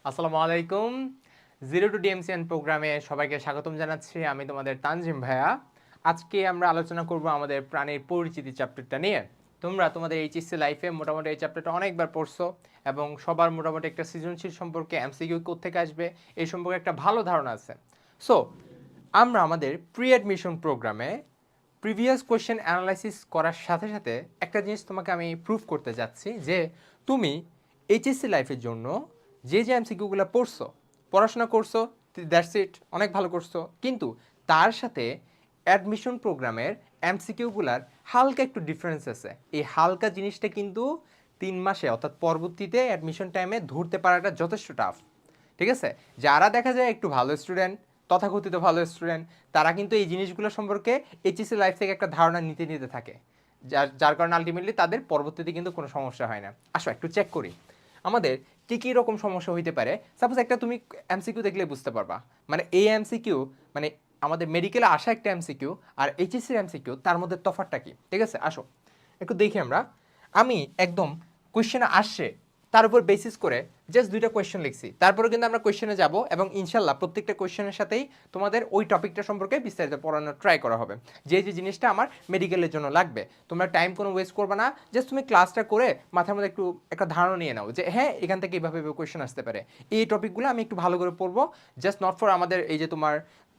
আসসালামু আলাইকুম। Zero two ডিএমসিএন প্রোগ্রামে সবাইকে স্বাগতম জানাচ্ছি। আমি তোমাদের তানজিম ভাইয়া। আজকে আমরা আলোচনা করব আমাদের প্রাণীর পরিচিতি চ্যাপ্টারটা নিয়ে। তোমরা তোমাদের এইচএসসি লাইফে মোটামুটি এই চ্যাপ্টারটা অনেকবার পড়ছো এবং সবার মোটামুটি একটা সৃজনশীল সম্পর্কে এমসিকিউ কোত্থেকে আসবে এই সম্পর্কে একটা ভালো ধারণা আছে। সো আমরা আমাদের প্রি অ্যাডমিশন প্রোগ্রামে প্রিভিয়াস কোয়েশ্চেন অ্যানালাইসিস করার সাথে সাথে একটা জিনিস তোমাকে আমি প্রুফ করতে যাচ্ছি যে তুমি এইচএসসি লাইফের জন্য যে এমসিকিউগুলো পড়ছো, পড়াশোনা করছো, দ্যাটস ইট, অনেক ভালো করছো, কিন্তু তার সাথে অ্যাডমিশন প্রোগ্রামের এমসিকিউগুলার হালকা একটু ডিফারেন্স আছে। এই হালকা জিনিসটা কিন্তু 3 মাসে অর্থাৎ পরবর্তীতে অ্যাডমিশন টাইমে ধরতে পারাটা যথেষ্ট টাফ। ঠিক আছে, যারা দেখা যায় একটু ভালো স্টুডেন্ট, তথাকথিত ভালো স্টুডেন্ট, তারা কিন্তু এই জিনিসগুলো সম্পর্কে এইচএসসি লাইফ থেকে একটা ধারণা নিতে নিতে থাকে, যার কারণে আলটিমেটলি তাদের পরবর্তীতে কিন্তু কোনো সমস্যা হয় না। আসো একটু চেক করি আমাদের কী কী রকম সমস্যা হইতে পারে। সাপোজ একটা তুমি এমসিকিউ দেখলে বুঝতে পারবা, মানে এই এমসিকিউ মানে আমাদের মেডিকেলে আসা একটা এমসিকিউ আর এইচএসসির এমসিকিউ, তার মধ্যে তফাৎটা কি। ঠিক আছে, আসো একটু দেখি আমরা। আমি একদম কোয়েশ্চেনে আসছে তার উপর বেসিস করে জাস্ট 2টা কোয়েশ্চেন লিখছি, তারপরে কিন্তু আমরা কোয়েশ্চেনে যাব এবং ইনশাল্লাহ প্রত্যেকটা কোয়েশ্চেনের সাথেই তোমাদের ওই টপিকটা সম্পর্কে বিস্তারিত পড়ানোর ট্রাই করা হবে, যে যে জিনিসটা আমার মেডিকেলের জন্য লাগবে। তোমরা টাইম কোনো ওয়েস্ট করবে না, জাস্ট তুমি ক্লাসটা করে মাথার মধ্যে একটু একটা ধারণা নিয়ে নাও যে হ্যাঁ এখান থেকে এইভাবে কোয়েশ্চেন আসতে পারে। এই টপিকগুলো আমি একটু ভালো করে পড়বো, জাস্ট নট ফর আমাদের এই যে তোমার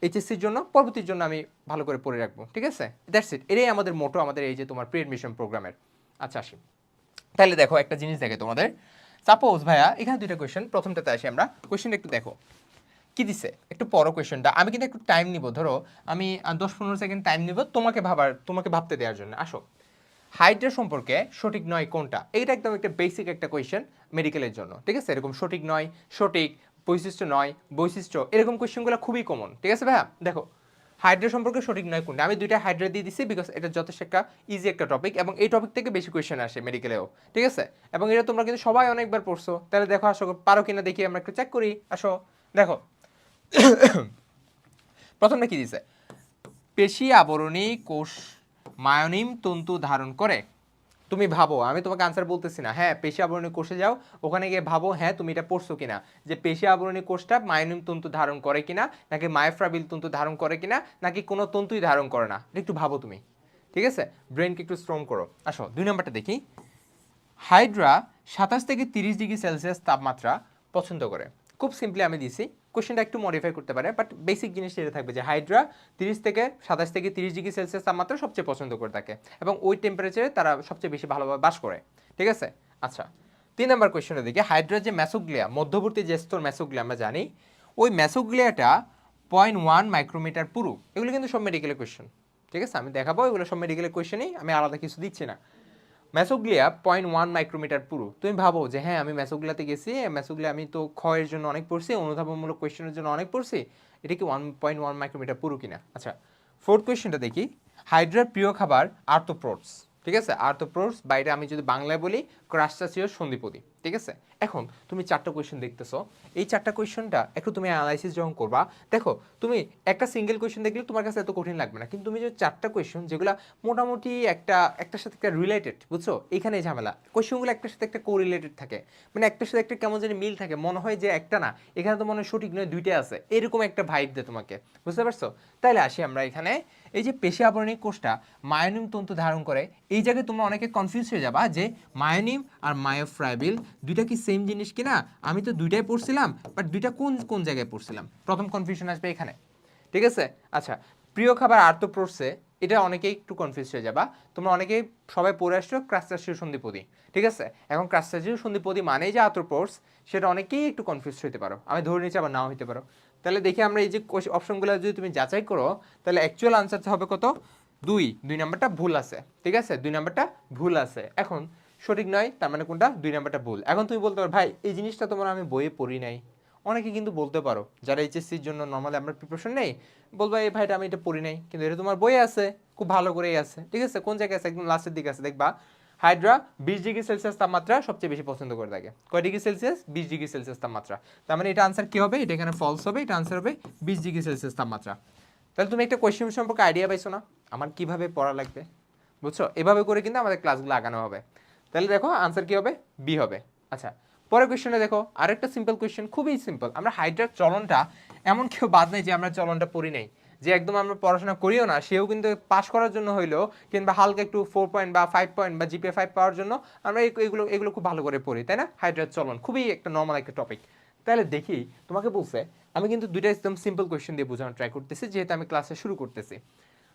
এইচএসসির জন্য, পরবর্তীর জন্য আমি ভালো করে পড়ে রাখবো। ঠিক আছে, দ্যাটস ইট, এটাই আমাদের মোটো আমাদের এই যে তোমার প্রি এডমিশন প্রোগ্রামের। আচ্ছা আসি, তাহলে দেখো একটা জিনিস দেখে তোমাদের। সাপোজ ভাইয়া এখানে 2টা কোয়েশ্চেন, প্রথমটাতে আসি আমরা। কোয়েশ্চেনটা একটু দেখো কি দিছে, একটু পড়ো কোয়েশ্চেনটা। আমি কিন্তু একটু টাইম নিব, ধরো আমি 10-15 সেকেন্ড টাইম নিব তোমাকে ভাবতে দেওয়ার জন্য। আসো, হাইড্রা সম্পর্কে সঠিক নয় কোনটা, এটা একদম একটা বেসিক একটা কোয়েশ্চেন মেডিকেলের জন্য। ঠিক আছে, এরকম সঠিক নয়, সঠিক, বৈশিষ্ট্য নয়, বৈশিষ্ট্য, এরকম কোয়েশ্চেনগুলো খুবই কমন। ঠিক আছে ভাইয়া, দেখো হাইড্রা সম্পর্কে সঠিক নয় কোনটা, আমি 2টা হাইড্রা দিয়ে দিছি বিকজ এটা যথেষ্ট একটা ইজি একটা টপিক এবং এই টপিক থেকে বেশি কোয়েশ্চেন আসে মেডিকেলেও। ঠিক আছে, এবং এটা তোমরা কিন্তু সবাই অনেকবার পড়ছো। তাহলে দেখো আসো পারো কিনা দেখি, আমরা একটু চেক করি। আসো দেখো প্রথমটা কি দিছে, পেশি আবরণী কোষ মায়োনিম তন্তু ধারণ করে। তুমি ভাবো, আমি তোমাকে আনসার বলতেছি না, হ্যাঁ পেশি আবরণী কোষে যাও, ওখানে গিয়ে ভাবো হ্যাঁ তুমি এটা পড়ছো কিনা, যে পেশি আবরণী কোষটা মায়োনিম তন্তু ধারণ করে কিনা, নাকি মায়োফ্রাবিল তন্তু ধারণ করে কিনা, নাকি কোনো তন্তুই ধারণ করে না, একটু ভাবো তুমি। ঠিক আছে, ব্রেনকে একটু স্ট্রং করো। আসো 2 নম্বরটা দেখি। হাইড্রা 27 থেকে 30 ডিগ্রি সেলসিয়াস তাপমাত্রা পছন্দ করে। খুব সিম্পলি আমি দিছি, কোশ্চেনটা একটু মডিফাই করতে পারে, বাট বেসিক জিনিসটা এটা থাকবে যে হাইড্রা 27 থেকে 30 ডিগ্রি সেলসিয়াস তাপমাত্রা সবচেয়ে পছন্দ করে থাকে এবং ওই টেম্পারেচারে তারা সবচেয়ে বেশি ভালোভাবে বাস করে। ঠিক আছে, আচ্ছা 3 নম্বর কোয়েশ্চেনটা দেখি। হাইড্রার যে ম্যাসোগ্লিয়া, মধ্যবর্তী যে স্তর ম্যাসোগ্লিয়া আমরা জানি, ওই ম্যাসোগ্লিয়াটা 0.1 মাইক্রোমিটার পুরু। এগুলো কিন্তু সব মেডিকেলের কোয়েশ্চেন। ঠিক আছে, আমি দেখাবো এগুলো সব মেডিকেলের কোয়েশ্চেনই, আমি আলাদা কিছু দিচ্ছি না। ম্যাসোগ্লিয়া 0.1 মাইক্রোমিটার পুরু। তুমি ভাবো যে হ্যাঁ আমি ম্যাসোগ্লিয়াতে গেছি, ম্যাসোগ্লিয়া আমি তো ক্ষয়ের জন্য অনেক পড়ছি, অনুধাবনমূলক কোয়েশ্চেনের জন্য অনেক পড়ছি, এটা কি 1.1 মাইক্রোমিটার পুরু কিনা। আচ্ছা 4th কোয়েশ্চেনটা দেখি। হাইড্রার প্রিয় খাবার আর্থ্রোপ্রোডস। ঠিক আছে, আর্থ্রোপ্রোডস বা এটা আমি যদি বাংলায় বলি ক্রাস্টাসিয়াস সন্ধিপতি। ঠিক আছে, এখন তুমি 4টা কোয়েশ্চেন দেখতেছো, এই 4টা কোয়েশ্চেনটা একটু তুমি অ্যানালাইসিস যখন করবা, দেখো তুমি একটা সিঙ্গেল কোয়েশ্চেন দেখলে তোমার কাছে এত কঠিন লাগবে না, কিন্তু তুমি যে 4টা কোয়েশ্চেন যেগুলো মোটামুটি একটার সাথে একটা রিলেটেড, বুঝছো, এখানে ঝামেলা, কোয়েশ্চেনগুলো একটার সাথে একটা কোরিলেটেড থাকে, মানে একটার সাথে একটা কেমন জানি মিল থাকে, মনে হয় যে একটা না, এখানে তো মনে হয় সঠিক নয় 2টা আছে, এরকম একটা ভাইব দেয় তোমাকে, বুঝতে পারছো। তাইলে আসি আমরা এখানে, এই যে পেশি আবরণী কোষটা মায়োনিম তন্তু ধারণ করে, এই জায়গায় তোমরা অনেকে কনফিউজ হয়ে যাবা যে মায়োনিম আর মায়োফ্রাইবিল 2টা কি সেম জিনিস কিনা, আমি তো 2টাই পড়ছিলাম, বাট 2টা কোন কোন জায়গায় পড়ছিলাম, প্রথম কনফিউশন আসবে এখানে। ঠিক আছে, আচ্ছা প্রিয় খাবার আর্থ্রোপ্রোডসে, এটা অনেকেই একটু কনফিউজ হয়ে যাবা। তোমরা অনেকেই সবাই পড়ে আসছো ক্রাস্টাসিয়াস সন্ধিপতি। ঠিক আছে, এখন ক্রাস্টাসিয়াস সন্ধিপতি মানেই যে আর্থ্রোপ্রোডস, সেটা অনেকেই একটু কনফিউজ হতে পারো, আমি ধরে নিচ্ছি আবার নাও হতে পারো। তাহলে দেখি আমরা এই যে অপশনগুলো যদি তুমি যাচাই করো, তাহলে অ্যাকচুয়াল আনসারটা হবে কত, 2 নম্বরটা ভুল আছে। ঠিক আছে, 2 নম্বরটা ভুল আছে। এখন সঠিক নয় তার মানে কোনটা, 2 নম্বরটা ভুল। এখন তুমি বলতে পারো ভাই এই জিনিসটা তোমার আমি বইয়ে পড়ি নাই, অনেকে কিন্তু বলতে পারো যারা এইচএসসির জন্য নর্মালি আমরা প্রিপারেশন নেই, বলবো এই ভাইটা আমি এটা পড়ি নাই, কিন্তু এটা তোমার বইয়ে আছে, খুব ভালো করেই আছে। ঠিক আছে, কোন জায়গায় আছে, একদম লাস্টের দিকে আছে, দেখবা হাইড্রা 20 ডিগ্রি সেলসিয়াস তাপমাত্রা সবচেয়ে বেশি পছন্দ করে থাকে। কয় ডিগ্রি সেলসিয়াস, 20 ডিগ্রি সেলসিয়াস তাপমাত্রা। তার মানে এটা আনসার কি হবে, এটা এখানে ফলস হবে, এটা আনসার হবে 20 ডিগ্রি সেলসিয়াস তাপমাত্রা। তাহলে তুমি একটা কোয়েশ্চেন সম্পর্কে আইডিয়া পাইছো না আমার কিভাবে পড়া লাগবে, বুঝছো, এভাবে করে কিন্তু আমাদের ক্লাসগুলো আগানো হবে। তাহলে দেখো আনসার কি হবে, বি হবে। আচ্ছা পরের কোয়েশ্চেনে দেখো আরেকটা সিম্পল কোয়েশ্চেন, খুবই সিম্পল। আমরা হাইড্রার চলনটা এমন কেউ বাদ নেই যে আমরা চলনটা পড়ি নাই, যে একদম আমরা পড়াশোনা করিও না সেও কিন্তু পাস করার জন্য হইলো কিংবা হালকা একটু 4 পয়েন্ট বা 5 পয়েন্ট বা জিপিএ 5 পাওয়ার জন্য আমরা এগুলো এগুলো খুব ভালো করে পড়ি, তাই না? হাইড্রার চলন খুবই একটা নর্মাল একটা টপিক। তাহলে দেখি তোমাকে বলছে, আমি কিন্তু দুইটা একদম সিম্পল কোয়েশ্চেন দিয়ে বোঝানোর ট্রাই করতেছি যেহেতু আমি ক্লাসে শুরু করতেছি।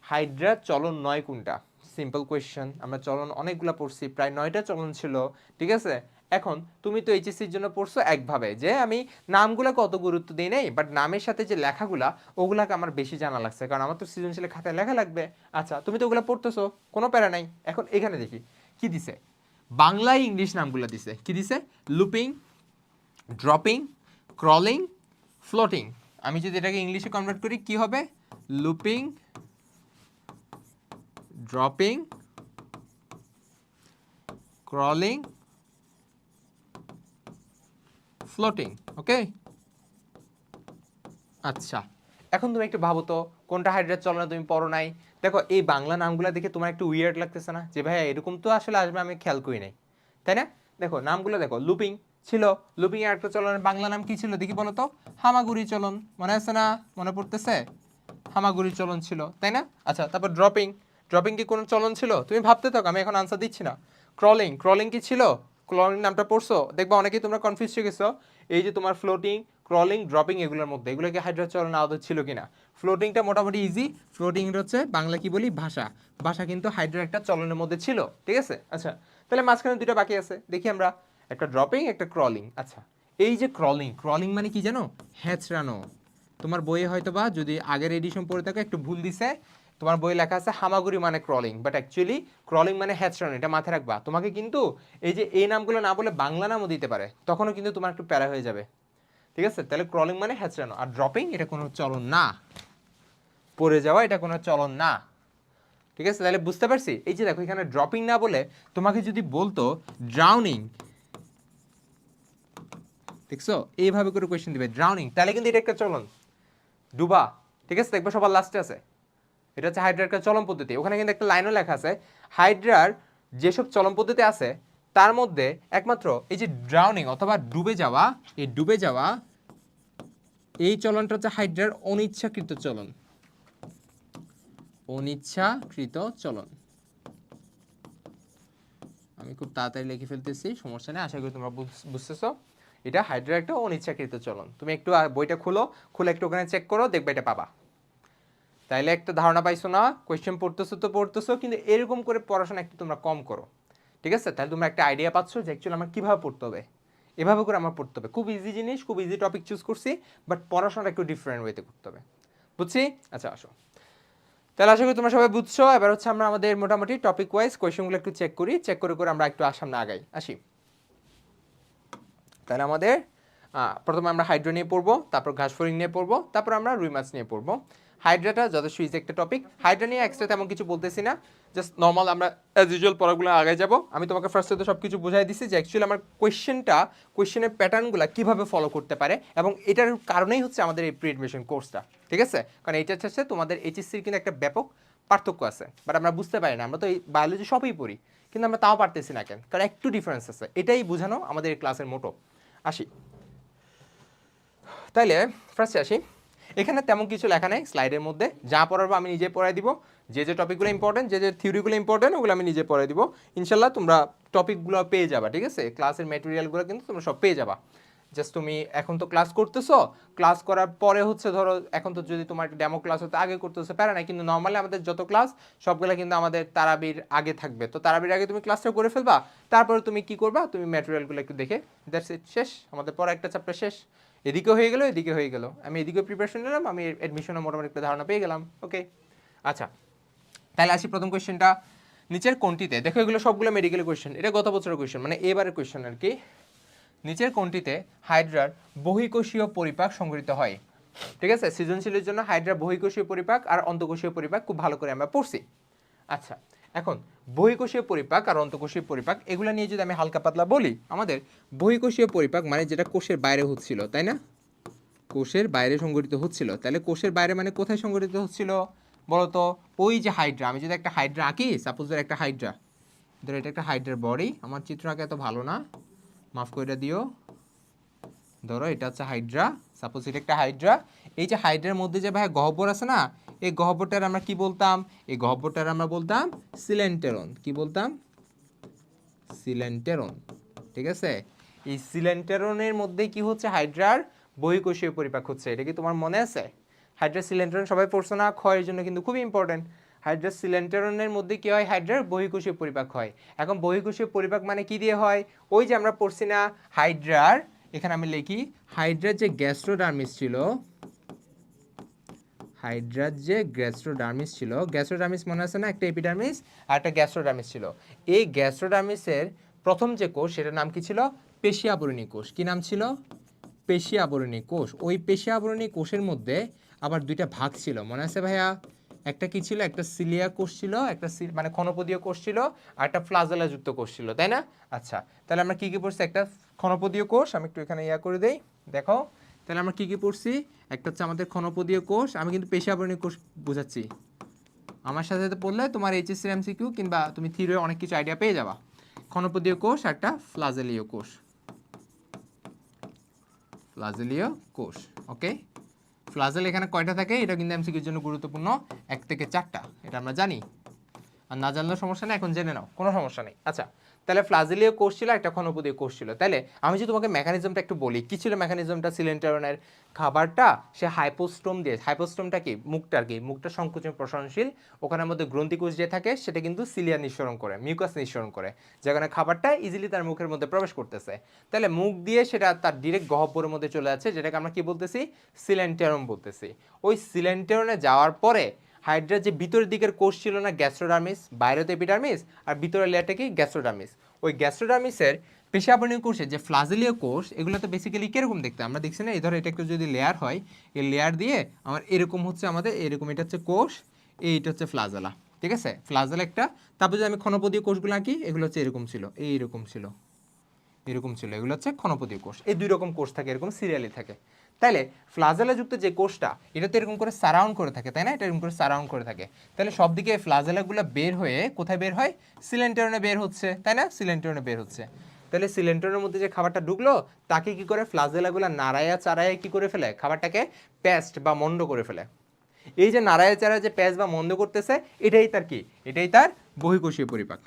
হাইড্রার চলন 9 কোনটা? সিম্পল কোয়েশ্চেন, আমরা চলন অনেকগুলো পড়ছি, প্রায় 9টা চলন ছিল, ঠিক আছে? এখন তুমি তো এইচএসসির জন্য পড়ছো একভাবে, যে আমি নামগুলোকে অত গুরুত্ব দিই নাই, বাট নামের সাথে যে লেখাগুলা ওগুলাকে আমার বেশি জানা লাগছে, কারণ আমার তো সৃজনশীল খাতায় লেখা লাগবে। আচ্ছা তুমি তো ওগুলো পড়তেছো, কোনো প্যারা নাই। এখন এখানে দেখি কি দিছে, বাংলায় ইংলিশ নামগুলো দিছে। কি দিছে? Looping, dropping, crawling, floating. আমি যদি এটাকে ইংলিশে কনভার্ট করি কি হবে? Looping, dropping, crawling, floating. Okay, আচ্ছা এখন তুমি একটু ভাবো তো কোনটা হাইড্রার চলনা তুমি পড়ো নাই। দেখো এই বাংলা নামগুলো দেখে তোমার একটু উইয়ার্ড লাগতেছে না, যে ভাই এরকম তো আসলে আসবে, আমি খেয়াল করি নাই, তাই না? দেখো নামগুলো দেখো, লুপিং ছিল, লুপিং এর একটা চলনের বাংলা নাম কি ছিল দেখি বলো তো? হামাগুড়ি চলন, মনে আছে না? মনে পড়তেছে? হামাগুড়ি চলন ছিল, তাই না? আচ্ছা তারপর ড্রপিং, ড্রপিং কি কোনো চলন ছিল? তুমি ভাবতে থাকো, আমি এখন আনসার দিচ্ছি না। ক্রলিং, ক্রলিং কি ছিল? ক্রলিং নামটা পড়ছো? দেখবা অনেকেই তোমরা কনফিউজ হয়ে গেছো, এই যে তোমার ফ্লোটিং, ক্রলিং, ড্রপিং এগুলোর মধ্যে এগুলো কি হাইড্রা চলন আদৌ ছিল কিনা? ফ্লোটিংটা মোটামুটি ইজি, ফ্লোটিং হচ্ছে বাংলা কি বলি ভাষা, ভাষা কিন্তু হাইড্রা একটা চলনের মধ্যে ছিল, ঠিক আছে? আচ্ছা তাহলে মাঝখানে দুটো বাকি আছে, দেখি আমরা, একটা ড্রপিং একটা ক্রলিং। আচ্ছা এই যে ক্রলিং, ক্রলিং মানে কি জানো? হ্যাঁচড়ানো। তোমার বইয়ে হয়তো বা যদি আগের এডিশন পড়ে থাকো একটু ভুল দিছে, তোমার বইয়ে লেখা আছে হামাগুড়ি মানে ক্রলিং, বাট অ্যাকচুয়ালি ক্রলিং মানে হ্যাচড়ানো, এটা মাথায় রাখবা। তোমাকে কিন্তু এই যে এই নামগুলো না বলে বাংলা নামও দিতে পারে, তখনও কিন্তু তোমার একটু প্যারা হয়ে যাবে, ঠিক আছে? তাহলে ক্রলিং মানে হ্যাচড়ানো, আর ড্রপিং এটা কোনো চলন না, পড়ে যাওয়া এটা কোনো চলন না, ঠিক আছে? তাহলে বুঝতে পারছি। এই যে দেখো এখানে ড্রপিং না বলে তোমাকে যদি বলতো ড্রাউনিং, দেখছো এইভাবে করে কোয়েশ্চেন দিবে ড্রাউনিং, তাহলে কিন্তু এটা একটা চলন, ডুবা, ঠিক আছে? দেখবো সবার লাস্টে আছে, এটা হচ্ছে হাইড্রার একটা চলন পদ্ধতি। ওখানে কিন্তু একটা লাইনও লেখা আছে, হাইড্রার যেসব চলন পদ্ধতি আছে তার মধ্যে একমাত্র এই যে ড্রাউনিং অথবা ডুবে যাওয়া, এই ডুবে যাওয়া এই চলনটা হচ্ছে হাইড্রার অনিচ্ছাকৃত চলন, অনিচ্ছাকৃত চলন। আমি খুব তাড়াতাড়ি লিখে ফেলতেছি, সমস্যা নেই, আশা করি তোমরা বুঝতেছো। এটা হাইড্রার একটা অনিচ্ছাকৃত চলন। তুমি একটু বইটা খুলে একটু ওখানে চেক করো, দেখবে এটা পাবা। তাইলে একটা ধারণা পাইছো না? কোয়েশ্চেন পড়তেছো তো পড়তেছো, কিন্তু এরকম করে পড়াশোনা একটু তোমরা কম করো, ঠিক আছে? তাহলে তোমরা একটা আইডিয়া পাচ্ছ যে অ্যাকচুয়ালি আমার কীভাবে পড়তে হবে, এভাবে করে আমার পড়তে হবে। খুব ইজি জিনিস, খুব ইজি টপিক চুজ করছি, বাট পড়াশোনাটা একটু ডিফারেন্ট ওয়েতে করতে হবে, বুঝছি? আচ্ছা আসো, তাহলে আশা করি তোমরা সবাই বুঝছো। এবার হচ্ছে আমরা আমাদের মোটামুটি টপিক ওয়াইজ কোয়েশ্চেনগুলো একটু চেক করি, চেক করে করে আমরা একটু সামনে আগাই আসি। তাহলে আমাদের প্রথমে আমরা হাইড্রা নিয়ে পড়বো, তারপর ঘাসফড়িং নিয়ে পড়বো, তারপর আমরা রুই মাছ নিয়ে পড়বো। হাইড্রাটা যথেষ্ট ইজি একটা টপিক, হাইড্রা নিয়ে এক্সট্রা তেমন কিছু বলতেছি না, জাস্ট নর্মাল আমরা অ্যাজ ইউজুয়াল পড়াগুলো আগে যাবো। আমি তোমাকে ফার্স্টে তো সব কিছু বোঝাই দিচ্ছি যে অ্যাকচুয়ালি আমার কোয়েশ্চেনের প্যাটার্নগুলো কীভাবে ফলো করতে পারে, এবং এটার কারণেই হচ্ছে আমাদের এই প্রি এডমিশন কোর্সটা, ঠিক আছে? কারণ এইটা হচ্ছে তোমাদের এইচএসসির কিন্তু একটা ব্যাপক পার্থক্য আছে, বাট আমরা বুঝতে পারি না। আমরা তো এই বায়োলজি সবই পড়ি, কিন্তু আমরা তাও পারতেছি না কেন? কারণ একটু ডিফারেন্স আছে, এটাই বোঝানো আমাদের এই ক্লাসের মোটো। আসি তাইলে ফার্স্টে আসি, এখানে তেমন কিছু লেখা নেই স্লাইডের মধ্যে, যা পড়াবো আমি নিজে পড়াই দিব। যে যে টপিকগুলো ইম্পর্টেন্ট, যে যে থিওরিগুলো ইম্পর্টেন্ট ওগুলো আমি নিজে পড়াই দিব। ইনশাল্লাহ তোমরা টপিকগুলো পেয়ে যাবা, ঠিক আছে? ক্লাসের ম্যাটেরিয়ালগুলো কিন্তু তোমরা সব পেয়ে যাবা। জাস্ট তুমি এখন তো ক্লাস করতেছো, ক্লাস করার পরে হচ্ছে ধরো এখন তো যদি তোমার ডেমো ক্লাস হতে আগে করতেছো প্যারা নাই, কিন্তু নর্মালি আমাদের যত ক্লাস সবগুলো কিন্তু আমাদের তারাবির আগে থাকবে। তো তারাবির আগে তুমি ক্লাসটা করে ফেলবা, তারপরে তুমি কি করবা, তুমি ম্যাটেরিয়ালগুলো একটু দেখে দ্যাটস ইট, শেষ। আমাদের পরে একটা চ্যাপ্টার শেষ, এদিকে হয়ে গেল এদিকে হয়ে গেল, আমি এদিকে প্রিপারেশন নিলাম, আমি অ্যাডমিশনে মোটামুটি একটা ধারণা পেয়ে গেলাম। ওকে আচ্ছা তাহলে আসি প্রথম কোয়েশ্চেনটা, নিচের কোনটিতে, দেখো এগুলো সবগুলো মেডিকেল কোয়েশ্চেন, এটা গত বছরের কোয়েশ্চেন মানে এবারের কোয়েশ্চেন আর কি। নিচের কোনটিতে হাইড্রার বহিঃকোষীয় পরিপাক সংঘটিত হয়? ঠিক আছে, সৃজনশীলের জন্য হাইড্রার বহিঃকোষীয় পরিপাক আর অন্তঃকোষীয় পরিপাক খুব ভালো করে আমরা পড়ছি। আচ্ছা এখন বহিঃকোষীয় পরিপাক আর অন্তঃকোষীয় পরিপাক এগুলো নিয়ে যদি আমি হালকা পাতলা বলি, আমাদের বহিঃকোষীয় পরিপাক মানে যেটা কোষের বাইরে হচ্ছিল, তাই না? কোষের বাইরে সংঘটিত হচ্ছিল, তাহলে কোষের বাইরে মানে কোথায় সংঘটিত হচ্ছিল বলতো? ওই যে হাইড্রা, আমি যদি একটা হাইড্রা আঁকি, সাপোজ ধর একটা হাইড্রা, ধর এটা একটা হাইড্রার বডি, আমার চিত্র আঁকা এত ভালো না, মাফ করে দিও। ধরো এটা হচ্ছে হাইড্রা, সাপোজ এটা একটা হাইড্রা। এই যে হাইড্রার মধ্যে যে ভাই গহ্বর আছে না, এই গহ্বরটার আমরা কি বলতাম? এই গহ্বরটার আমরা বলতাম সিলেন্টেরন। কি বলতাম? সিলেন্টেরন। ঠিক আছে, এই সিলেন্টেরনের মধ্যে কি হচ্ছে? হাইড্রার বহিঃকোষীয় পরিপাক হচ্ছে। এটা কি তোমার মনে আছে? হাইড্রা সিলেন্টেরন সবাই পড়ছো না? ক্ষয়ের জন্য কিন্তু খুবই ইম্পর্টেন্ট। হাইড্রা সিলেন্টেরনের মধ্যে কি হয়? হাইড্রার বহিঃকোষীয় পরিপাক হয়। এখন বহিঃকোষীয় পরিপাক মানে কি দিয়ে হয়? ওই যে আমরা পড়ছি না হাইড্রার, এখানে আমি লিখি হাইড্রার যে গ্যাস্ট্রোডার্মিস ছিল, হাইড্রার যে গ্যাস্ট্রোডার্মিস ছিল, গ্যাস্ট্রোডার্মিস মনে আছে না? একটা এপিডার্মিস আর একটা গ্যাস্ট্রোডার্মিস ছিল। এই গ্যাস্ট্রোডার্মিসের প্রথম যে কোষ সেটার নাম কি ছিল? পেশী আবরণী কোষ। কি নাম ছিল? পেশী আবরণী কোষ। ওই পেশী আবরণী কোষের মধ্যে আবার দুইটা ভাগ ছিল, মনে আছে ভাইয়া? একটা কি ছিল? একটা সিলিয়া কোষ ছিল, একটা মানে ক্ষণপদীয় কোষ ছিল, আর একটা ফ্লাজেলাযুক্ত কোষ ছিল, তাই না? আচ্ছা, তাহলে আমরা কি কি পড়ছি? একটা ক্ষণপদীয় কোষ, আমি একটু এখানে করে দেই, দেখো। তাহলে আমরা কি কি পড়ছি? একটা হচ্ছে আমাদের ক্ষণপদীয় কোষ, আমি কিন্তু পেশী আবরণী কোষ বোঝাচ্ছি। আমার সাথে সাথে পড়লে তোমার এইচএসসি এমসিকিউ কিংবা তুমি থিওরি অনেক কিছু আইডিয়া পেয়ে যাবা। ক্ষণপদীয় কোষ আর একটা ফ্লাজেলীয় কোষ, ফ্লাজেলীয় কোষ। ওকে, ফ্লাজেল এখানে কয়টা থাকে এটা কিন্তু এমসিকিউর জন্য গুরুত্বপূর্ণ, 1 থেকে 4টা, এটা আমরা জানি। আর না জানলেও সমস্যা নেই, এখন জেনে নাও, কোনো সমস্যা নেই। আচ্ছা, তাহলে ফ্লাজেলীয় কোষ ছিল, একটা ক্ষণপদীয় কোষ ছিল। তাহলে আমি যদি তোমাকে মেকানিজমটা একটু বলি, কি ছিল মেকানিজমটা? সিলেন্টেরনের খাবারটা সে হাইপোস্টোম দিয়ে, হাইপোস্টোমটা কি? মুখটা আর কি, মুখটা সংকোচন প্রসারণশীল, ওখানের মধ্যে গ্রন্থিকোষ যে থাকে সেটা কিন্তু সিলিয়া নিঃসরণ করে, মিউকাস নিঃসরণ করে, যেখানে খাবারটা ইজিলি তার মুখের মধ্যে প্রবেশ করতেছে। তাহলে মুখ দিয়ে সেটা তার ডিরেক্ট গহ্বরের মধ্যে চলে যাচ্ছে, যেটাকে আমরা কি বলতেছি? সিলেন্টেরন বলতেছি। ওই সিলেন্টেরনে যাওয়ার পরে হাইড্রার যে ভিতরের দিকের কোষ ছিল না, গ্যাস্ট্রোডার্মিস, বাইরে তো এপিডার্মিস, আর ভিতরের লেয়ারটা কি? গ্যাস্ট্রোডার্মিস। ওই গ্যাস্ট্রোডার্মিসের পেশী আবরণী কোষে যে ফ্লাজেলীয় কোষ, এগুলো তো বেসিক্যালি কিরকম দেখতে? আমরা দেখছি না, এই ধরো এটা একটু যদি লেয়ার হয়, এই লেয়ার দিয়ে আমার এরকম হচ্ছে, আমাদের এরকম, এটা হচ্ছে কোষ, এইটা হচ্ছে ফ্লাজেলা। ঠিক আছে, ফ্লাজেলা একটা। তারপর যদি আমি ক্ষণপদীয় কোষগুলো আঁকি, এগুলো হচ্ছে এরকম ছিল, এইরকম ছিল, এরকম ছিল, এগুলো হচ্ছে ক্ষণপদীয় কোষ। এই দুই রকম কোষ থাকে, এরকম সিরিয়ালি থাকে। তাহলে ফ্লাজেলাযুক্ত যে কোষটা, এটা তো এরকম করে সারাউন্ড করে থাকে, তাই না? এটা এরকম করে সারাউন্ড করে থাকে। তাহলে সব দিকে ফ্লাজেলাগুলো বের হয়ে কোথায় বের হয়? সিলেন্টেরনে বের হচ্ছে, তাই না? সিলেন্টেরনে বের হচ্ছে। তাহলে সিলেন্টেরনের মধ্যে যে খাবারটা ঢুকলো, তাকে কি করে? ফ্লাজেলাগুলো নাড়ায়া চাড়ায়া কি করে ফেলে? খাবারটাকে পেস্ট বা মন্ড করে ফেলে। এই যে নাড়ায়া চাড়ায়া যে পেস্ট বা মন্দ করতেছে, এটাই তার কি? এটাই তার বহিঃকোষীয় পরিপাক।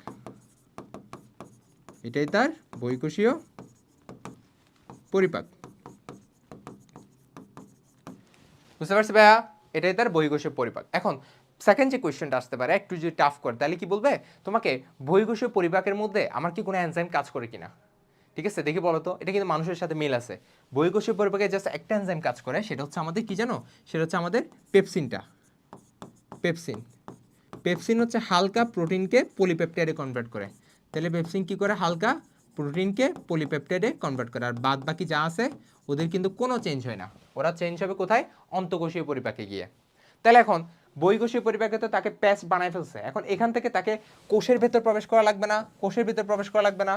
এটাই তার বহিঃকোষীয় পরিপাক। বুঝতে পারছি ভাইয়া? এটাই তার বহিঃকোষীয় পরিপাক। এখন সেকেন্ড যে কোয়েশ্চেনটা আসতে পারে, একটু যদি টাফ করে, তাহলে কি বলবে তোমাকে? বহিঃকোষীয় পরিপাকের মধ্যে আমার কি কোনো এনজাইম কাজ করে কিনা? ঠিক আছে, দেখি বলো তো। এটা কিন্তু মানুষের সাথে মিল আছে। বহিঃকোষীয় পরিপাকে জাস্ট একটা এনজাইম কাজ করে, সেটা হচ্ছে আমাদের কি জানো? সেটা হচ্ছে আমাদের পেপসিনটা। পেপসিন। পেপসিন হচ্ছে হালকা প্রোটিনকে পলিপেপটাইডে কনভার্ট করে। তাহলে পেপসিন কি করে? হালকা প্রোটিনকে পলিপেপটাইডে কনভার্ট করে। আর বাদ বাকি যা আছে ওদের কিন্তু কোনো চেঞ্জ হয় না, ওরা চেঞ্জ হবে কোথায়? অন্তঃকোষীয় পরিপাকে গিয়ে। তাহলে এখন বহিঃকোষীয় পরিপাকে তো তাকে প্যাচ বানায় ফেলছে, এখন এখান থেকে তাকে কোষের ভেতর প্রবেশ করা লাগবে না? কোষের ভিতর প্রবেশ করা লাগবে না?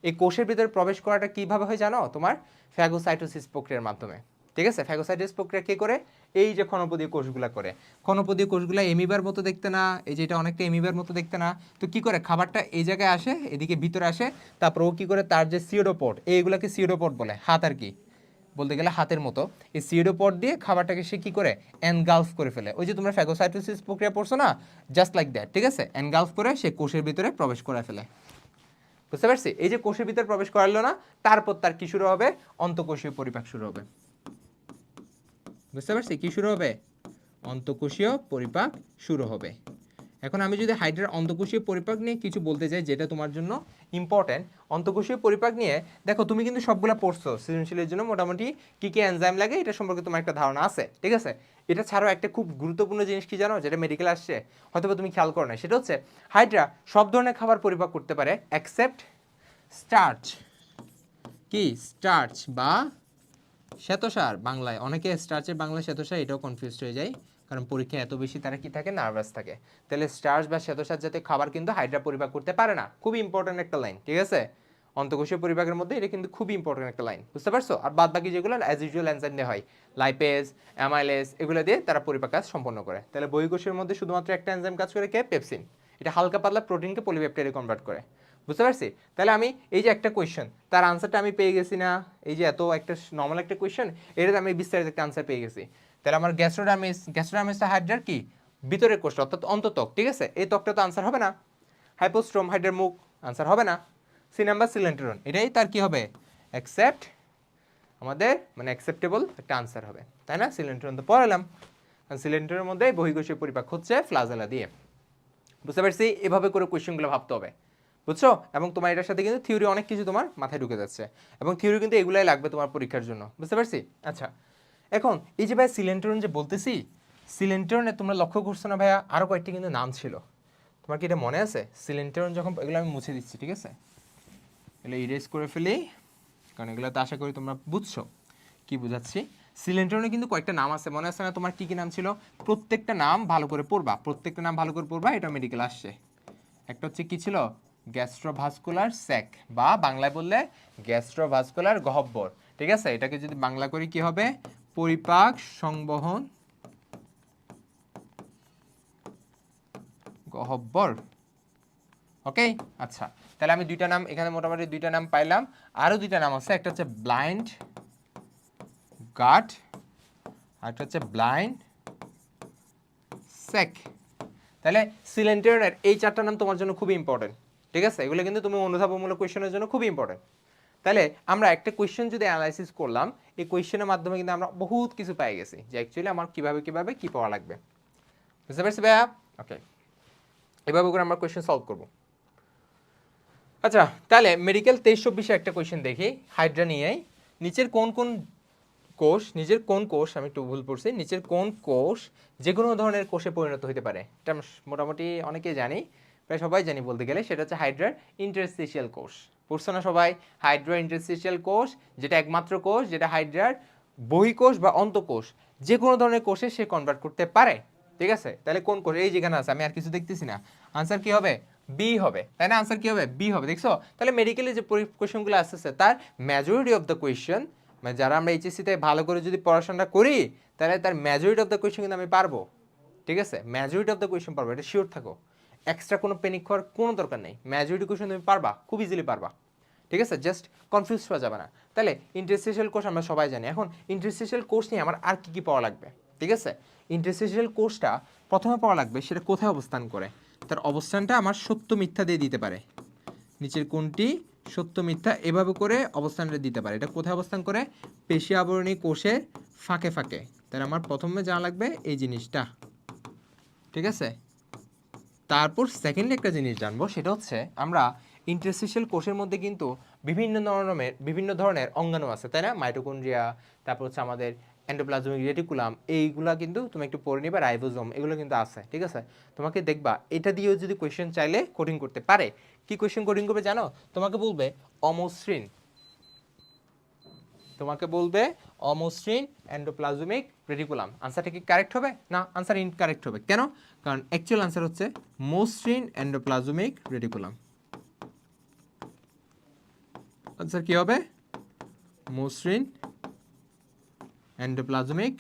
এই কোষের ভিতরে প্রবেশ করাটা কিভাবে হয় জানো? তোমার ফ্যাগোসাইটোসিস প্রক্রিয়ার মাধ্যমে। ঠিক আছে, ফ্যাগোসাইটোসিস প্রক্রিয়া কি করে? এই যে ক্ষণপদীয় কোষগুলা করে। ক্ষণপদীয় কোষগুলা এমিবার মতো দেখতে না? এই যে এটা অনেকটা এমিবার মতো দেখতে না? তো কি করে? খাবারটা এই জায়গায় আসে, এদিকে ভিতরে আসে, তারপর ও কি করে? তার যে সিওডোপড, এইগুলাকে সিওডোপড বলে, হাত আর কি বলতে গেলে হাতের মতো, এই সিওডোপড দিয়ে খাবারটাকে সে কি করে? এনগালফ করে ফেলে। ওই যে তোমরা ফ্যাগোসাইটোসিস প্রক্রিয়া পড়ছো না, জাস্ট লাইক দ্যাট। ঠিক আছে, এনগালফ করে সে কোষের ভিতরে প্রবেশ করে ফেলে। বুঝতে পারছি? এই যে কোষের ভিতরে প্রবেশ করালো না, তারপর তার কি শুরু হবে? অন্তঃকোষীয় পরিপাক শুরু হবে। বুঝতে পারছি? কি শুরু হবে? অন্তঃকোষীয় পরিপাক শুরু হবে। এখন আমি যদি হাইড্রার অন্তঃকোষীয় পরিপাক নিয়ে কিছু বলতে চাই, যেটা তোমার জন্য ইম্পর্টেন্ট। অন্তঃকোষীয় পরিপাক নিয়ে দেখো, তুমি কিন্তু সবগুলা পড়ছো, সৃজনশীলের জন্য মোটামুটি কি কি এনজাইম লাগে এটা সম্পর্কে তোমার একটা ধারণা আছে। ঠিক আছে, এটা ছাড়াও একটা খুব গুরুত্বপূর্ণ জিনিস কি জানো, যেটা মেডিকেল আসছে, হয়তো তুমি খেয়াল করো না, সেটা হচ্ছে হাইড্রা সব ধরনের খাবার পরিপাক করতে পারে অ্যাকসেপ্ট স্টার্চ। কি? স্টার্চ বা শ্বেতসার বাংলায়, অনেকে স্টার্চের বাংলা শ্বেতসার এটাও কনফিউজড হয়ে যায়, কারণ পরীক্ষায় এত বেশি তারা কি থাকে? নার্ভাস থাকে। তাহলে স্টার্চ বা শ্বেতসার জাতীয় খাবার কিন্তু হাইড্রা পরিপাক করতে পারে না। খুবই ইম্পর্টেন্ট একটা লাইন। ঠিক আছে, অন্তঃকোষীয় পরিপাকের মধ্যে এটা কিন্তু খুবই ইম্পর্টেন্ট একটা লাইন। বুঝতে পারছো? আর বাদ বাকি যেগুলো অ্যাজ ইউজুয়াল এনজাইম দিয়ে হয়, লাইপেজ, অ্যামাইলেজ, এগুলো দিয়ে তারা পরিপাক কাজ সম্পন্ন করে। তাহলে বহিঃকোষের মধ্যে শুধুমাত্র একটা এনজাইম কাজ করে, কে? পেপসিন। এটা হালকা পাতলা প্রোটিনকে পলিপেপটাইডে কনভার্ট করে। বুঝতে পারছি? তাহলে আমি এই যে একটা কোয়েশ্চেন, তার আনসারটা আমি পেয়ে গেছি না? এই যে এত একটা নর্মাল একটা কোয়েশ্চেন, এটাতে আমি বিস্তারিত একটা আনসার পেয়ে গেছি। তাহলে আমার গ্যাস্ট্রোডার্মিসটা হাইড্রার কি ভিতরের কোষটা, অর্থাৎ অন্তঃত্বক, ঠিক আছে? এই ত্বকটা তো আনসার হবে না। হাইপোস্ট্রোম, হাইড্রার মুখ, আনসার হবে না। সি নাম্বার সিলেন্টেরন, এটাই তার কি হবে? অ্যাকসেপ্ট, আমাদের মানে অ্যাকসেপ্টেবল একটা আনসার হবে, তাই না? সিলেন্টেরন তো পড়ালাম, কারণ সিলেন্টেরনের মধ্যে বহিঃকোষীয় পরিপাক হচ্ছে ফ্লাজেলা দিয়ে। বুঝতে পারছি? এভাবে করে কোয়েশ্চেনগুলো ভাবতে হবে, বুঝছো? এবং তোমার এটার সাথে কিন্তু থিওরি অনেক কিছু তোমার মাথায় ঢুকে যাচ্ছে, এবং থিওরি কিন্তু এগুলাই লাগবে তোমার পরীক্ষার জন্য। বুঝতে পারছি? আচ্ছা, এখন এই যে ভাই সিলেন্টেরন যে বলতেছি, সিলেন্টেরনে তোমরা লক্ষ্য করছো না ভাইয়া, আরও কয়েকটি কিন্তু নাম ছিল। তোমার কি এটা মনে আছে? সিলেন্টেরন যখন, এগুলো আমি মুছে দিচ্ছি, ঠিক আছে? এগুলো ইরেজ করে ফেলি, কারণ এগুলো তো আশা করি তোমরা বুঝছো কি বুঝাচ্ছি। সিলেন্টেরনে কিন্তু কয়েকটা নাম আছে, মনে আছে না তোমার? কি কি নাম ছিল? প্রত্যেকটা নাম ভালো করে পড়বা, প্রত্যেকটা নাম ভালো করে পড়বা, এটা মেডিকেল আসছে। একটা হচ্ছে কি ছিল? গ্যাস্ট্রোভাস্কুলার স্যাক, বা বাংলায় বললে গ্যাস্ট্রোভাস্কুলার গহ্বর, ঠিক আছে? এটাকে যদি বাংলা করি কি হবে? পরিপাক সংবহন গহ্বর। ওকে, আচ্ছা, তাহলে আমি দুইটা নাম এখানে মোটামুটি দুইটা নাম পাইলাম। আরও দুইটা নাম আছে, একটা হচ্ছে ব্লাইন্ড গাট, আর একটা হচ্ছে ব্লাইন্ড স্যাক। তাহলে সিলেন্টেরনের এই চারটা নাম তোমার জন্য খুবই ইম্পর্টেন্ট, ঠিক আছে? এগুলো কিন্তু তুমি অনুধাবনমূলক কোয়েশ্চেনের জন্য খুবই ইম্পর্টেন্ট। তাহলে আমরা একটা কোয়েশ্চেন যদি অ্যানালাইসিস করলাম, এই কোয়েশ্চেনের মাধ্যমে কিন্তু আমরা বহুত কিছু পাই গেছি, যে অ্যাকচুয়ালি আমার কিভাবে কি পাওয়া লাগবে। বুঝতে পারছি ভাইয়া? ওকে, এভাবে করে আমরা কোয়েশ্চেন সলভ করবো। আচ্ছা, তাহলে মেডিকেল 23-24 একটা কোয়েশ্চেন দেখি হাইড্রা নিয়েই। নিচের কোন কোষ, আমি একটু ভুল পড়ছি, নিচের কোন কোষ যে কোনো ধরনের কোষে পরিণত হতে পারে? এটা মোটামুটি অনেকেই জানি, প্রায় সবাই জানি বলতে গেলে। সেটা হচ্ছে হাইড্রার ইন্টারস্টিশিয়াল কোষ। পড়ছো না সবাই? হাইড্রার ইন্টারস্টিশিয়াল কোষ, যেটা একমাত্র কোষ যেটা হাইড্রার বহিঃকোষ বা অন্তঃকোষ যে কোনো ধরনের কোষে সে কনভার্ট করতে পারে, ঠিক আছে? তাহলে কোন কোষ? এই যেখানে আছে, আমি আর কিছু দেখতেছি না। আনসার কি হবে? বি হবে, তাই না? আনসার কি হবে? বি হবে, দেখছো? তাহলে মেডিকেলে যে কোয়েশ্চেনগুলো আসতেছে, তার মেজরিটি অফ দ্য কোয়েশ্চেন, মানে যারা আমরা এইচএসসিতে ভালো করে যদি পড়াশোনাটা করি, তাহলে তার মেজরিটি অফ দ্য কোয়েশ্চেন কিন্তু আমি পারবো, ঠিক আছে? মেজরিটি অফ দ্য কোয়েশ্চেন পারবো, এটা শিওর থাকো। এক্সট্রা কোনো পেনিক হওয়ার কোনো দরকার নেই, মেজরিটি কোয়েশ্চেন তুমি পারবা, খুব ইজিলি পারবা, ঠিক আছে? জাস্ট কনফিউজ হওয়া যাবে না। তাহলে ইন্টারস্টিশিয়াল কোষ আমরা সবাই জানি। এখন ইন্টারস্টিশিয়াল কোষ নিয়ে আমার আর কি কি পাওয়া লাগবে, ঠিক আছে? ইন্টারস্টিশিয়াল কোষটা প্রথমে পাওয়া লাগবে সেটা কোথায় অবস্থান করে, তার অবস্থানটা আমার সত্য মিথ্যা দিয়ে দিতে পারে। নিচের কোনটি সত্য মিথ্যা এভাবে করে অবস্থানটা দিতে পারে। এটা কোথায় অবস্থান করে? পেশি আবরণী কোষের ফাঁকে ফাঁকে। তাহলে আমার প্রথমে জানা লাগবে এই জিনিসটা, ঠিক আছে? তারপর সেকেন্ডলি একটা জিনিস জানবো, সেটা হচ্ছে আমরা ইন্টারস্টিশিয়াল কোষের মধ্যে কিন্তু বিভিন্ন ধরনের অঙ্গাণু আছে, তাই না? মাইটোকন্ড্রিয়া, তারপর হচ্ছে আমাদের এন্ডোপ্লাজমিক রেটিকুলাম, এইগুলা কিন্তু তুমি একটু পড়ে নিবা, রাইবোজোম, এগুলো কিন্তু আছে, ঠিক আছে? তোমাকে দেখবা এটা দিয়েও যদি কোয়েশ্চেন চাইলে কোডিং করতে পারে। কি কোয়েশ্চেন কোডিং করবে জানো? তোমাকে বলবে অমসৃণ, অমসৃণ এন্ডোপ্লাজমিক রেটিকুলাম। আনসারটা কি কারেক্ট হবে? না, আনসার ইনকারেক্ট হবে। কেন? কারণ অ্যাকচুয়াল আনসার হচ্ছে মসৃণ এন্ডোপ্লাজমিক রেটিকুলাম। আনসার কি হবে? মসৃণ এন্ডোপ্লাজমিক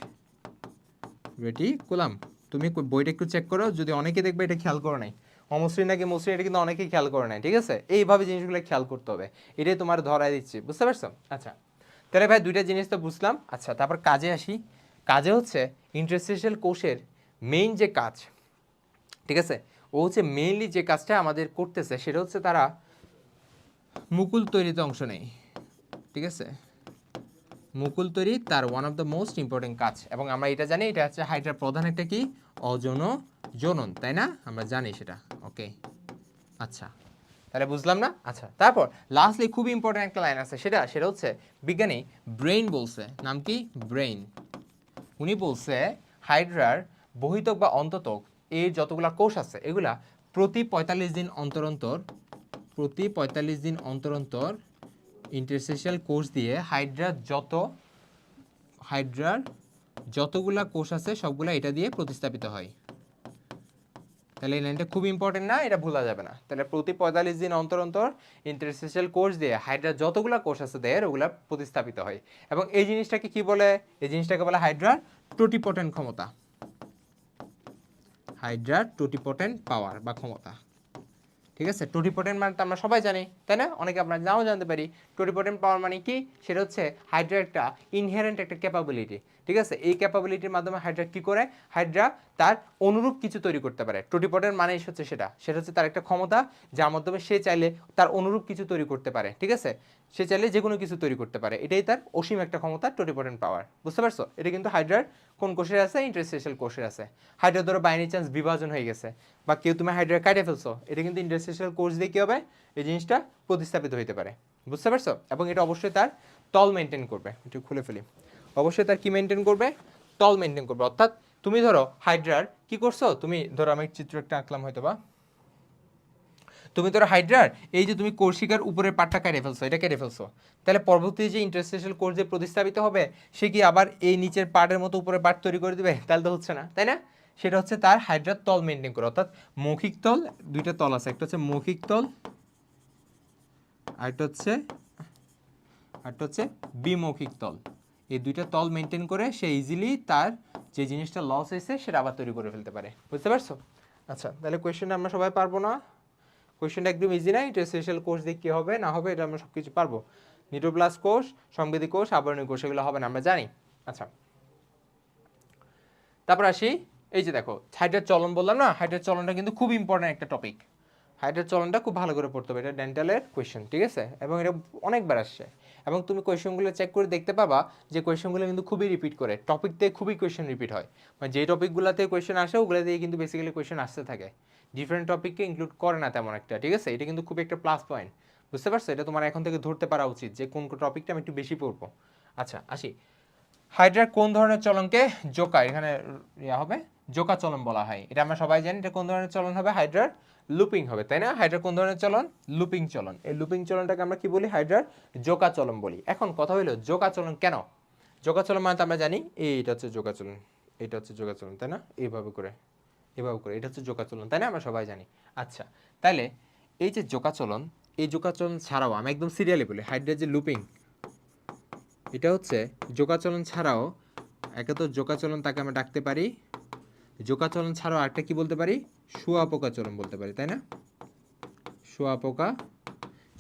রেটিকুলাম। তুমি বইটা একটু চেক করো, যদি অনেকে দেখবে এটা খেয়াল করো নাই, অমসৃণ নাকি মসৃণ, এটা কিন্তু অনেকেই খেয়াল করে নাই, ঠিক আছে? এইভাবে জিনিসগুলো খেয়াল করতে হবে, এটাই তোমার ধরাই দিচ্ছি, বুঝতে পারছো? আচ্ছা, তাহলে ভাই দুইটা জিনিস তো বুঝলাম। আচ্ছা, তারপর কাজে আসি। কাজে হচ্ছে ইন্টারস্টিশিয়াল কোষের মেইন যে কাজ, ঠিক আছে? ও হচ্ছে মেইনলি যে কাজটা আমাদের করতেছে সেটা হচ্ছে তারা মুকুল তৈরিতে অংশ নেয়, ঠিক আছে? মুকুল তৈরি তার one of the most important কাজ, এবং আমরা এটা জানি, এটা হচ্ছে হাইড্রার প্রধান একটা কি অযৌন জনন, তাই না? আমরা জানি সেটা। ওকে, আচ্ছা, তাহলে বুঝলাম না? আচ্ছা, তারপর লাস্টলি খুবই ইম্পর্টেন্ট একটা লাইন আছে, সেটা হচ্ছে বিজ্ঞানী ব্রেইন বলছে, নাম কি? ব্রেইন। উনি বলছে হাইড্রার বহিতক বা অন্ততক এর যতগুলা কোষ আছে এগুলা প্রতি 45 দিন অন্তর অন্তর ইন্টারস্টিশিয়াল কোষ দিয়ে হাইড্রার যতগুলা কোষ আছে সবগুলা এটা দিয়ে প্রতিস্থাপিত হয়। তাহলে এই লাইনটা খুব ইম্পর্টেন্ট না, এটা ভোলা যাবে না। তাহলে প্রতি 45 দিন অন্তর ইন্টারস্টিশিয়াল কোষ দিয়ে হাইড্রার যতগুলা কোষ আছে দেহের ওগুলা প্রতিস্থাপিত হয়। এবং এই জিনিসটাকে কি বলে? এই জিনিসটাকে বলে হাইড্রার টোটিপোটেন্ট ক্ষমতা, হাইড্রার টোটিপোটেন্ট পাওয়ার বা ক্ষমতা, ঠিক আছে, টোটিপোটেন্ট মানে তো আমরা সবাই জানি, তাই না? অনেকে আমরা নাও জানতে পারি। টোটিপোটেন্ট পাওয়ার মানে কি? সেটা হচ্ছে হাইড্রা একটা ইনহেরেন্ট একটা ক্যাপাবিলিটি। ঠিক আছে, এই ক্যাপাবিলিটির মাধ্যমে হাইড্রা কি করে? হাইড্রা তার অনুরূপ কিছু তৈরি করতে পারে। টোটিপোটেন্ট মানে হচ্ছে সেটা হচ্ছে তার একটা ক্ষমতা, যার মাধ্যমে সে চাইলে তার অনুরূপ কিছু তৈরি করতে পারে। ঠিক আছে, সে চাইলে যে কোনো কিছু তৈরি করতে পারে, এটাই তার অসীম একটা ক্ষমতা, টোটিপোটেন্ট পাওয়ার। বুঝতে পারছো? এটা কিন্তু হাইড্রার কোন কোষের আছে? ইন্টারস্টেশিয়াল কোষের আছে। হাইড্রা ধরো বাই এনি চান্স বিভাজন হয়ে গেছে বা কেউ তুমি হাইড্রা কাটে ফেলছো, এটা কিন্তু ইন্টারস্টেশিয়াল কোষ দিয়ে কি হবে? এই জিনিসটা প্রতিস্থাপিত হইতে পারে। বুঝতে পারছো? এবং এটা অবশ্যই তার তল মেনটেন করবে। একটু খুলে ফেলি। অবশ্যই তার কি মেনটেন করবে? তল মেনটেন করবে। অর্থাৎ তুমি ধরো হাইড্রার কি করছো, তুমি ধরো আমি চিত্র একটা আঁকলাম হয়তো বা, তুমি ধরো হাইড্রার এই যে তুমি কোর্সিকার উপরের পার্টটা কেটে ফেলছো, এটা কেটে ফেলছো, তাহলে পরবর্তী যে ইন্টারস্টেশিয়াল কোষ যে প্রতিস্থাপিত হবে, সে কি আবার এই নিচের পার্টের মতো উপরের পার্ট তৈরি করে দিবে? তাহলে তো হচ্ছে না, তাই না? সেটা হচ্ছে তার হাইড্রার তল মেনটেন করে। অর্থাৎ মৌখিক তল, দুইটা তল আছে, একটা হচ্ছে মৌখিক তল, আরেকটা হচ্ছে বিমৌখিক তল। এই দুইটা তল মেনটেন করে সে ইজিলি তার যে জিনিসটা লস হয়েছে সেটা আবার তৈরি করে ফেলতে পারে। বুঝতে পারছো? আচ্ছা, তাহলে কোয়েশ্চেনটা আমরা সবাই পারবো না? কোয়েশ্চেনটা একদম ইজি না। ইন্টারস্টেশিয়াল কোষ দিয়ে কী হবে না হবে এটা আমরা সব কিছু পারবো। নিউক্লিয়াস কোষ, সংবেদী কোষ, আবরণী কোষ, এগুলো হবে না, আমরা জানি। আচ্ছা, তারপর আসি, এই যে দেখো হাইড্রার চলন বললাম না, হাইড্রার চলনটা কিন্তু খুব ইম্পর্টেন্ট একটা টপিক। হাইড্রার চলনটা খুব ভালো করে পড়তে হবে, এটা ডেন্টালের কোয়েশ্চেন। ঠিক আছে, এবং এটা অনেকবার আসছে, এবং তুমি কোয়েশ্চেনগুলো চেক করে দেখতে পাবা যে কোয়েশ্চেনগুলো কিন্তু খুবই রিপিট করে, টপিক থেকে খুবই কোয়েশ্চেন রিপিট হয়। মানে যে টপিকগুলোতে কোয়েশ্চেন আসে ওগুলো দিয়ে কিন্তু বেসিক্যালি কোয়েশ্চেন আসতে থাকে, ডিফারেন্ট টপিককে ইনক্লুড করে না তেমন একটা। ঠিক আছে, এটা কিন্তু খুব একটা প্লাস পয়েন্ট। বুঝতে পারছো? এটা তোমার এখন থেকে ধরতে পারা উচিত যে কোন টপিকটা আমি একটু বেশি পড়বো। আচ্ছা আসি, হাইড্রার কোন ধরনের চলনকে জোকা, এখানে ইয়া হবে জোকা চলন বলা হয়। এটা আমরা সবাই জানি, এটা কোন ধরনের চলন হবে? হাইড্রার লুপিং হবে, তাই না? হাইড্রার কোন ধরনের চলন? লুপিং চলন। এই লুপিং চলনটাকে আমরা কি বলি? হাইড্রার জোকা চলন বলি। এখন কথা হলো জোকা চলন কেন? জোকা চলন মানে তো আমরা জানি এইটা হচ্ছে জোকা চলন, এটা হচ্ছে জোকা চলন, তাই না? এইভাবে করে এটা হচ্ছে জোকা চলন, তাই না? আমরা সবাই জানি। আচ্ছা, তাহলে এই যে জোকা চলন, এই জোকা চলন ছাড়াও আমি একদম সিরিয়ালি বলি, হাইড্রার যে লুপিং, এটা হচ্ছে যোগাচলন ছাড়াও, একে তো যোগাচলন তাকে আমরা ডাকতে পারি, যোগাচলন ছাড়াও আরেকটা কি বলতে পারি? শুঁয়াপোকা চলন বলতে পারি, তাই না? শুঁয়াপোকা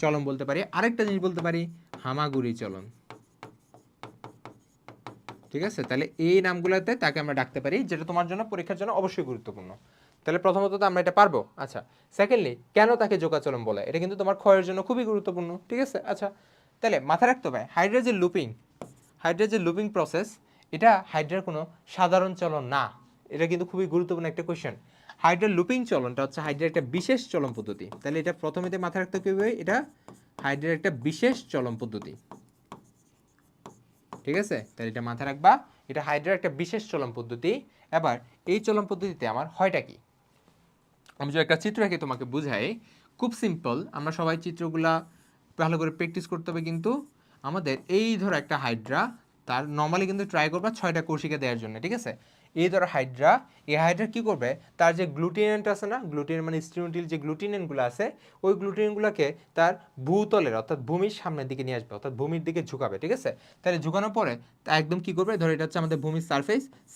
চলন বলতে পারি। আরেকটা জিনিস বলতে পারি হামাগুড়ি চলন। ঠিক আছে, তাহলে এই নামগুলোতে তাকে আমরা ডাকতে পারি, যেটা তোমার জন্য পরীক্ষার জন্য অবশ্যই গুরুত্বপূর্ণ। তাহলে প্রথমত তো আমরা এটা পারবো। আচ্ছা, সেকেন্ডলি কেন তাকে যোগাচলন বলে, এটা কিন্তু তোমার ক্ষয়ের জন্য খুবই গুরুত্বপূর্ণ। ঠিক আছে, আচ্ছা তাহলে মাথায় রাখতে হবে হাইড্রার যে লুপিং প্রসেস, এটা হাইড্রার কোনো সাধারণ চলন না। এটা কিন্তু খুবই গুরুত্বপূর্ণ একটা কোয়েশ্চেন। হাইড্রার লুপিং চলনটা হচ্ছে হাইড্রার একটা বিশেষ চলন পদ্ধতি। তাহলে এটা প্রথমেতে মাথায় রাখতে হবে, এটা হাইড্রার একটা বিশেষ চলন পদ্ধতি। ঠিক আছে, তাহলে এটা মাথায় রাখবা, এটা হাইড্রার একটা বিশেষ চলন পদ্ধতি। এবার এই চলন পদ্ধতিতে আমার হয়টা কি, আমি যে একটা চিত্র এঁকে তোমাকে বুঝাই, খুব সিম্পল। আমরা সবাই চিত্রগুলা ভালো করে প্র্যাকটিস করতে হবে। কিন্তু আমাদের এই ধরো একটা হাইড্রা, তার নর্মালি কিন্তু ট্রাই করবা 6টা কোষিকা দেওয়ার জন্য। ঠিক আছে, এই ধরো হাইড্রা, এই হাইড্রা কি করবে, তার যে গ্লুটিনেন্ট আছে না, গ্লুটিন মানে স্টিনোটিল যে গ্লুটিনেন্টগুলো আছে, ওই গ্লুটিনগুলোকে তার ভূতলের অর্থাৎ ভূমির সামনের দিকে নিয়ে আসবে, অর্থাৎ ভূমির দিকে ঝুঁকাবে। ঠিক আছে, তাহলে ঝুঁকানোর পরে তা একদম কি করবে, ধরো এটা হচ্ছে আমাদের ভূমির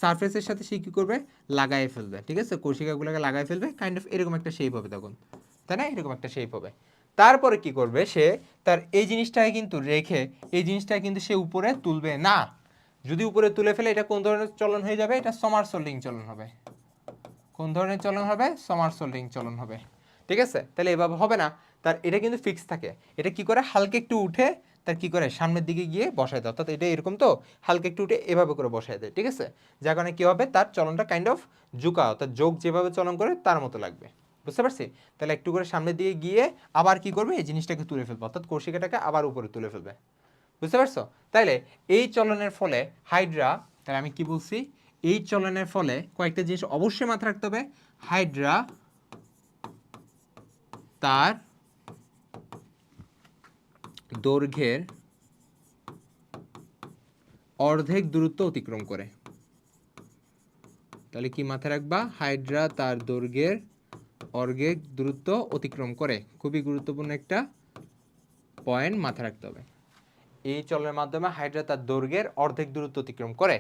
সারফেসের সাথে সে কি করবে, লাগাই ফেলবে। ঠিক আছে, কোষিকাগুলোকে লাগাই ফেলবে, কাইন্ড অফ এরকম একটা শেপ হবে তখন, তাই না? এরকম একটা শেপ হবে। তারপরে কি করবে সে, তার এই জিনিসটাকে কিন্তু রেখে এই জিনিসটাকে কিন্তু সে উপরে তুলবে না। যদি উপরে তুলে ফেলে এটা কোন ধরনের চলন হয়ে যাবে? এটা সমারসোল্ডিং চলন হবে। কোন ধরনের চলন হবে? সমারসোল্ডিং চলন হবে। ঠিক আছে, তাহলে এভাবে হবে না, তার এটা কিন্তু ফিক্স থাকে। এটা কি করে, হালকা একটু উঠে তার কি করে সামনের দিকে গিয়ে বসায় দেয়, অর্থাৎ এটা এরকম তো হালকা একটু উঠে এভাবে করে বসায় দেয়। ঠিক আছে, যার কারণে কি হবে, তার চলনটা কাইন্ড অফ ঝুঁকা, অর্থাৎ যোগ যেভাবে চলন করে তার মতো লাগবে। বুঝতে পারছি? তাহলে একটু করে সামনের দিকে গিয়ে আবার কি করবে, এই জিনিসটাকে তুলে ফেলবে, অর্থাৎ কোষিকাটাকে আবার উপরে তুলে ফেলবে। বুঝতে পারছো? তাইলে এই চলনের ফলে হাইড্রা, তাহলে আমি কি বলছি, এই চলনের ফলে কয়েকটা জিনিস অবশ্যই মাথায় রাখতে হবে। হাইড্রা তার দৈর্ঘ্যের অর্ধেক দূরত্ব অতিক্রম করে। তাহলে কি মাথায় রাখবা, হাইড্রা তার দৈর্ঘ্যের অর্ধেক দূরত্ব অতিক্রম করে। খুবই গুরুত্বপূর্ণ একটা পয়েন্ট মাথায় রাখতে হবে। এই চলনের মাধ্যমে হাইড্রা তার দৈর্ঘ্যের অর্ধেক দূরত্ব অতিক্রম করে।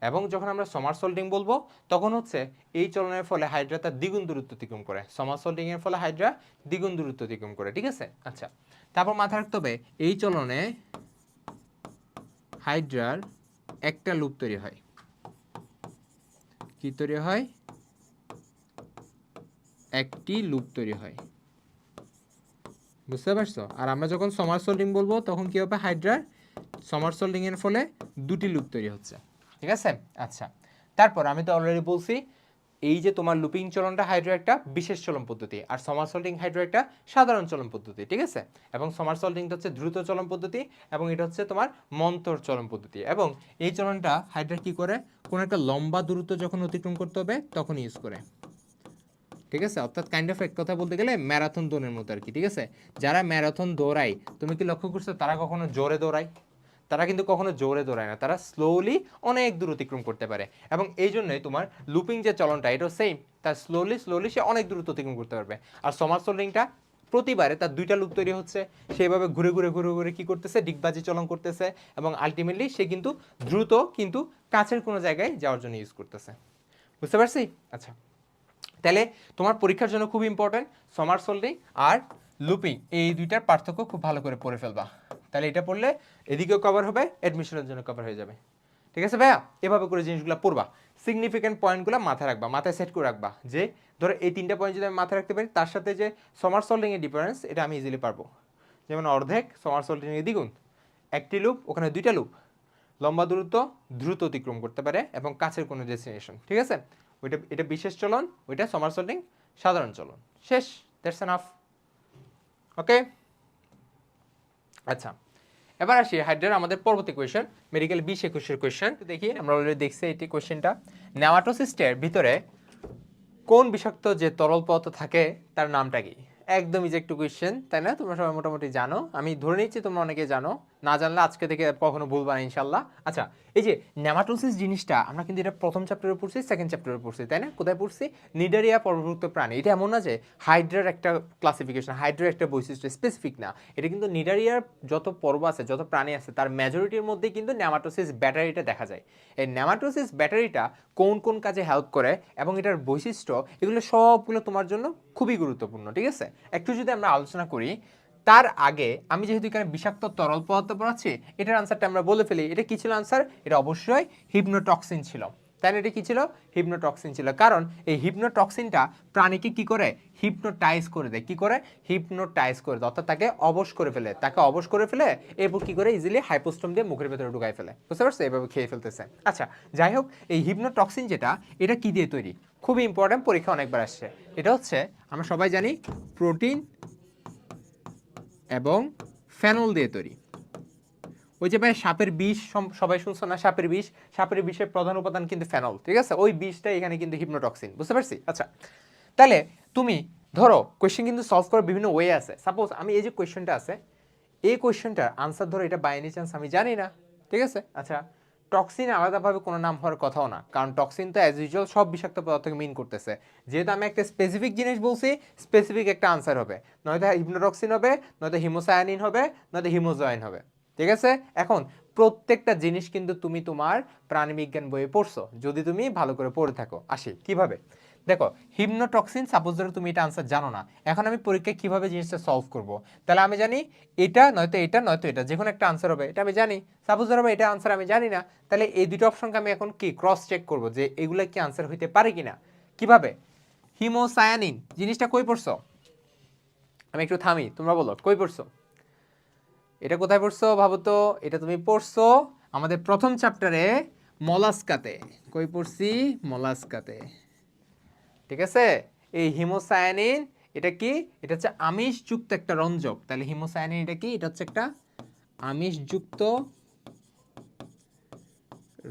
এবং যখন আমরা সমারসল্টিং বলবো তখন হচ্ছে এই চলনের ফলে হাইড্রা তার দ্বিগুণ দূরত্ব অতিক্রম করে, সমারসল্টিং এর ফলে হাইড্রা দ্বিগুণ দূরত্ব অতিক্রম করে, ঠিক আছে। আচ্ছা, তারপর মাথায় রাখতে হবে এই চলনে হাইড্রার একটা লুপ তৈরি হয়। কি তৈরি হয়? একটি লুপ তৈরি হয়, বুঝতে পারছো? আর আমরা যখন সমারসল্টিং বলবো তখন কি হবে? হাইড্রার সমারসল্টিং এর ফলে দুটি লুপ তৈরি হচ্ছে, ঠিক আছে। আচ্ছা, তারপর আমি তো অলরেডি বলছি এই যে তোমার লুপিং চলনটা হাইড্রো একটা বিশেষ চলন পদ্ধতি, আর সমারসল্টিং হাইড্রো একটা সাধারণ চলন পদ্ধতি, ঠিক আছে। এবং সমারসল্টিংটা হচ্ছে দ্রুত চলন পদ্ধতি এবং এটা হচ্ছে তোমার মন্তর চলন পদ্ধতি। এবং এই চলনটা হাইড্রা কি করে? কোনো একটা লম্বা দূরত্ব যখন অতিক্রম করতে হবে তখন ইউজ করে, ঠিক আছে। অর্থাৎ কাইন্ড অফ এক কথা বলতে গেলে ম্যারাথন দৌড়ের মতো আর কি, ঠিক আছে। যারা ম্যারাথন দৌড়ায় তুমি কি লক্ষ্য করছো তারা কখনো জোরে দৌড়ায়? তারা কিন্তু কখনো জোরে দৌড়ায় না, তারা স্লোলি অনেক দূর অতিক্রম করতে পারে। এবং এই জন্যই তোমার লুপিং যে চলনটা এটাও সেম, তার স্লোলি স্লোলি সে অনেক দূরত্ব অতিক্রম করতে পারবে। আর সমারসল্টিংটা প্রতিবারে তার দুইটা লুপ তৈরি হচ্ছে, সেইভাবে ঘুরে ঘুরে ঘুরে ঘুরে কি করতেছে? ডিগবাজি চলন করতেছে এবং আলটিমেটলি সে কিন্তু দ্রুত কিন্তু কাছের কোনো জায়গায় যাওয়ার জন্য ইউজ করতেছে, বুঝতে পারছি? আচ্ছা, তাহলে তোমার পরীক্ষার জন্য খুব ইম্পর্টেন্ট সমারসল্টিং আর লুপিং, এই দুইটার পার্থক্য খুব ভালো করে পড়ে ফেলবা। তাহলে এটা পড়লে এদিকেও কভার হবে, অ্যাডমিশনের জন্য কভার হয়ে যাবে, ঠিক আছে ভাইয়া? এভাবে করে জিনিসগুলো পড়বা, সিগনিফিক্যান্ট পয়েন্টগুলো মাথায় রাখবা, মাথায় সেট করে রাখবা যে ধরো এই তিনটা পয়েন্ট যদি আমি মাথায় রাখতে পারি, তার সাথে যে সমারসল্টিং এর ডিফারেন্স এটা আমি ইজিলি পারবো। যেমন অর্ধেক সমারসল্টিং এর দ্বিগুণ, একটি লুপ ওখানে দুইটা লুপ, লম্বা দূরত্ব দ্রুত অতিক্রম করতে পারে এবং কাছের কোনো ডেস্টিনেশন, ঠিক আছে। ওইটা এটা বিশেষ চলন, ওইটা সমারসল্টিং সাধারণ চলন, শেষ, দ্যাটস এনাফ, ওকে। আচ্ছা, এবার আসি হাইড্রার আমাদের পরবর্তী কোয়েশ্চেন, মেডিকেল 20-21 কোয়েশ্চেন দেখি। আমরা অলরেডি দেখছি এটি কোয়েশ্চেনটা, নেমাটোসিস্টের ভিতরে কোন বিষাক্ত যে তরল পদার্থ থাকে তার নামটা কি? একদমই যে একটু কোয়েশ্চেন, তাই না? তোমরা সবাই মোটামুটি জানো, আমি ধরে নিচ্ছি তোমরা অনেকে জানো, না জানলে আজকে থেকে কখনো ভুলবা না ইনশাল্লাহ। আচ্ছা, এই যে নেমাটোসিস জিনিসটা আমরা কিন্তু এটা প্রথম চ্যাপ্টারে পড়ছি, সেকেন্ড চ্যাপ্টারে পড়ছি, তাই না? কোথায় পড়ছি? নিডারিয়া পর্বভুক্ত প্রাণী। এটা এমন না যে হাইড্রার একটা ক্লাসিফিকেশন, হাইড্রার একটা বৈশিষ্ট্য স্পেসিফিক না, এটা কিন্তু নিডারিয়ার যত পর্ব আছে, যত প্রাণী আছে তার মেজরিটির মধ্যে কিন্তু নেমাটোসিস ব্যাটারিটা দেখা যায়। এই নেমাটোসিস ব্যাটারিটা কোন কোন কাজে হেল্প করে এবং এটার বৈশিষ্ট্য, এগুলো সবগুলো তোমার জন্য খুবই গুরুত্বপূর্ণ, ঠিক আছে। একটু যদি আমরা আলোচনা করি তার আগে আমি যেহেতু এখানে বিষাক্ত তরল পদার্থ পড়াচ্ছি, এটার আনসারটা আমরা বলে ফেলি। এটা কি ছিল আনসার? এটা অবশ্যই হিপনোটক্সিন ছিল, তাই না? এটা কি ছিল? হিপনোটক্সিন ছিল। কারণ এই হিপনোটক্সিনটা প্রাণীকে কি করে? হিপনোটাইজ করে দেয়। কি করে? হিপনোটাইজ করে দেয়, অর্থাৎ তাকে অবশ করে ফেলে, তাকে অবশ করে ফেলে এরপর কি করে? ইজিলি হাইপোস্টোম দিয়ে মুখের ভেতরে ঢুকাই ফেলে, বুঝতে পারছো? এভাবে খেয়ে ফেলতেছে। আচ্ছা, যাই হোক, এই হিপনোটক্সিন যেটা, এটা কি দিয়ে তৈরি? খুবই ইম্পর্টেন্ট, পরীক্ষা অনেকবার আসছে। এটা হচ্ছে আমরা সবাই জানি প্রোটিন এবং ফেনল দিয়ে তৈরি। ওই যে ভাই সাপের বিষ, সবাই শুনছো না? সাপের বিষ, সাপের বিষের প্রধান উপাদান কিন্তু ফেনল, ঠিক আছে। ওই বিষটা এখানে কিন্তু হিপনোটক্সিন, বুঝতে পারছি? আচ্ছা, তাহলে তুমি ধরো কোয়েশ্চেন কিন্তু সলভ করার বিভিন্ন ওয়ে আছে। সাপোজ আমি এই যে কোয়েশ্চেনটা আছে, এই কোয়েশ্চেনটার আনসার ধরো এটা বাই এনি চান্স আমি জানি না, ঠিক আছে। আচ্ছা, টক্সিন আলাদাভাবে কোনো নাম হওয়ার কথাও না, কারণ টক্সিন তো অ্যাজ ইউজুয়াল সব বিষাক্ত পদার্থকে মিন করতেছে। যেহেতু আমি একটা স্পেসিফিক জিনিস বলছি, স্পেসিফিক একটা আনসার হবে, নয়তো হিপনোটক্সিন হবে, নয়তো হিমোসায়ানিন হবে, নয়তো হিমোজয়েন হবে, ঠিক আছে। এখন প্রত্যেকটা জিনিস কিন্তু তুমি তোমার প্রাণীবিজ্ঞান বইয়ে পড়ছো, যদি তুমি ভালো করে পড়ে থাকো। আসি কিভাবে, দেখো হিপনোটক্সিন, সাপোজ ধরো তুমি এটা আনসার জানো না, এখন আমি পরীক্ষায় কিভাবে জিনিসটা সলভ করব? তাহলে আমি জানি এটা নয়তো এটা নয়তো এটা, যে কোনো একটা আনসার হবে, এটা আমি জানি। সাপোজ ধরো এটা আনসার আমি জানি না, তাহলে এই দুটো অপশনকে আমি এখন কি ক্রস চেক করব যে এগুলা কি আনসার হইতে পারে কিনা। কিভাবে? হিমোসায়ানিন জিনিসটা কই পড়ছো? আমি একটু থামি, তোমরা বলো কই পড়ছো? এটা কোথায় পড়ছো ভাবো তো? এটা তুমি পড়ছো আমাদের প্রথম চ্যাপ্টারে মলাস্কাতে। কই পড়ছি? মলাস্কাতে, ঠিক আছে। এই হিমোসায়ানিন এটা কি? এটা হচ্ছে আমিষযুক্ত একটা রঞ্জক। তাহলে হিমোসায়ানিন এটা কি? এটা হচ্ছে একটা আমিষযুক্ত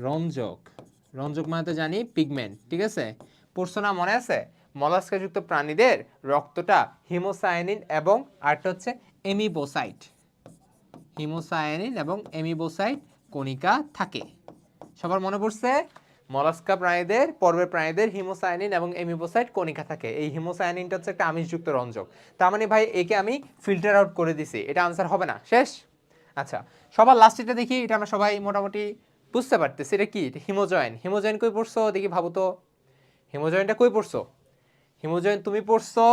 রঞ্জক। রঞ্জক মানে তো জানি পিগমেন্ট, ঠিক আছে। পড়ছো না? মনে আছে? মলাস্কাযুক্ত প্রাণীদের রক্তটা হিমোসায়ানিন এবং আরেকটা হচ্ছে এমিবোসাইট, হিমোসায়ানিন এবং এমিবোসাইট কণিকা থাকে। সবার মনে পড়ছে? মলাস্কা প্রাণীদের, পর্বের প্রাণীদের হিমোসায়ানিন এবং এমিবোসাইট কণিকা থাকে। এই হিমোসায়ানিনটা হচ্ছে একটা আমিষযুক্ত রঞ্জক। তার মানে ভাই একে আমি ফিল্টার আউট করে দিছি, এটা আনসার হবে না, শেষ। আচ্ছা, সবার লাস্ট এটা দেখি, এটা আমরা সবাই মোটামুটি বুঝতে পারতেছি এটা কি? এটা হিমোজয়েন। হিমোজয়েন কই পড়ছো দেখি, ভাবো তো। হিমোজয়েনটা কই পড়ছো? হিমোজয়েন তুমি পড়ছো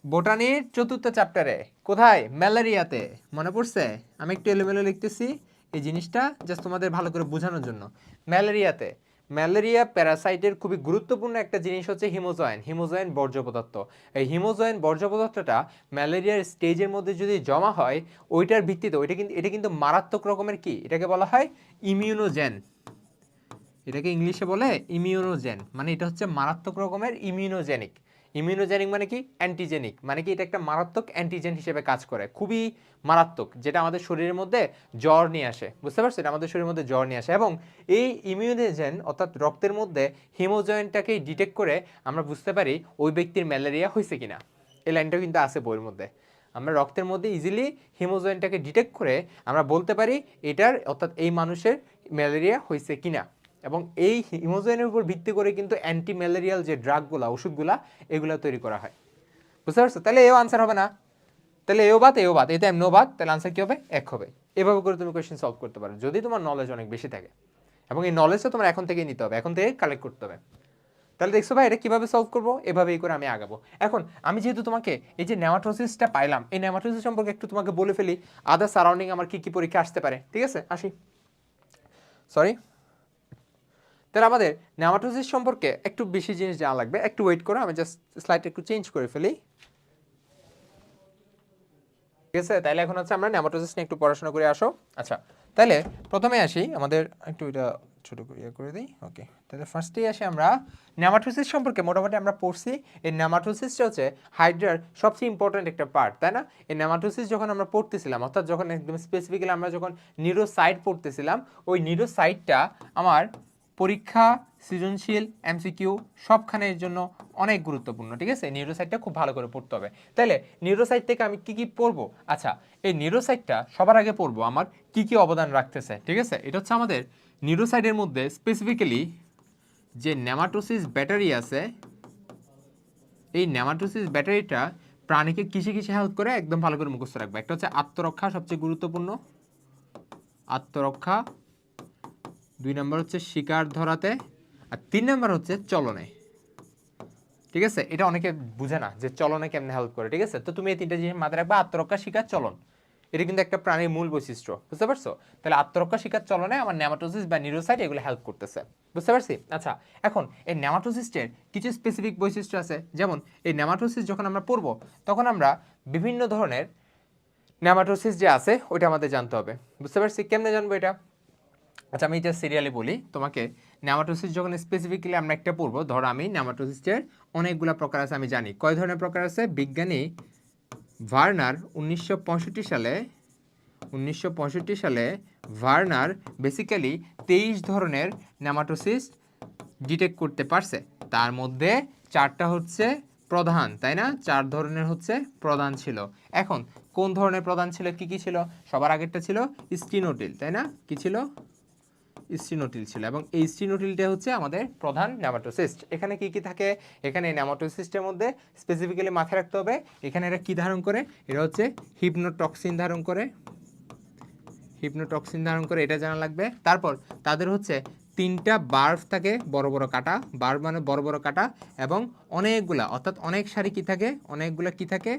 বোটানির 4র্থ চ্যাপ্টারে। কোথায়? ম্যালেরিয়াতে। মনে পড়ছে? আমি একটু এলোমেলো লিখতেছি এই জিনিসটা জাস্ট তোমাদের ভালো করে বোঝানোর জন্য। ম্যালেরিয়াতে, ম্যালেরিয়া প্যারাসাইটের খুবই গুরুত্বপূর্ণ একটা জিনিস হচ্ছে হিমোজয়েন, হিমোজয়েন বর্জ্য পদার্থ। এই হিমোজয়েন বর্জ্য পদার্থটা ম্যালেরিয়ার স্টেজের মধ্যে যদি জমা হয়, ওইটার ভিত্তিতে এটা কিন্তু মারাত্মক রকমের কি, এটাকে বলা হয় ইমিউনোজেন। এটাকে ইংলিশে বলে ইমিউনোজেন, মানে এটা হচ্ছে মারাত্মক রকমের ইমিউনোজেনিক। ইমিউনোজেনিক মানে কি? অ্যান্টিজেনিক, মানে কি এটা একটা মারাত্মক অ্যান্টিজেন হিসেবে কাজ করে, খুবই মারাত্মক, যেটা আমাদের শরীরের মধ্যে জ্বর নিয়ে আসে। বুঝতে পারছো? এটা আমাদের শরীরের মধ্যে জ্বর নিয়ে আসে। এবং এই ইমিউনোজেন অর্থাৎ রক্তের মধ্যে হিমোজয়েনটাকেই ডিটেক্ট করে আমরা বুঝতে পারি ওই ব্যক্তির ম্যালেরিয়া হয়েছে কিনা। এই লাইনটাও কিন্তু আছে বইয়ের মধ্যে। আমরা রক্তের মধ্যে ইজিলি হিমোজয়েনটাকে ডিটেক্ট করে আমরা বলতে পারি এটার অর্থাৎ এই মানুষের ম্যালেরিয়া হয়েছে কিনা। এবং এই হিমোজয়েনের উপর ভিত্তি করে কিন্তু অ্যান্টি ম্যালেরিয়াল যে ড্রাগগুলা, ওষুধগুলা, এগুলো তৈরি করা হয়। বুঝতে পারছো? তাহলে এও আনসার হবে না? তাহলে এও বাদ, এতে এমনও বাদ, তাহলে আনসার কি হবে? 1 হবে। এভাবে করে তুমি কোয়েশ্চেন সলভ করতে পারো যদি তোমার নলেজ অনেক বেশি থাকে। এবং এই নলেজটা তোমার এখন থেকেই নিতে হবে, এখন থেকে কালেক্ট করতে হবে। তাহলে দেখছো ভাই এটা কিভাবে সলভ করবো? এভাবেই করে আমি আগাবো। এখন আমি যেহেতু তোমাকে এই যে নেমাটোসিসটা পাইলাম, এই নেমাটোসিস সম্পর্কে একটু তোমাকে বলে ফেলি, আদার সারাউন্ডিং আমার কি কি পরীক্ষা আসতে পারে। ঠিক আছে, আসি। সরি। তাহলে আমাদের নেমাটোসিস সম্পর্কে একটু বেশি জিনিস জানা লাগবে, একটু ওয়েট করো, আমি জাস্ট স্লাইডটা একটু চেঞ্জ করে ফেলি। ঠিক আছে, তাহলে এখন হচ্ছে আমরা নেমাটোসিস নিয়ে একটু পড়াশোনা করে আসো। আচ্ছা, তাহলে প্রথমে আসি, আমাদের একটু এটা ছোট করে করে দিই। ওকে, তাহলে ফার্স্টেই আসি আমরা নেমাটোসিস সম্পর্কে মোটামুটি আমরা পড়ছি। এই নেমাটোসিসটা হচ্ছে হাইড্রার সবচেয়ে ইম্পর্ট্যান্ট একটা পার্ট, তাই না? এই নেমাটোসিস যখন আমরা পড়তেছিলাম, অর্থাৎ যখন একদম স্পেসিফিক্যালি আমরা যখন নিউরোসাইট পড়তেছিলাম, ওই নিউরোসাইটটা আমার পরীক্ষা, সৃজনশীল, এমসিকিউ সবখানের জন্য অনেক গুরুত্বপূর্ণ। ঠিক আছে, নিউরোসাইটটা খুব ভালো করে পড়তে হবে। তাহলে নিউরোসাইট থেকে আমি কি কি পড়বো? আচ্ছা, এই নিউরোসাইটটা সবার আগে পড়বো আমার কি কি অবদান রাখতেছে। ঠিক আছে, এটা হচ্ছে আমাদের নিউরোসাইটের মধ্যে স্পেসিফিক্যালি যে নেমাটোসিস ব্যাটারি আছে, এই নেমাটোসিস ব্যাটারিটা প্রাণীকে কিসে কিসে হেল্প করে একদম ভালো করে মুখস্থ রাখবে। একটা হচ্ছে আত্মরক্ষা, সবচেয়ে গুরুত্বপূর্ণ আত্মরক্ষা। 2 নম্বর হচ্ছে শিকার ধরাতে, আর 3 নম্বর হচ্ছে চলনে। ঠিক আছে, এটা অনেকে বুঝে না যে চলনে কেমনে হেল্প করে। ঠিক আছে, তো তুমি এই 3টা জিনিস মাথায় রাখবা, আত্মরক্ষা, শিকার, চলন। এটা কিন্তু একটা প্রাণীর মূল বৈশিষ্ট্য। বুঝতে পারছো? তাহলে আত্মরক্ষা, শিকার, চলনে আমার নেমাটোসিস বা নিউরোসাইট এগুলো হেল্প করতেছে। বুঝতে পারছি? আচ্ছা, এখন এই নেমাটোসিস্টের কিছু স্পেসিফিক বৈশিষ্ট্য আছে। যেমন এই নেমাটোসিস যখন আমরা পড়বো, তখন আমরা বিভিন্ন ধরনের নেমাটোসিস যে আছে ওইটা আমাদের জানতে হবে। বুঝতে পারছি? কেমনে জানবো এটা? আচ্ছা, আমি এটা সিরিয়ালি বলি তোমাকে। নেমাটোসিস যখন স্পেসিফিক্যালি আমরা একটা পড়বো, ধরো আমি নেমাটোসিসের অনেকগুলো প্রকার আছে আমি জানি। কয় ধরনের প্রকার আছে? বিজ্ঞানী ভার্নার 1965 সালে ভার্নার বেসিক্যালি 23 ধরনের নেমাটোসিস ডিটেক্ট করতে পারছে। তার মধ্যে 4টা হচ্ছে প্রধান, তাই না? 4 ধরনের হচ্ছে প্রধান ছিল। এখন কোন ধরনের প্রধান ছিল, কি কি ছিল? সবার আগেরটা ছিল স্টিনোটিল, তাই না? কি ছিল? স্টিনোটিল ছিল। এবং এই স্টিনোটিলটা হচ্ছে আমাদের প্রধান নেমাটোসিস্ট। এখানে কি কি থাকে? এখানে নেমাটোসিস্টের মধ্যে স্পেসিফিক্যালি মাথায় রাখতে হবে, এখানে এরা কি ধারণ করে? এরা হচ্ছে হিপনোটক্সিন ধারণ করে। হিপনোটক্সিন ধারণ করে, এটা জানা লাগবে। তারপর তাদের হচ্ছে 3টা বার্ব থাকে, বড় বড় কাটা। বার্ব মানে বড় বড় কাটা। এবং অনেকগুলা, অর্থাৎ অনেক সারি কি থাকে? অনেকগুলা কি থাকে?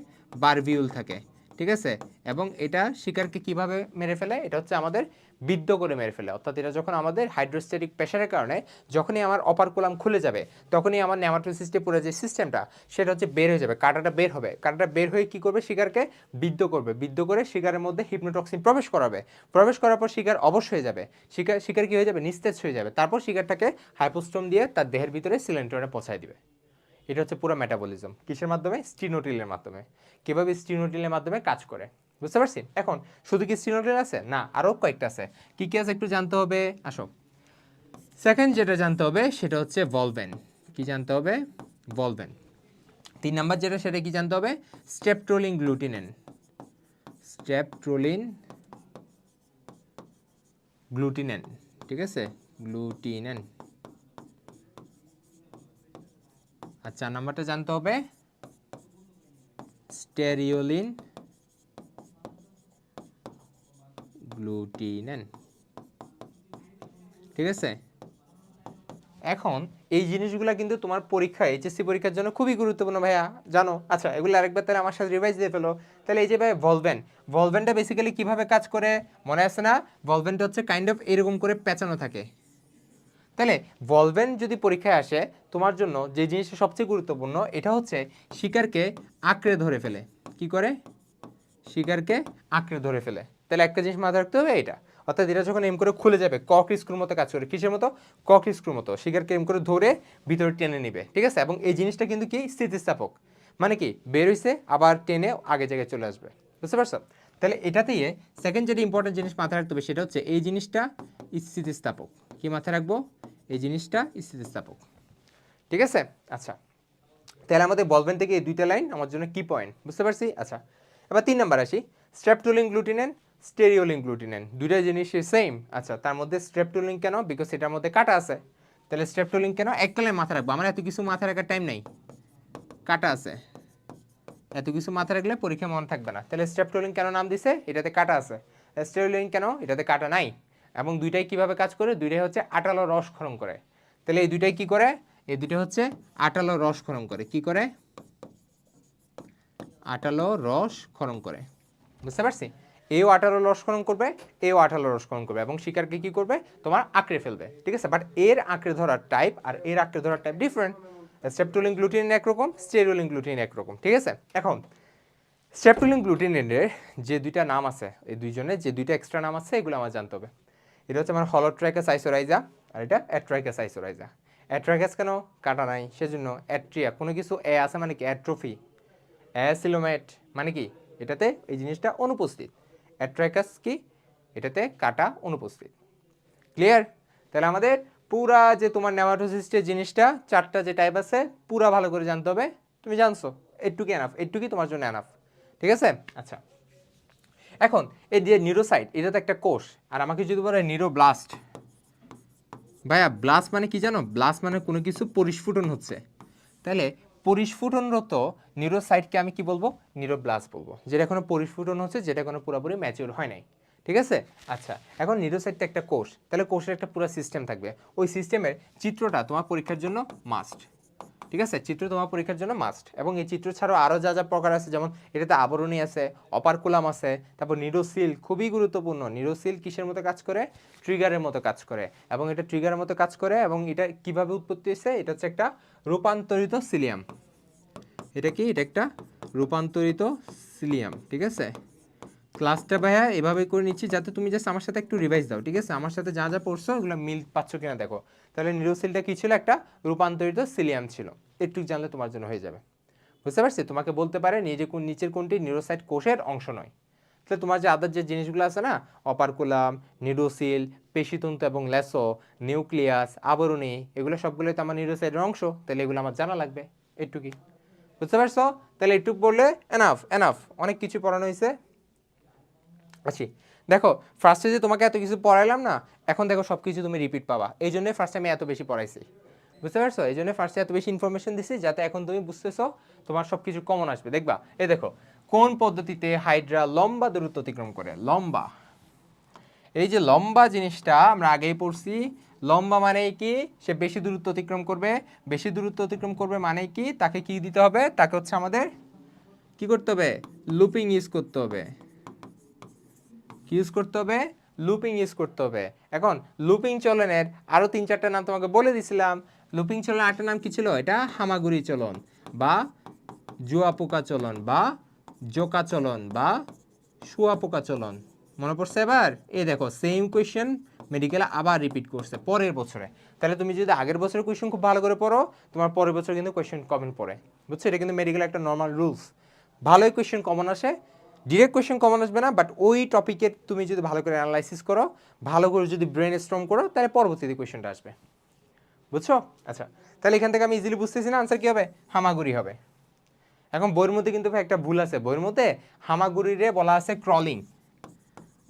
বারবিউল থাকে। ঠিক আছে, এবং এটা শিকারকে কিভাবে মেরে ফেলে? এটা হচ্ছে আমাদের বিদ্ধ করে মেরে ফেলে। অর্থাৎ এটা যখন আমাদের হাইড্রোস্ট্যাটিক প্রেশারের কারণে যখনই আমার অপারকুলাম খুলে যাবে, তখনই আমার নেমাটোসিস্টের পুরো যে সিস্টেমটা সেটা হচ্ছে বের হয়ে যাবে, কাঁটাটা বের হবে। কাঁটাটা বের হয়ে কি করবে? শিকারকে বিদ্ধ করবে। বিদ্ধ করে শিকারের মধ্যে হিপনোটক্সিন প্রবেশ করাবে। প্রবেশ করার পর শিকার অবশ হয়ে যাবে। শিকার কি হয়ে যাবে? নিস্তেজ হয়ে যাবে। তারপর শিকারটাকে হাইপোস্টোম দিয়ে তার দেহের ভিতরে সিলিন্ডারে পৌঁছায় দিবে। এটা হচ্ছে পুরো মেটাবলিজম। কিসের মাধ্যমে? স্টিনোটিলের মাধ্যমে। কিভাবে স্টিনোটিলের মাধ্যমে কাজ করে, বুঝতে পারছি? এখন শুধু কি স্টিনোটিল আছে? না, আরও কয়েকটা আছে। কি কি আছে একটু জানতে হবে, আসো। সেকেন্ড যেটা জানতে হবে সেটা হচ্ছে ভলভেন। কি জানতে হবে? ভলভেন। 3 নাম্বার যেটা, সেটা কি জানতে হবে? স্ট্রেপটোলিন গ্লুটিনেন। স্ট্রেপটোলিন গ্লুটিনেন। ঠিক আছে, গ্লুটিনেন। আর 4 নাম্বারটা জানতে হবে স্টেরিওলিন গ্লুটিনেন। ঠিক আছে? এখন এই জিনিসগুলো কিন্তু তোমার পরীক্ষা এইচএসসি পরীক্ষার জন্য খুবই গুরুত্বপূর্ণ ভাইয়া, জানো? আচ্ছা, এগুলো আরেকবার তাহলে আমার সাথে রিভাইজ দিয়ে ফেলো। তাহলে এই যে ভাই ভলভেনটা বেসিক্যালি কিভাবে কাজ করে মনে আছে না? ভলভেনটা হচ্ছে কাইন্ড অফ এরকম করে পেঁচানো থাকে। তাহলে ভলভেন যদি পরীক্ষায় আসে, তোমার জন্য যে জিনিসটা সবচেয়ে গুরুত্বপূর্ণ এটা হচ্ছে শিকারকে আঁকড়ে ধরে ফেলে। কি করে? শিকারকে আঁকড়ে ধরে ফেলে। তাহলে একটা জিনিস মাথায় রাখতে হবে এটা, অর্থাৎ এটা যখন এম করে খুলে যাবে কক স্ক্রুর মতো কাজ করে। কিসের মতো? কক স্ক্রুর মতো। শিকারকে এম করে ধরে ভিতরে টেনে নিবে, ঠিক আছে? এবং এই জিনিসটা কিন্তু কি স্থিতিস্থাপক, মানে কি বের হইছে আবার টেনে আগে জায়গায় চলে আসবে। বুঝতে পারছো? তাহলে এটাতেই সেকেন্ড যেটা ইম্পর্টেন্ট জিনিস মাথায় রাখতে হবে সেটা হচ্ছে এই জিনিসটা স্থিতিস্থাপক। কি মাথায় রাখবো? এই জিনিসটা স্থিতিস্থাপক, ঠিক আছে? আচ্ছা, তাহলে আমাদের বলবেন থেকে এই দুইটা লাইন আমার জন্য কি পয়েন্ট, বুঝতে পারছি? আচ্ছা, এবার 3 নাম্বার আসি। স্ট্রেপটোলিন গ্লুটিনেন, স্টেরিওলিন গ্লুটিনেন, দুইটা জিনিসই সেম। আচ্ছা, তার মধ্যে স্ট্রেপটোলিন কেন? বিকজ এটার মধ্যে কাটা আছে। তাহলে স্ট্রেপটোলিন কেন? একটা লাইন মাথায় রাখবো, আমার এত কিছু মাথায় রাখার টাইম নাই। কাটা আছে, এত কিছু মাথায় রাখলে পরীক্ষা মনে থাকবে না। তাহলে স্ট্রেপটোলিন কেন নাম দিছে? এটাতে কাটা আছে। স্টেরিওলিন কেন? এটাতে কাটা নাই। এবং দুইটাই কিভাবে কাজ করে? দুইটাই হচ্ছে আটালো রস ক্ষরণ করে। তাহলে এই দুইটাই কি করে? এই দুইটা হচ্ছে আটালো রস ক্ষরণ করে। কি করে? আটালো রস ক্ষরণ করে। বুঝতে পারছি? এও আটালো রস ক্ষরণ করবে, এও আটালো রস ক্ষরণ করবে এবং শিকারকে কি করবে? তোমার আঁকড়ে ফেলবে, ঠিক আছে? বাট এর আঁকড়ে ধরার টাইপ আর এর আঁকড়ে ধরার টাইপ ডিফারেন্ট। স্ট্রেপটোলিন গ্লুটিনিন একরকম, স্টেরিওলিন গ্লুটিনিন একরকম, ঠিক আছে? এখন স্ট্রেপটোলিন গ্লুটিনিনের যে দুইটা নাম আছে, এই দুইজনের যে দুইটা এক্সট্রা নাম আছে এগুলো আমার জানতে হবে। এটা হচ্ছে আমার হলোট্রাইকাস আইসোরাইজা আর এটা অ্যাট্রাইকাস আইসোরাইজা। অ্যাট্রাইকাস কেন? কাটা নাই সেজন্য। অ্যাট্রিয়া কোনো কিছু এ আছে মানে কি? অ্যাট্রোফি। অ্যাসিলোমেট মানে কি? এটাতে এই জিনিসটা অনুপস্থিত। অ্যাট্রাইকাস কি? এটাতে কাটা অনুপস্থিত। ক্লিয়ার? তাহলে আমাদের পুরা যে তোমার নেমাটোসিস্টের জিনিসটা চারটা যে টাইপ আছে পুরা ভালো করে জানতে হবে। তুমি জানছো, এটুকু এনাফ, এটুকুই তোমার জন্য এনাফ, ঠিক আছে? আচ্ছা, এখন এই যে নিউরোসাইট, এটা তো একটা কোষ। আর আমাকে যদি বলে নিউরোব্লাস্ট, ভাইয়া ব্লাস্ট মানে কি জানো? ব্লাস্ট মানে কোনো কিছু পরিস্ফুটন হচ্ছে। তাহলে পরিস্ফুটনরত নিউরোসাইটকে আমি কি বলবো? নিউরোব্লাস্ট বলবো। যেটা এখনো পরিস্ফুটন হচ্ছে, যেটা এখনো পুরোপুরি ম্যাচিউর হয় নাই, ঠিক আছে? আচ্ছা, এখন নিউরোসাইটটা একটা কোষ, তাহলে কোষের একটা পুরো সিস্টেম থাকবে। ওই সিস্টেমের চিত্রটা তোমার পরীক্ষার জন্য মাস্ট, ঠিক আছে? চিত্র তোমার পরীক্ষার জন্য মাস্ট। এবং এই চিত্র ছাড়াও আরও যা যা প্রকার আছে, যেমন এটাতে আবরণী আছে, অপারকুলাম আছে, তারপর নিউরোসিল খুবই গুরুত্বপূর্ণ। নিউরোসিল কিসের মতো কাজ করে? ট্রিগারের মতো কাজ করে। এবং এটা ট্রিগারের মতো কাজ করে এবং এটা কিভাবে উৎপত্তি হয়েছে? এটা হচ্ছে একটা রূপান্তরিত সিলিয়াম। এটা কি? এটা একটা রূপান্তরিত সিলিয়াম, ঠিক আছে? ক্লাসটা ভাইয়া এভাবে করে নিচ্ছি যাতে তুমি জাস্ট আমার সাথে একটু রিভাইজ দাও, ঠিক আছে? আমার সাথে যা যা পড়ছো ওগুলো মিল পাচ্ছ কিনা দেখো। তাহলে নিউরোসিলটা কি ছিল? একটা রূপান্তরিত সিলিয়াম ছিল। একটু জানলে তোমার জন্য হয়ে যাবে। বুঝতে পারছি? তোমাকে বলতে পারে নিচের কোনটি নিউরোসাইট কোষের অংশ নয়। তাহলে তোমার যে আদার যে জিনিসগুলো আছে না, অপারকুলাম, নিউরোসিল, পেশিতন্তু এবং লেসো, নিউক্লিয়াস, আবরণী, এগুলো সবগুলোই তো আমার নিউরোসাইটের অংশ। তাহলে এগুলো আমার জানা লাগবে একটুকি। বুঝতে পারছো? তাহলে একটু বললে এনাফ, এনাফ, অনেক কিছু পড়ানো হয়েছে। আচ্ছা, দেখো ফার্স্টে যে তোমাকে এত কিছু পড়াইলাম না, এখন দেখো সব কিছু তুমি রিপিট পাবা। এই জন্যই ফার্স্টে আমি এত বেশি পড়াইছি, বুঝতে পারছো? এই জন্য ফার্স্টে এত বেশি ইনফরমেশন দিছি যাতে এখন তুমি বুঝতেছো, তোমার সব কিছু কমন আসবে। দেখবা, এই দেখো কোন পদ্ধতিতে হাইড্রা লম্বা দূরত্ব অতিক্রম করে? লম্বা, এই যে লম্বা জিনিসটা আমরা আগেই পড়ছি। লম্বা মানে কি? সে বেশি দূরত্ব অতিক্রম করবে। বেশি দূরত্ব অতিক্রম করবে মানে কি? তাকে কি দিতে হবে? তাকে হচ্ছে আমাদের কি করতে হবে? লুপিং ইউজ করতে হবে। কি ইউজ করতে হবে? লুপিং ইউজ করতে হবে। এখন লুপিং চলনের আরও 3-4টা নাম তোমাকে বলে দিছিলাম। লুপিং চলনের 8টা নাম কি ছিল? এটা হামাগুড়ি চলন বা জুয়াপোকা চলন বা জোকা চলন বা শুয়াপোকা চলন। মনে পড়ছে এবার? এই দেখো সেম কোয়েশ্চেন মেডিকেলে আবার রিপিট করছে পরের বছরে। তাহলে তুমি যদি আগের বছরের কোয়েশ্চেন খুব ভালো করে পড়ো, তোমার পরের বছর কিন্তু কোয়েশ্চেন কমন পড়ে, বুঝছো? এটা কিন্তু মেডিকেল একটা নর্মাল রুলস। ভালোই কোয়েশ্চেন কমন আসে, ডিরেক্ট কোয়েশ্চেন কমন আসবে না, বাট ওই টপিকের তুমি যদি ভালো করে অ্যানালাইসিস করো, ভালো করে যদি ব্রেন স্ট্রম করো, তাহলে পরবর্তীতে কোয়েশ্চেনটা আসবে, বুঝছো? আচ্ছা, তাহলে এখান থেকে আমি ইজিলি বুঝতেছি না আনসার কী হবে? হামাগুড়ি হবে। এখন বইয়ের মধ্যে কিন্তু একটা ভুল আছে, বইয়ের মধ্যে হামাগুড়িরে বলা আছে ক্রলিং।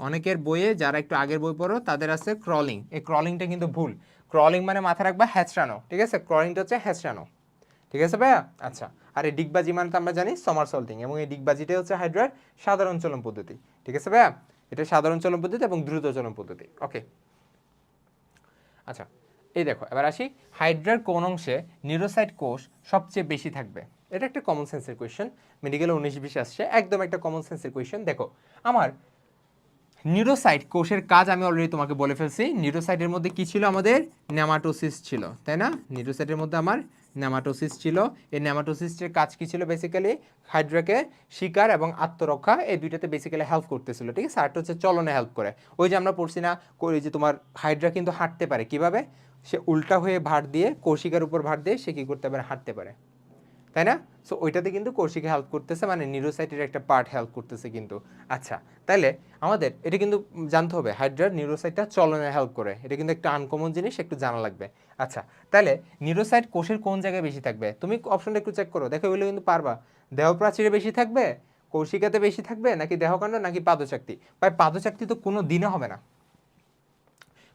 অনেকের বইয়ে যারা একটু আগের বই পড়ো তাদের আছে ক্রলিং। এই ক্রলিংটা কিন্তু ভুল। ক্রলিং মানে মাথায় রাখবা হ্যাঁচড়ানো, ঠিক আছে? ক্রলিংটা হচ্ছে হ্যাঁচড়ানো, ঠিক আছে ভাইয়া? আচ্ছা, আর এই ডিগবাজি মানে তো আমরা জানি সমারসল্টিং, এবং এই ডিগবাজিটাই হচ্ছে হাইড্রার সাধারণ চলন পদ্ধতি, ঠিক আছে ভাইয়া? এটা সাধারণ চলন পদ্ধতি এবং দ্রুত চলন পদ্ধতি। ওকে, আচ্ছা, এই দেখো এবার আসি, হাইড্রার কোন অংশে নিউরোসাইট কোষ সবচেয়ে বেশি থাকবে? এটা একটা কমন সেন্সের কোয়েশ্চেন, মেডিকেলে 19-20 আসছে, একদম একটা কমন সেন্সের কোয়েশ্চেন। দেখো আমার নিউরোসাইট কোষের কাজ আমি অলরেডি তোমাকে বলে ফেলছি। নিউরোসাইটের মধ্যে কি ছিল? আমাদের নেমাটোসিস ছিল, তাই না? নিউরোসাইটের মধ্যে আমার নেমাটোসিস ছিল। এই নেমাটোসিসের কাজ কি ছিল? বেসিক্যালি হাইড্রাকে শিকার এবং আত্মরক্ষা এই দুইটাতে বেসিক্যালি হেল্প করতেছিল, ঠিক আছে? আরটা হচ্ছে চলনে হেল্প করে। ওই যে আমরা পড়ছি না, করি যে তোমার হাইড্রা কিন্তু হাঁটতে পারে। কিভাবে? সে উল্টা হয়ে ভার দিয়ে, কৌশিকার উপর ভার দিয়ে সে কী করতে পারে? হাঁটতে পারে, তাই না? সো ওইটাতে কিন্তু কৌশিকে হেল্প করতেছে, মানে নিউরোসাইটের একটা পার্ট হেল্প করতেছে কিন্তু। আচ্ছা, তাহলে আমাদের এটা কিন্তু জানতে হবে, হাইড্রার নিউরোসাইটটা চলনে হেল্প করে। এটা কিন্তু একটা আনকমন জিনিস, একটু জানা লাগবে। আচ্ছা, তাহলে নিউরোসাইট কোষের কোন জায়গায় বেশি থাকবে? তুমি অপশনটা একটু চেক করো, দেখো এগুলো কিন্তু পারবা। দেহপ্রাচীরে বেশি থাকবে, কৌশিকাতে বেশি থাকবে, নাকি দেহকাণ্ড, নাকি পাদচাকতি? ভাই পাদচাকতি তো কোনো দিনে হবে না।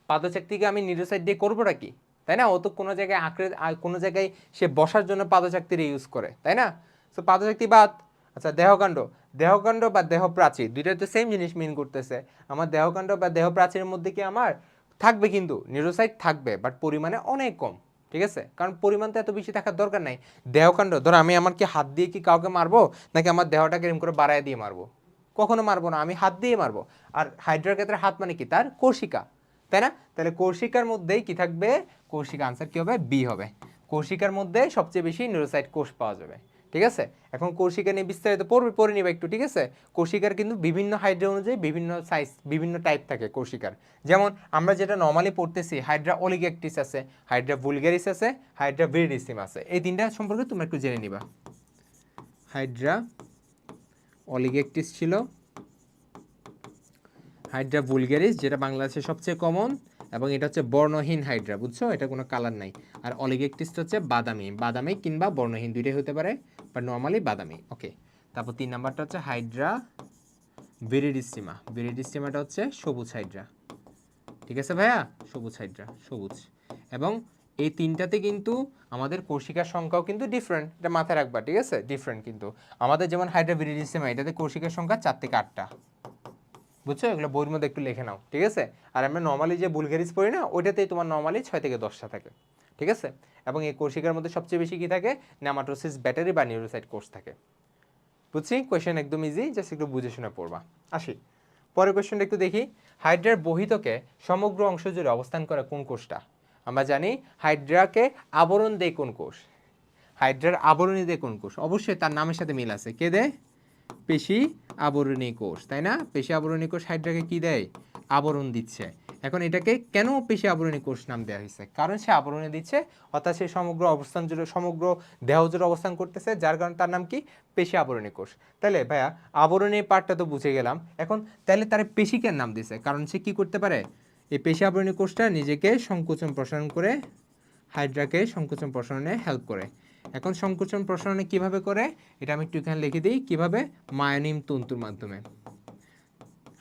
পাদচাকতিকে আমি নিউরোসাইট দিয়ে করবোটা কি, তাই না? ও তো কোনো জায়গায় আঁকড়ে, কোনো জায়গায় সে বসার জন্য পাদচাকতির ইউজ করে, তাই না? সো পাদচাকতি বাদ। আচ্ছা, দেহকাণ্ড, দেহকাণ্ড বা দেহপ্রাচীর দুইটা তো সেম জিনিস মিন করতেছে। আমার দেহকাণ্ড বা দেহপ্রাচীরের মধ্যে কি আমার থাকবে? কিন্তু নিউরোসাইট থাকবে, বাট পরিমাণে অনেক কম, ঠিক আছে? কারণ পরিমাণ তো এত বেশি থাকার দরকার নাই। দেহকাণ্ড ধরো আমি আমার কি হাত দিয়ে কি কাউকে মারবো, নাকি আমার দেহটাকে এরকম করে বাড়ায় দিয়ে মারবো? কখনো মারবো না, আমি হাত দিয়ে মারবো। আর হাইড্রার ক্ষেত্রে হাত মানে কি? তার কৌশিকা, তাই না? তাহলে কৌশিকার মধ্যেই কি থাকবে? কৌশিকা। আনসার কি হবে? বি হবে। কৌশিকার মধ্যে সবচেয়ে বেশি নিউরোসাইট কোষ পাওয়া যাবে, ঠিক আছে? এখন কৌশিকা নিয়ে বিস্তারিত পড়ে নিবে একটু, ঠিক আছে? কৌশিকার কিন্তু বিভিন্ন হাইড্রা অনুযায়ী বিভিন্ন সাইজ, বিভিন্ন টাইপ থাকে কৌশিকার। যেমন আমরা যেটা নর্মালি পড়তেছি, হাইড্রা অলিগ্যাকটিস আছে, হাইড্রা ভুলগ্যারিস আছে, হাইড্রা ভিরিডিসিম আছে। এই তিনটা সম্পর্কে তোমরা একটু জেনে নিবা। হাইড্রা অলিগ্যাকটিস ছিল, হাইড্রা ভুলগ্যারিস যেটা বাংলাদেশে সবচেয়ে কমন, এবং এটা হচ্ছে বর্ণহীন হাইড্রা, বুঝছো? এটা কোনো কালার নাই। আর অলিগেকটিসটা হচ্ছে বাদামি, বাদামি কিংবা বর্ণহীন দুইটাই হতে পারে, বাট নর্মালি বাদামি। ওকে, তারপর 3 নাম্বারটা হচ্ছে হাইড্রা ভিরিডিসিমা। ভিরিডিসিমাটা হচ্ছে সবুজ হাইড্রা, ঠিক আছে ভাইয়া? সবুজ হাইড্রা, সবুজ। এবং এই তিনটাতে কিন্তু আমাদের কৌশিকার সংখ্যাও কিন্তু ডিফারেন্ট, এটা মাথায় রাখবা, ঠিক আছে? ডিফারেন্ট কিন্তু আমাদের, যেমন হাইড্রা ভিরিডিসিমা, এটাতে কৌশিকার সংখ্যা 4 থেকে 8টা, বুঝছো? এগুলো বইয়ের মধ্যে একটু লিখে নাও, ঠিক আছে? আর আমরা নর্মালি যে বুলগেরিস পড়ি না, ওইটাতেই তোমার নর্মালি 6 থেকে 10টা থাকে, ঠিক আছে? এবং এই কৌশিকার মধ্যে সবচেয়ে বেশি কি থাকে? নেমাটোসিস ব্যাটারি বা নিউরোসাইট কোষ থাকে। বুঝছি? কোয়েশ্চেন একদম ইজি, জাস্ট একটু বুঝে শুনে পড়বা। আসি পরের কোয়েশ্চেনটা একটু দেখি। হাইড্রার বহিতকে সমগ্র অংশ জুড়ে অবস্থান করে কোন কোষটা? আমরা জানি হাইড্রাকে আবরণ দেয় কোন কোষ? হাইড্রার আবরণী দেয় কোন কোষ? অবশ্যই তার নামের সাথে মিল আছে। কে দেয়? পেশি আবরণী কোষ, তাই না? পেশি আবরণী কোষ হাইড্রাকে কি দেয়? আবরণ দিচ্ছে। এখন এটাকে কেন পেশি আবরণী কোষ নাম দেওয়া হয়েছে? কারণ সে আবরণী দিচ্ছে, অর্থাৎ সে সমগ্র অবস্থান জুড়ে, সমগ্র দেহ জুড়ে অবস্থান করতেছে, যার কারণে তার নাম কি? পেশি আবরণী কোষ। তাহলে ভাইয়া আবরণী পার্টটা তো বুঝে গেলাম। এখন তাহলে তার পেশিকের নাম দিছে, কারণ সে কি করতে পারে? এই পেশি আবরণী কোষটা নিজেকে সংকোচন প্রসারণ করে হাইড্রাকে সংকোচন প্রসারণে হেল্প করে। এখন সংকোচন প্রসারণে কিভাবে করে? এটা আমি একটু এখানে লিখে দিই। কিভাবে? মায়োনিম তন্তুর মাধ্যমে।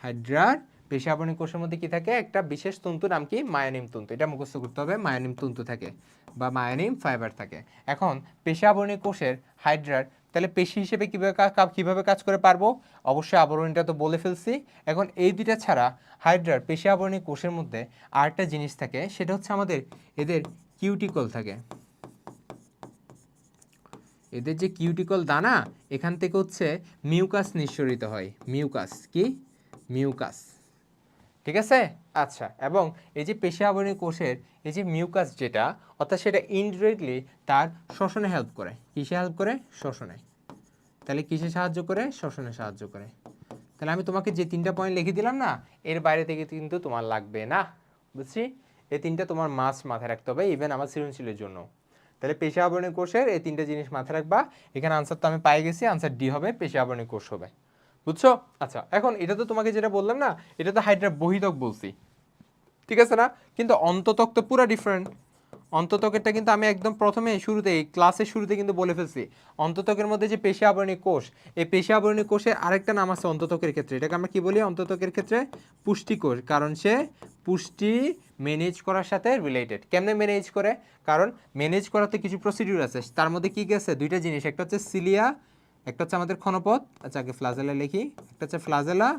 হাইড্রার পেশি আবরণী কোষের মধ্যে কি থাকে? একটা বিশেষ তন্তু, নাম কি? মায়োনিম তন্তু। এটা মুখস্থ করতে হবে। মায়োনিম তন্তু থাকে বা মায়োনিম ফাইবার থাকে। এখন পেশি আবরণী কোষের হাইড্রার তাহলে পেশি হিসেবে কিভাবে কাজ করে পারবো? অবশ্যই আবরণীটা তো বলে ফেলছি। এখন এই দুইটা ছাড়া হাইড্রার পেশি আবরণী কোষের মধ্যে আরেকটা জিনিস থাকে, সেটা হচ্ছে আমাদের এদের কিউটিকল থাকে। এদের যে কিউটিকল দানা, এখান থেকে হচ্ছে মিউকাস নিঃসরিত হয়। মিউকাস কি? মিউকাস, ঠিক আছে? আচ্ছা, এবং এই যে পেশি আবরণী কোষের এই যে মিউকাস যেটা, অর্থাৎ সেটা ইনডিরেক্টলি তার শ্বসনে হেল্প করে। কিসে হেল্প করে? শ্বসনে। তাহলে কিসে সাহায্য করে? শ্বসনে সাহায্য করে। তাহলে আমি তোমাকে যে 3টা পয়েন্ট লিখে দিলাম না, এর বাইরে থেকে কিন্তু তোমার লাগবে না, বুঝছি? এই 3টা তোমার মাথায় রাখতে হবে, ইভেন আমার সৃজনশীলের জন্য। তাহলে পেশি আবরণী কোষের এই 3টা জিনিস মাথায় রাখবা। এখানে আনসার তো আমি পাই গেছি, আনসার ডি হবে, পেশি আবরণী কোষ হবে, বুঝছো? আচ্ছা, এখন এটা তো তোমাকে যেটা বললাম না, এটা তো হাইড্রার বহিতক বলছি, ঠিক আছে না? কিন্তু অন্ততক তো পুরো ডিফারেন্ট। অন্ততকেরটা কিন্তু আমি একদম প্রথমে শুরুতেই ক্লাসের শুরুতে কিন্তু বলে ফেলছি। অন্ততকের মধ্যে যে পেশি আবরণী কোষ, এই পেশি আবরণী কোষের আরেকটা নাম আছে অন্ততকের ক্ষেত্রে। এটাকে আমরা কি বলি অন্ততকের ক্ষেত্রে? পুষ্টিকোষ, কারণ সে পুষ্টি ম্যানেজ করার সাথে রিলেটেড। কেমনে ম্যানেজ করে? কারণ ম্যানেজ করাতে কিছু প্রসিডিউর আছে, তার মধ্যে কি কি আছে? 2টা জিনিস, একটা হচ্ছে সিলিয়া, একটা হচ্ছে আমাদের ক্ষণপথ। আচ্ছা, আগে ফ্লাজেলা লিখি। একটা হচ্ছে ফ্লাজেলা,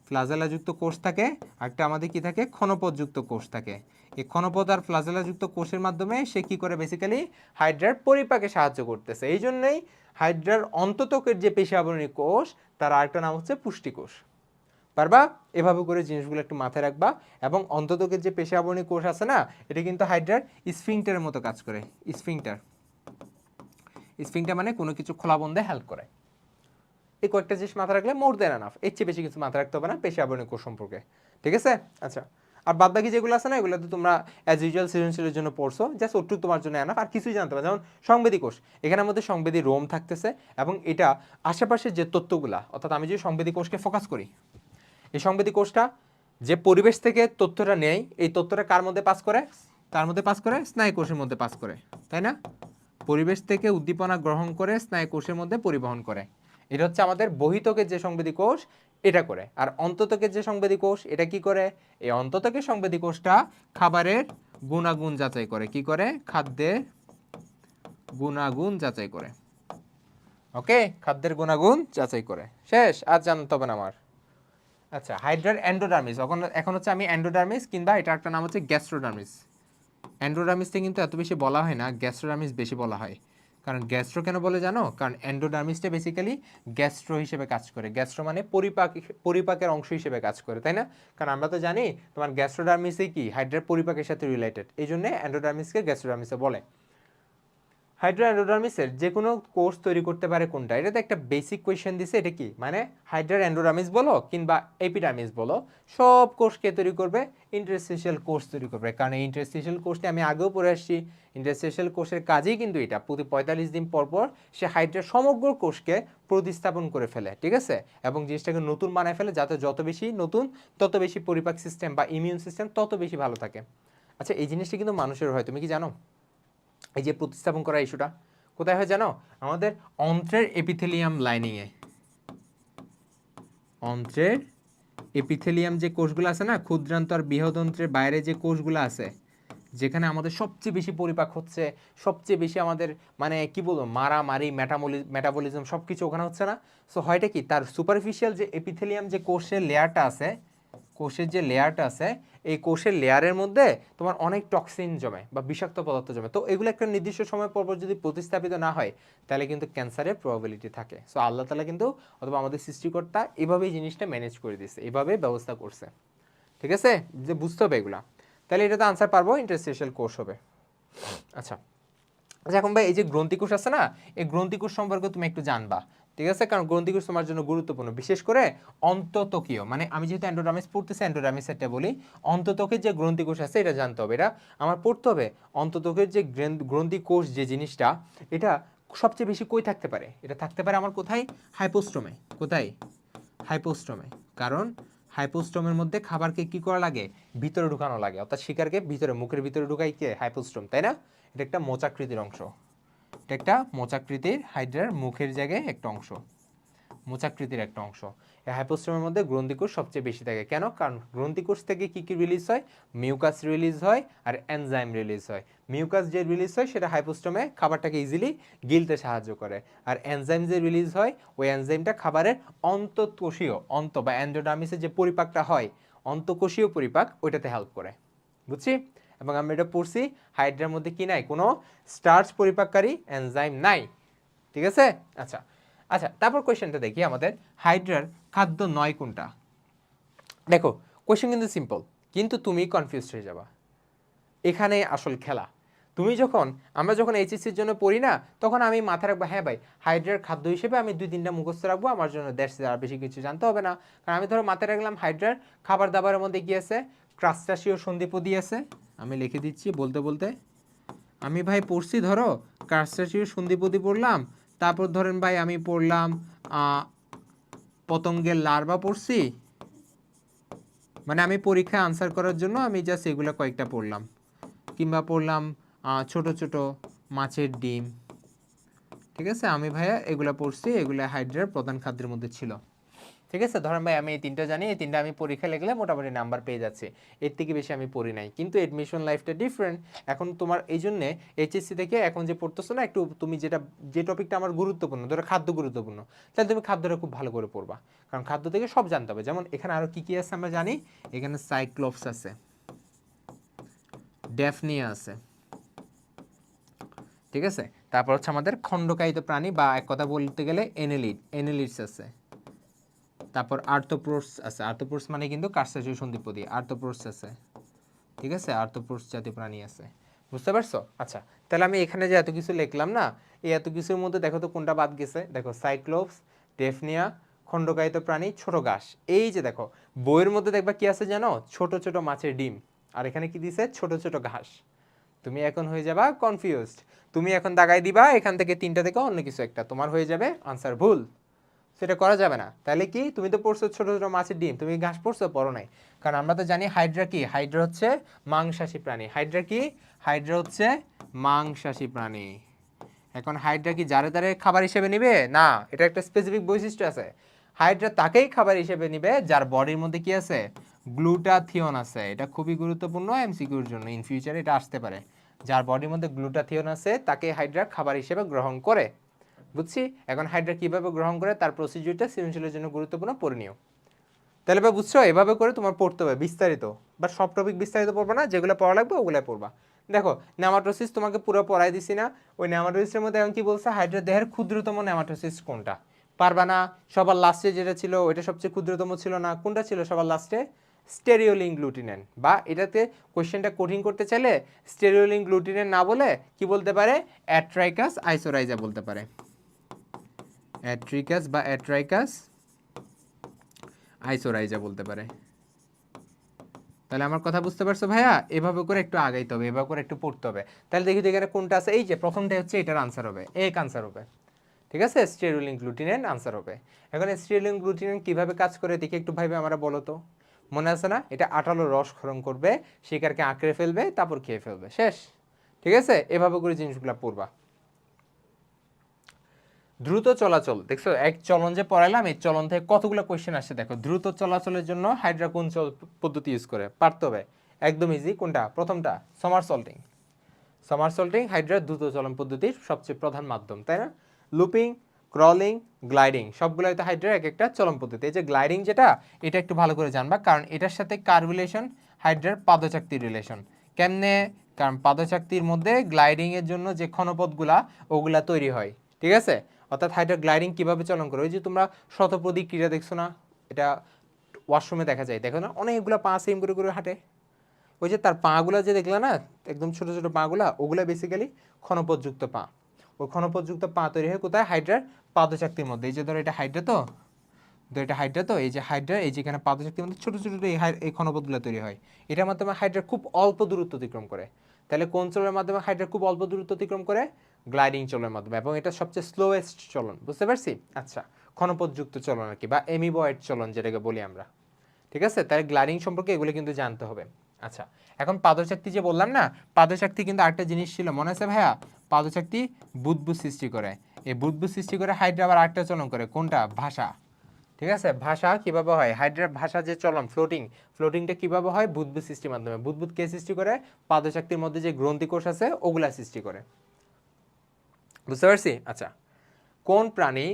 ফ্লাজেলাযুক্ত কোষ থাকে, একটা আমাদের কি থাকে? ক্ষণপথযুক্ত কোষ থাকে। এই ক্ষণপথ আর ফ্লাজেলাযুক্ত কোষের মাধ্যমে সে কি করে বেসিক্যালি হাইড্রার পরিপাকে সাহায্য করতেছে। এই জন্যই হাইড্রার অন্ততকের যে পেশি আবরণী কোষ তার আরেকটা নাম হচ্ছে পুষ্টিকোষ। পারবা? এভাবে করে জিনিসগুলো একটু মাথায় রাখবা। এবং অন্ততকের যে পেশি আবরণী কোষ আছে না, এটা কিন্তু হাইড্রার স্ফিংটারের মতো কাজ করে। স্ফিংটার মানে কোনো কিছু খোলা বন্ধে হেল্প করে। এই কয়েকটা জিনিস মাথায় রাখলে মোর দেন এনাফ, এর চেয়ে বেশি কিছু মাথায় রাখতে হবে না পেশি আবরণী কোষ সম্পর্কে। ঠিক আছে? আচ্ছা, আর বাদ বাকি যেগুলো আছে না, এগুলো তো তোমরা অ্যাজ ইউজুয়াল সৃজনশীলের জন্য পড়ছো, জাস্ট ওটু তোমার জন্য এনাফ, আর কিছুই জানতে হবে। যেমন সংবেদী কোষ, এখানের মধ্যে সংবেদী রোম থাকতেছে এবং এটা আশেপাশের যে তথ্যগুলা, অর্থাৎ আমি যদি সংবেদী কোষকে ফোকাস করি, এই সংবেদী কোষটা যে পরিবেশ থেকে তথ্যটা নেয়, এই তথ্যটা কার মধ্যে পাস করে? তার মধ্যে পাস করে, স্নায়ু কোষের মধ্যে পাস করে, তাই না? পরিবেশ থেকে উদ্দীপনা গ্রহণ করে স্নায়ু কোষের মধ্যে পরিবহন করে। এটা হচ্ছে আমাদের বহিঃত্বকের যে সংবেদী কোষ, এটা করে। আর অন্তত্বকের যে সংবেদী কোষ, এটা কি করে? এই অন্তত্বকের সংবেদী কোষটা খাবারের গুণাগুণ যাচাই করে। কি করে? খাদ্যের গুণাগুণ যাচাই করে। ওকে, খাদ্যের গুণাগুণ যাচাই করে। শেষ, আর জানতে হবে না আমার। আচ্ছা, হাইড্রার এন্ডোডার্মিস, এখন হচ্ছে আমি এন্ডোডার্মিস, কিংবা এটা একটা নাম হচ্ছে গ্যাস্ট্রোডার্মিস। এন্ডোডার্মিসটা কিন্তু এত বেশি বলা হয় না, গ্যাস্ট্রোডার্মিস বেশি বলা হয়। কারণ গ্যাস্ট্রো কেন বলে জানো? কারণ এন্ডোডার্মিসটা বেসিক্যালি গ্যাস্ট্রো হিসেবে কাজ করে। গ্যাস্ট্রো মানে পরিপাকের অংশ হিসেবে কাজ করে, তাই না? কারণ আমরা তো জানি তোমার গ্যাস্ট্রোডার্মিসে কি হাইড্রার পরিপাকের সাথে রিলেটেড, এই জন্য এন্ডোডার্মিসকে গ্যাস্ট্রোডার্মিসে বলে। হাইড্রা এন্ডোডার্মিসের যে কোনো কোষ তৈরি করতে পারে কোনটা? এটা তো একটা বেসিক কোয়েশ্চেন দিছে। এটা কি মানে? হাইড্রার এন্ডোডার্মিস বলো কিংবা এপিডার্মিস বলো, সব কোষকে তৈরি করবে ইন্টারস্টিশিয়াল কোষ তৈরি করবে। কারণ এই ইন্টারস্টিশিয়াল কোষটি আমি আগেও পড়ে আসছি, ইন্টারস্টিশিয়াল কোষের কাজেই কিন্তু এটা প্রতি 45 দিন পর পর সে হাইড্রার সমগ্র কোষকে প্রতিস্থাপন করে ফেলে, ঠিক আছে? এবং জিনিসটাকে নতুন বানায় ফেলে, যাতে যত বেশি নতুন তত বেশি পরিপাক সিস্টেম বা ইমিউন সিস্টেম তত বেশি ভালো থাকে। আচ্ছা, এই জিনিসটা কিন্তু মানুষের হয়, তুমি কি জানো? এই যে প্রতিস্থাপন করা ইস্যুটা কোথায় হয় জানো? আমাদের অন্ত্রের এপিথেলিয়াম লাইনিংয়ে। অন্ত্রের এপিথেলিয়াম যে কোষগুলো আছে না, ক্ষুদ্রান্ত আর বৃহদন্ত্রের বাইরে যে কোষগুলো আছে, যেখানে আমাদের সবচেয়ে বেশি পরিপাক হচ্ছে, সবচেয়ে বেশি আমাদের মানে কি বলবো মারামারি মেটাবলিজম সব কিছু ওখানে হচ্ছে না। সো হয়টা কি, তার সুপারফিশিয়াল যে এপিথেলিয়াম যে কোষের লেয়ারটা আছে, কোষের যে লেয়ারটা আছে, এই কোষের লেয়ারের মধ্যে তোমার অনেক টক্সিন জমে বা বিষাক্ত পদার্থ জমে। তো এগুলো একটা নির্দিষ্ট সময় পর যদি প্রতিস্থাপিত না হয়, তাহলে কিন্তু ক্যান্সারের প্রবাবিলিটি থাকে। সো আল্লাহ তাআলা কিন্তু অথবা আমাদের সৃষ্টিকর্তা এভাবেই জিনিসটা ম্যানেজ করে দিচ্ছে, এভাবে ব্যবস্থা করছে। ঠিক আছে, যে বুঝতে হবে এগুলা। তাহলে এটাতে আনসার পারবো, ইন্টারস্টিশিয়াল কোষ হবে। আচ্ছা, এখন ভাই এই যে গ্রন্থিকোষ আছে না, এই গ্রন্থিকোষ সম্পর্কে তুমি একটু জানবা, ঠিক আছে? কারণ গ্রন্থিকোষ তোমার জন্য গুরুত্বপূর্ণ, বিশেষ করে অন্ততকীয়, মানে আমি যেহেতু এন্ডোডার্মিস পড়তেছি, এন্ডোডার্মিসেরটা বলি। অন্ততকের যে গ্রন্থিকোষ আছে এটা জানতে হবে, এটা আমার পড়তে হবে। অন্ততকের যে গ্রন্থিকোষ যে জিনিসটা, এটা সবচেয়ে বেশি কই থাকতে পারে? এটা থাকতে পারে আমার কোথায়? হাইপোস্টোমে। কোথায়? হাইপোস্টোমে। কারণ হাইপোস্টোমের মধ্যে খাবারকে কি করা লাগে? ভিতরে ঢুকানো লাগে, অর্থাৎ শিকারকে ভিতরে, মুখের ভিতরে ঢুকাই কে? হাইপোস্টোম, তাই না? এটা একটা মোচাকৃতির অংশ, এটা একটা মোচাকৃতির হাইড্রার মুখের জায়গায় একটা অংশ, মোচাকৃতির একটা অংশ। এই হাইপোস্টোমের মধ্যে গ্রন্থিকোষ সবচেয়ে বেশি থাকে। কেন? কারণ গ্রন্থিকোষ থেকে কি কি রিলিজ হয়? মিউকাস রিলিজ হয় আর এনজাইম রিলিজ হয়। মিউকাস যে রিলিজ হয় সেটা হাইপোস্টোমে খাবারটাকে ইজিলি গিলতে সাহায্য করে, আর এনজাইম যে রিলিজ হয় ওই এনজাইমটা খাবারের অন্তঃকোষীয় বা এন্ডোডার্মিসের যে পরিপাকটা হয়, অন্তঃকোষীয় পরিপাক, ওইটাতে হেল্প করে। বুঝছি? এবং আমরা এটা পড়ছি, হাইড্রার মধ্যে কি নাই? কোনো স্টার্চ পরিপাককারী এনজাইম নাই। ঠিক আছে? আচ্ছা আচ্ছা, তারপর কোয়েশ্চেনটা দেখি আমাদের, হাইড্রার খাদ্য নয় কোনটা? দেখো, কোয়েশ্চেন কিন্তু সিম্পল, কিন্তু তুমি কনফিউজড হয়ে যাবা। এখানে আসল খেলা। আমরা যখন এইচএসসির জন্য পড়ি না, তখন আমি মাথায় রাখবো, হ্যাঁ ভাই, হাইড্রার খাদ্য হিসেবে আমি 2-3টা মুখস্থ রাখবো, আমার জন্য দ্যাটস ইট, আর বেশি কিছু জানতে হবে না। কারণ আমি ধরো মাথায় রাখলাম হাইড্রার খাবার দাবারের মধ্যে কি আছে? ক্রাস্টাসীয় সন্ধিপদি আছে। আমি লিখে দিচ্ছি বলতে বলতে। আমি ভাই পড়ছি, ধরো ক্রাস্টাসীয় সন্ধিপদি পড়লাম, তারপর ধরেন ভাই আমি পড়লাম পতঙ্গের লার্ভা পড়ছি, মানে আমি পরীক্ষায় আনসার করার জন্য আমি জাস্ট এগুলো কয়েকটা পড়লাম, কিংবা পড়লাম ছোট ছোট মাছের ডিম। ঠিক আছে, আমি ভাইয়া এগুলো পড়ছি, এগুলো হাইড্রার প্রধান খাদ্যের মধ্যে ছিল। ঠিক আছে, ধরেন ভাই আমি এই 3টা জানি, এই 3টা আমি পরীক্ষা লিখলে মোটামুটি নাম্বার পেয়ে যাচ্ছে, এর থেকে বেশি আমি পড়ি নাই। কিন্তু এডমিশন লাইফটা ডিফারেন্ট। এখন তোমার এই জন্যে এইচএসসি থেকে এখন যে পড়তেছো না, একটু তুমি যে টপিকটা আমার গুরুত্বপূর্ণ, ধরো খাদ্য গুরুত্বপূর্ণ, তাহলে তুমি খাদ্যটা খুব ভালো করে পড়বা, কারণ খাদ্য থেকে সব জানতে হবে। যেমন এখানে আরও কী কী আছে আমরা জানি, এখানে সাইক্লোপস আছে, ড্যাফনিয়া আছে, ঠিক আছে। তারপর হচ্ছে আমাদের খণ্ডকায়িত প্রাণী বা এক কথা বলতে গেলে এনেলিডস আছে। তারপর আর্থ্রোপোডস আছে, আর্থ্রোপোডস মানে কিন্তু কার্সাসীয় সন্ধিপদী, আর্থ্রোপোডস আছে, ঠিক আছে। আর্থ্রোপোডস জাতীয় প্রাণী আছে, বুঝতে পারছো? আচ্ছা, তাহলে আমি এখানে যে এত কিছু লিখলাম না, এই এত কিছুর মধ্যে দেখো তো কোনটা বাদ গেছে। দেখো সাইক্লোপস, ডেফনিয়া, খণ্ডকায়িত প্রাণী, ছোট ঘাস। এই যে দেখো বইয়ের মধ্যে দেখবা কি আছে জানো, ছোট ছোট মাছের ডিম, আর এখানে কি দিছে, ছোট ছোট ঘাস। তুমি এখন হয়ে যাবা কনফিউজড, তুমি এখন দাগাই দিবা এখান থেকে তিনটা থেকে অন্য কিছু একটা, তোমার হয়ে যাবে আনসার ভুল। সেটা করা যাবে না। তাহলে কি, তুমি তো পড়ছো ছোট ছোট মাছের ডিম, তুমি ঘাস পড়ছো, পড়ো নাই। কারণ আমরা তো জানি হাইড্রা কি, হাইড্রা হচ্ছে মাংসাশী প্রাণী। হাইড্রা কি, হাইড্রা হচ্ছে মাংসাশী প্রাণী। এখন হাইড্রা কি যারে তারে খাবার হিসেবে নিবে না, এটা একটা স্পেসিফিক বৈশিষ্ট্য আছে। হাইড্রা তাকেই খাবার হিসেবে নিবে যার বডির মধ্যে কি আছে, গ্লুটাথিয়ন আছে। এটা খুবই গুরুত্বপূর্ণ এমসিকিউর জন্য, ইন ফিউচারে এটা আসতে পারে। যার বডির মধ্যে গ্লুটাথিয়ন আছে তাকে হাইড্রা খাবার হিসেবে গ্রহণ করে, বুঝছি। এখন হাইড্রা কিভাবে গ্রহণ করে তার প্রসিডিউরটা সৃজনশীলের জন্য গুরুত্বপূর্ণ, পড়ে নিও। তাহলে বা বুঝছো, এভাবে করে তোমার পড়তে হবে বিস্তারিত, বাট সব টপিক বিস্তারিত পড়বা না, যেগুলো পড়া লাগবে ওগুলো পড়বা। দেখো নেমাটোসিস তোমাকে পুরো পড়াই দিছি না, ওই নেমাটোসিসের মধ্যে এখন কি বলছে, হাইড্রা দেহের ক্ষুদ্রতম নেমাটোসিস কোনটা, পারবা না। সবার লাস্টে যেটা ছিল ওইটা সবচেয়ে ক্ষুদ্রতম ছিল না, কোনটা ছিল সবার লাস্টে, স্টেরিওলিং গ্লুটিনেন। বা এটাতে কোশ্চেনটা কঠিন করতে চাইলে স্টেরিওলিং গ্লুটিনেন না বলে কি বলতে পারে, অ্যাট্রাইকাস আইসোরাইজা বলতে পারে, অ্যাট্রিকাস বা অ্যাট্রাইকাস আইসোরাইজা বলতে পারে। তাহলে আমার কথা বুঝতে পারছো ভাইয়া? এভাবে করে একটু আগাইতে হবে, এভাবে করে একটু পড়তে হবে। তাহলে দেখি এখানে কোনটা আছে, এই যে প্রথমটা হচ্ছে, এটার আনসার হবে, এক আনসার হবে, ঠিক আছে। স্টেরুলিন গ্লুটিনেন আনসার হবে। এখন স্টেরুলিন গ্লুটিনেন কিভাবে কাজ করে দেখি একটু ভাইবে আমরা, বলো তো। মনে আছে না, এটা আঠালো রস ক্ষরণ করবে, শিকারকে আঁকড়ে ফেলবে, তারপর খেয়ে ফেলবে, শেষ, ঠিক আছে। এভাবে করে জিনিসগুলো পড়বা। দ্রুত চলাচল, দেখছো এক চলন যে পড়াইলাম, এই চলন থেকে কতগুলো কোয়েশ্চেন আসছে দেখো। দ্রুত চলাচলের জন্য হাইড্রা কোন পদ্ধতি ইউজ করে, পারতে হবে, একদম ইজি। কোনটা, প্রথমটা, সামারসল্টিং। সামারসল্টিং হাইড্রার দ্রুত চলন পদ্ধতির সবচেয়ে প্রধান মাধ্যম, তাই না। লুপিং, ক্রলিং, গ্লাইডিং সবগুলোই তো হাইড্রার এক একটা চলন পদ্ধতি। এই যে গ্লাইডিং যেটা, এটা একটু ভালো করে জানবা, কারণ এটার সাথে কার রিলেশন, হাইড্রার পাদচাকতির রিলেশন। কেমনে, কারণ পাদচাকতির মধ্যে গ্লাইডিং এর জন্য যে ক্ষণপথগুলা ওগুলা তৈরি হয়, ঠিক আছে। অর্থাৎ হাইড্রা গ্লাইডিং কিভাবে চলন করে, ওই যে তোমরা শতপদী ক্রীড়া দেখছো না, এটা ওয়াশরুমে দেখা যায়, দেখো না, অনেকগুলো পা সেম করে করে হাঁটে। ওই যে তার পাগুলা যে দেখলা না, একদম ছোট ছোট পাগুলা, ওগুলা বেসিক্যালি ক্ষণপথযুক্ত পা। ওই ক্ষণপথযুক্ত পা তৈরি হয় কোথায়, হাইড্রার পাদচাকতির মধ্যে। এই যে ধরো এটা হাইড্রা তো, এটা হাইড্রা তো, এই যে হাইড্রা, এই যে এখানে পাদচাকতির মধ্যে ছোট ছোট এই ক্ষণপথগুলো তৈরি হয়। এটার মাধ্যমে হাইড্রা খুব অল্প দূরত্ব অতিক্রম করে। তাহলে কোন চলনের মাধ্যমে হাইড্রা খুব অল্প দূরত্ব অতিক্রম করে, গ্লাইডিং চলনের মাধ্যমে, এবং এটা সবচেয়ে স্লোয়েস্ট চলন, বুঝতে পারছি। আচ্ছা, ক্ষণপথযুক্ত চলন আর কি, বা এমিবয়েড চলন যেটাকে বলি আমরা, ঠিক আছে। তাহলে গ্লাইডিং সম্পর্কে এগুলো কিন্তু জানতে হবে। আচ্ছা, এখন পাদচাকতি যে বললাম না, পাদচাকতি কিন্তু আরেকটা জিনিস ছিল, মনে আছে ভাইয়া, পাদচাকতি বুদবুদ সৃষ্টি করে। এই বুদবুদ সৃষ্টি করে হাইড্রা আবার আরেকটা চলন করে, কোনটা, ভাষা, ঠিক আছে। ভাষা কিভাবে হয়, হাইড্রার ভাষা যে চলন, ফ্লোটিংটা কিভাবে হয়, বুদবুদ সৃষ্টির মাধ্যমে। বুদবুদ কে সৃষ্টি করে, পাদচাকতির মধ্যে যে গ্রন্থিকোষ আছে ওগুলা সৃষ্টি করে, বুঝতে পারছি। আচ্ছা, কোন প্রাণী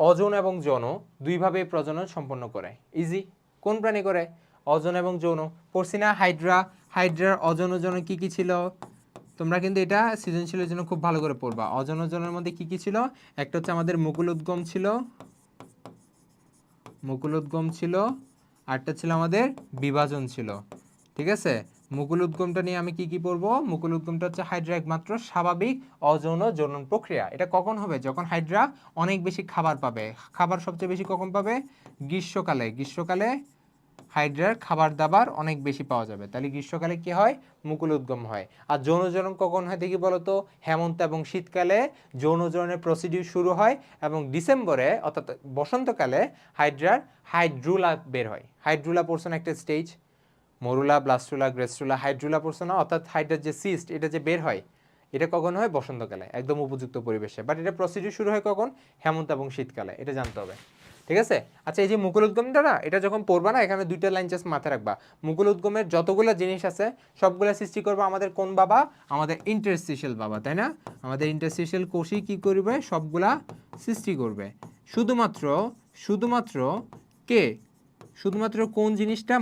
অযৌন এবং যৌন দুইভাবে প্রজনন সম্পন্ন করে, ইজি। কোন প্রাণী করে, অযৌন এবং যৌন, পড়ছি না। হাইড্রার অযৌন যৌন কি কি ছিল, তোমরা কিন্তু এটা সৃজনশীলের জন্য খুব ভালো করে পড়বা। অযৌন যৌনের মধ্যে কি কি ছিল, একটা হচ্ছে আমাদের মুকুলোদ্গম ছিল, আরেকটা ছিল আমাদের বিভাজন ছিল, ঠিক আছে। মুকুল উদ্গমটা নিয়ে আমি কি কি পড়বো, মুকুল উদ্গমটা হচ্ছে হাইড্রা একমাত্র স্বাভাবিক অযৌন জনন প্রক্রিয়া। এটা কখন হবে, যখন হাইড্রা অনেক বেশি খাবার পাবে। খাবার সবচেয়ে বেশি কখন পাবে, গ্রীষ্মকালে হাইড্রার খাবার দাবার অনেক বেশি পাওয়া যাবে, তাহলে গ্রীষ্মকালে কি হয়, মুকুল উদ্গম হয়। আর যৌন জনন কখন হয় দেখি বলতো, হেমন্ত এবং শীতকালে যৌন জননের প্রসিডিউর শুরু হয়, এবং ডিসেম্বরে অর্থাৎ বসন্তকালে হাইড্রুলা বের হয়। হাইড্রুলা পোর্শন একটা স্টেজ, মরুলা, ব্লাস্টুলা, গ্রেস্টুলা, হাইড্রুলা পোর্শন, অর্থাৎ হাইড্রার যে সিস্ট এটা যে বের হয়, এটা কখন হয়, বসন্তকালে, একদম উপযুক্ত পরিবেশে। বাট এটা প্রসিডিউর শুরু হয় কখন, হেমন্ত এবং শীতকালে, এটা জানতে হবে, ঠিক আছে। আচ্ছা, এই যে মুকুল উদ্গমটা না, এটা যখন পড়বা না, এখানে দুইটা লাইন জাস্ট মাথায় রাখবা। মুকুল উদ্গমের যতগুলো জিনিস আছে সবগুলো সৃষ্টি করবে আমাদের কোন বাবা, আমাদের ইন্টারস্টিশিয়াল বাবা, তাই না। আমাদের ইন্টারস্টিশিয়াল কোষই কি করবে, সবগুলা সৃষ্টি করবে। শুধুমাত্র কে, শুধুমাত্র কোন জিনিসটা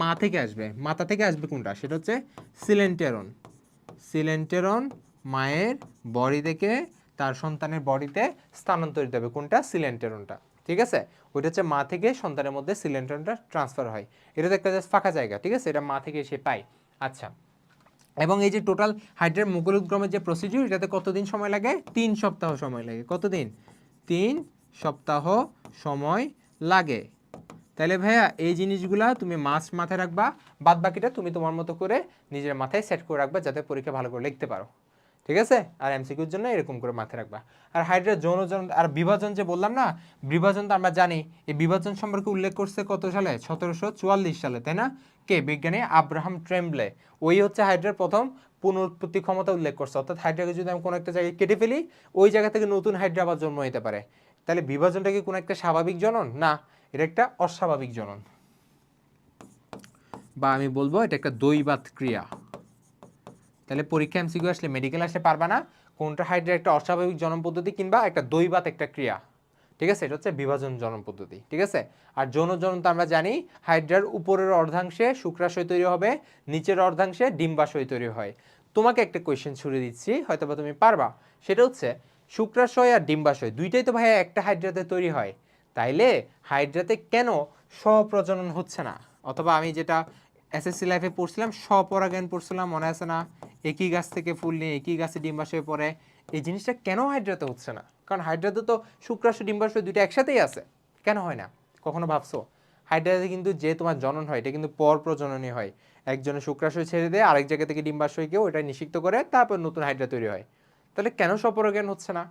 মাথা থেকে আসবে কোনটা, সেটা হচ্ছে সিলেন্টেরন, সিলেন্টেরন মায়ের বডি থেকে তার সন্তানের বডিতে স্থানান্তরিত হবে। কোনটা? সিলেন্টেরনটা। ঠিক আছে, ওইটা হচ্ছে মা থেকে সন্তানের মধ্যে সিলেন্টেরনটা ট্রান্সফার হয়। এটা তো একটা জাস্ট ফাঁকা জায়গা, ঠিক আছে, এটা মা থেকে এসে পায়। আচ্ছা, এবং এই যে টোটাল হাইড্রার মুকুল উদ্গমের যে প্রসিডিউর, এটাতে কতদিন সময় লাগে? 3 সপ্তাহ সময় লাগে। কতদিন? 3 সপ্তাহ সময় লাগে। তাহলে ভাইয়া এই জিনিসগুলা তুমি মাথায় রাখবা, বাদ বাকিটা তুমি তোমার মতো করে নিজের মাথায় সেট করে রাখবা যাতে পরীক্ষা ভালো করে লিখতে পারো। ঠিক আছে, আর এমসিকিউর জন্য এরকম করে মাথায় রাখবা। আর হাইড্রার যৌনজন আর বিভাজন যে বললাম না, বিভাজন তো আমরা জানি, এই বিভাজন সম্পর্কে উল্লেখ করছে কত সালে? 1744 সালে, তাই না? কে? বিজ্ঞানী আব্রাহাম ট্রেমব্লে। ওই হচ্ছে হাইড্রার প্রথম পুনরুৎপত্তি ক্ষমতা উল্লেখ করছে। অর্থাৎ হাইড্রাকে যদি আমি কোনো একটা জায়গায় কেটে ফেলি, ওই জায়গা থেকে নতুন হাইড্রা আবার জন্ম নিতে পারে। তাহলে বিভাজনটা কি কোনো একটা স্বাভাবিক জনন? না, এটা একটা অস্বাভাবিক জনন, বা আমি বলবো এটা একটা দৈবাত ক্রিয়া। তাহলে পরীক্ষা এমসিকিউ আসলে, মেডিকেল আসলে পারবা না কোনটা হাইড্রা একটা অস্বাভাবিক জনন পদ্ধতি কিংবা একটা দৈবাত একটা ক্রিয়া। ঠিক আছে, এটা হচ্ছে বিভাজন জনন পদ্ধতি। ঠিক আছে, আর যৌন জনন তো আমরা জানি হাইড্রার উপরের অর্ধাংশে শুক্রাশয় তৈরি হবে, নিচের অর্ধাংশে ডিম্বাশয় তৈরি হয়। তোমাকে একটা কোয়েশ্চেন ছুড়ে দিচ্ছি, হয়তো বা তুমি পারবা। সেটা হচ্ছে শুক্রাশয় আর ডিম্বাশয় দুইটাই তো ভাইয়া একটা হাইড্রাতে তৈরি হয়, তাইলে হাইড্রাতে কেন স্বপ্রজনন হচ্ছে না? অথবা আমি যেটা এসএসসি লাইফে পড়ছিলাম, স্বপরাগায়ন পড়ছিলাম, মনে আছে না? একই গাছ থেকে ফুল নিয়ে একই গাছে ডিম্বাশয় পড়ে। এই জিনিসটা কেন হাইড্রাতে হচ্ছে না? কারণ হাইড্রাতে তো শুক্রাশয় ডিম্বাশয় দুইটা একসাথেই আছে, কেন হয় না? কখনো ভাবছো? হাইড্রাতে কিন্তু যে তোমার জনন হয়, এটা কিন্তু পর প্রজননী হয়। একজনের শুক্রাশয় ছেড়ে দিয়ে আরেক জায়গা থেকে ডিম্বাশয়কেও ওটা নিষিক্ত করে, তারপর নতুন হাইড্রা তৈরি হয়। তাহলে কেন স্বপরাগায়ন হচ্ছে না?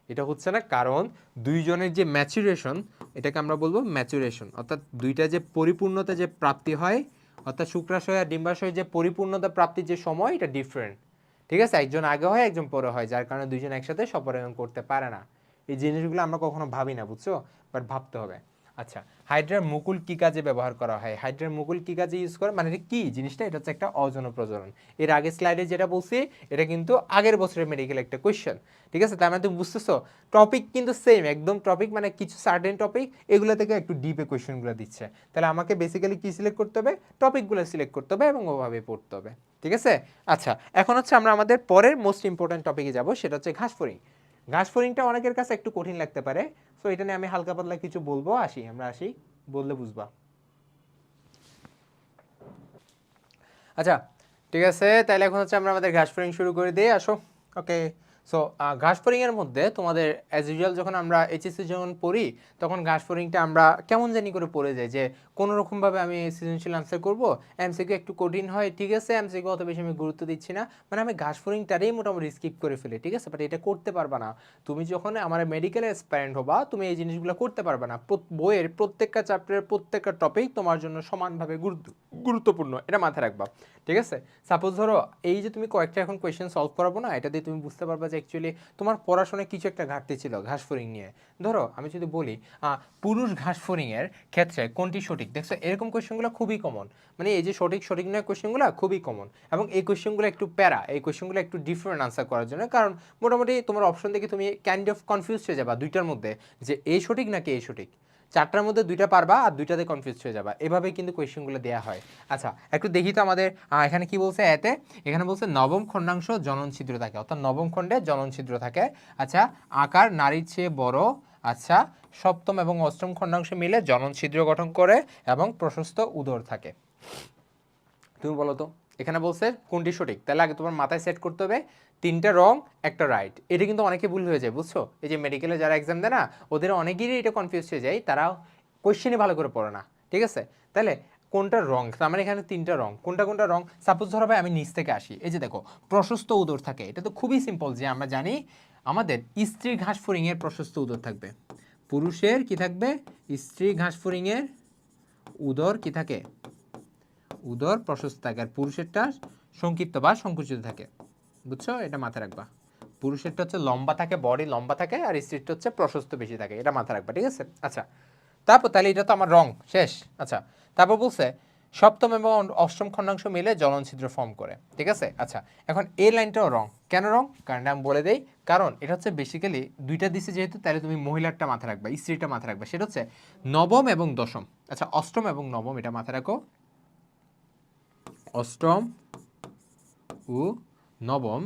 এটা হচ্ছে না কারণ দুইজনের যে ম্যাচুরেশন, এটাকে আমরা বলবো ম্যাচুরেশন, অর্থাৎ দুইটা যে পরিপূর্ণতা যে প্রাপ্তি হয়, অর্থাৎ শুক্রাশয় আর ডিম্বাশয় যে পরিপূর্ণতা প্রাপ্তির যে সময়, এটা ডিফারেন্ট। ঠিক আছে, একজন আগে হয় একজন পরে হয়, যার কারণে দুইজন একসাথে স্বপরাগায়ন করতে পারে না। এই জিনিসগুলো আমরা কখনো ভাবি না, বুঝছো? বাট ভাবতে হবে। আচ্ছা, হাইড্রার মুকুল কি কাজে ব্যবহার করা হয়? হাইড্রার মুকুল কি কাজে ইউজ করে, মানে কি জিনিসটা? এটা হচ্ছে একটা অযৌন প্রজনন। এর আগে স্লাইডে যেটা বলছি, এটা কিন্তু আগের বছরের মেডিকেল একটা কোয়েশ্চেন। ঠিক আছে, তার মানে তুমি বুঝতেছো টপিক কিন্তু সেম, একদম টপিক, মানে কিছু সার্টেন টপিক, এগুলো থেকে একটু ডিপে কোয়েশ্চেনগুলো দিচ্ছে। তাহলে আমাকে বেসিক্যালি কি সিলেক্ট করতে হবে? টপিকগুলো সিলেক্ট করতে হবে এবং ওভাবে পড়তে হবে। ঠিক আছে, আচ্ছা, এখন হচ্ছে আমরা আমাদের পরের মোস্ট ইম্পর্টেন্ট টপিকে যাব, সেটা হচ্ছে ঘাসফড়িং। ঘাসফড়িংটা অনেকের কাছে একটু কঠিন লাগতে পারে, সো এটা নিয়ে আমি হালকা পাতলা কিছু বলবো। আমরা আসি, বললে বুঝবা। আচ্ছা, ঠিক আছে, তাহলে এখন হচ্ছে আমরা আমাদের ঘাসফড়িং শুরু করে দিই, আসো। ওকে, সো ঘাসফড়িংয়ের মধ্যে তোমাদের অ্যাজ ইউজুয়াল যখন আমরা এইচএসসি যখন পড়ি, তখন ঘাসফড়িংটা আমরা কেমন জানি করে পড়ে যাই যে কোনো রকমভাবে আমি সৃজনশীল আনসার করবো, এমসিকিউ একটু কঠিন হয়, ঠিক আছে, এমসিকিউ অত বেশি আমি গুরুত্ব দিচ্ছি না, মানে আমি ঘাসফড়িংটারেই মোটামুটি স্কিপ করে ফেলি। ঠিক আছে, বাট এটা করতে পারবা না। তুমি যখন আমার মেডিকেল অ্যাসপারেন্ট হবা, তুমি এই জিনিসগুলো করতে পারবে না। বইয়ের প্রত্যেকটা চ্যাপ্টারের প্রত্যেকটা টপিক তোমার জন্য সমানভাবে গুরুত্বপূর্ণ, এটা মাথায় রাখবা। ঠিক আছে, সাপোজ ধরো এই যে তুমি কয়েকটা এখন কোয়েশ্চেন সলভ করাবো না, এটা দিয়ে তুমি বুঝতে পারবা যে অ্যাকচুয়ালি তোমার পড়াশোনায় কিছু একটা ঘাটতি ছিল ঘাসফড়িং নিয়ে। ধরো আমি যদি বলি পুরুষ ঘাসফড়িংয়ের ক্ষেত্রে কোনটি সঠিক, দেখছো এরকম কোয়েশ্চেনগুলো খুবই কমন, মানে এই যে সঠিক সঠিক নয় কোয়েশ্চেনগুলো খুবই কমন, এবং এই কোয়েশ্চেনগুলো একটু প্যারা, এই কোয়েশ্চেনগুলো একটু ডিফারেন্ট আনসার করার জন্য, কারণ মোটামুটি তোমার অপশন দেখে তুমি কাইন্ড অফ কনফিউজ হয়ে যাবা দুইটার মধ্যে, যে এই সঠিক নাকি এই সঠিক। চারটার মধ্যে দুইটা পারবা আর দুইটাতে কনফিউজ হয়ে যাবা, এভাবেই কিন্তু কোয়েশ্চেনগুলো দেওয়া হয়। আচ্ছা, একটু দেখি তো আমাদের এখানে কি বলছে এতে, এখানে বলছে নবম খণ্ডাংশ জনন ছিদ্র থাকে, অর্থাৎ নবম খণ্ডে জনন ছিদ্র থাকে। আচ্ছা, আকার নারীর চেয়ে বড়। আচ্ছা, সপ্তম এবং অষ্টম খণ্ডাংশ মিলে জনন ছিদ্র গঠন করে এবং প্রশস্ত উদর থাকে। তুমি বলো তো এখানে বলছে কোনটি সঠিক, তাহলে আগে তোমার মাথায় সেট করতে হবে তিনটা রং একটা রাইট। এটা কিন্তু অনেকে ভুল হয়ে যায়, বুঝছো? এই যে মেডিকেলে যারা এক্সাম দেয় না, ওদের অনেকেরই এটা কনফিউজ হয়ে যায়, তারা কোয়েশ্চেনই ভালো করে পড়ে না। ঠিক আছে, তাহলে কোনটা রং, তার মানে এখানে তিনটা রং, কোনটা কোনটা রং? সাপোজ ধরো ভাই আমি নিচ থেকে আসি, এই যে দেখো প্রশস্ত উদর থাকে, এটা তো খুবই সিম্পল, যে আমরা জানি আমাদের স্ত্রী ঘাসফড়িংয়ের প্রশস্ত উদর থাকবে, পুরুষের কি থাকবে? স্ত্রী ঘাসফড়িংয়ের উদর কি থাকে? উদর প্রশস্ত থাকে, আর পুরুষেরটা সংক্ষিপ্ত বা সংকুচিত থাকে, বুঝছো? এটা মাথায় রাখবা। পুরুষেরটা হচ্ছে লম্বা থাকে, বডি লম্বা থাকে, আর স্ত্রীরটা হচ্ছে প্রশস্ত বেশি থাকে, এটা মাথায় রাখবা। ঠিক আছে, আচ্ছা, তারপর তাহলে এটা তো আমার রং শেষ। আচ্ছা, তারপর বলছে সপ্তম এবং অষ্টম খণ্ডাংশ মিলে জ্বলন ছিদ্র ফর্ম করে। ঠিক আছে, আচ্ছা, এখন এই লাইনটাও রং, কেন রং? কারণ আমি বলে দেই, কারণ এটা হচ্ছে বেসিক্যালি দুইটা দিছে যেহেতু, তাহলে তুমি মহিলারটা মাথায় রাখবা, স্ত্রীটা মাথায় রাখবা, সেটা হচ্ছে নবম এবং দশম। আচ্ছা, অষ্টম এবং নবম এটা মাথায় রাখো, অষ্টম ও নবম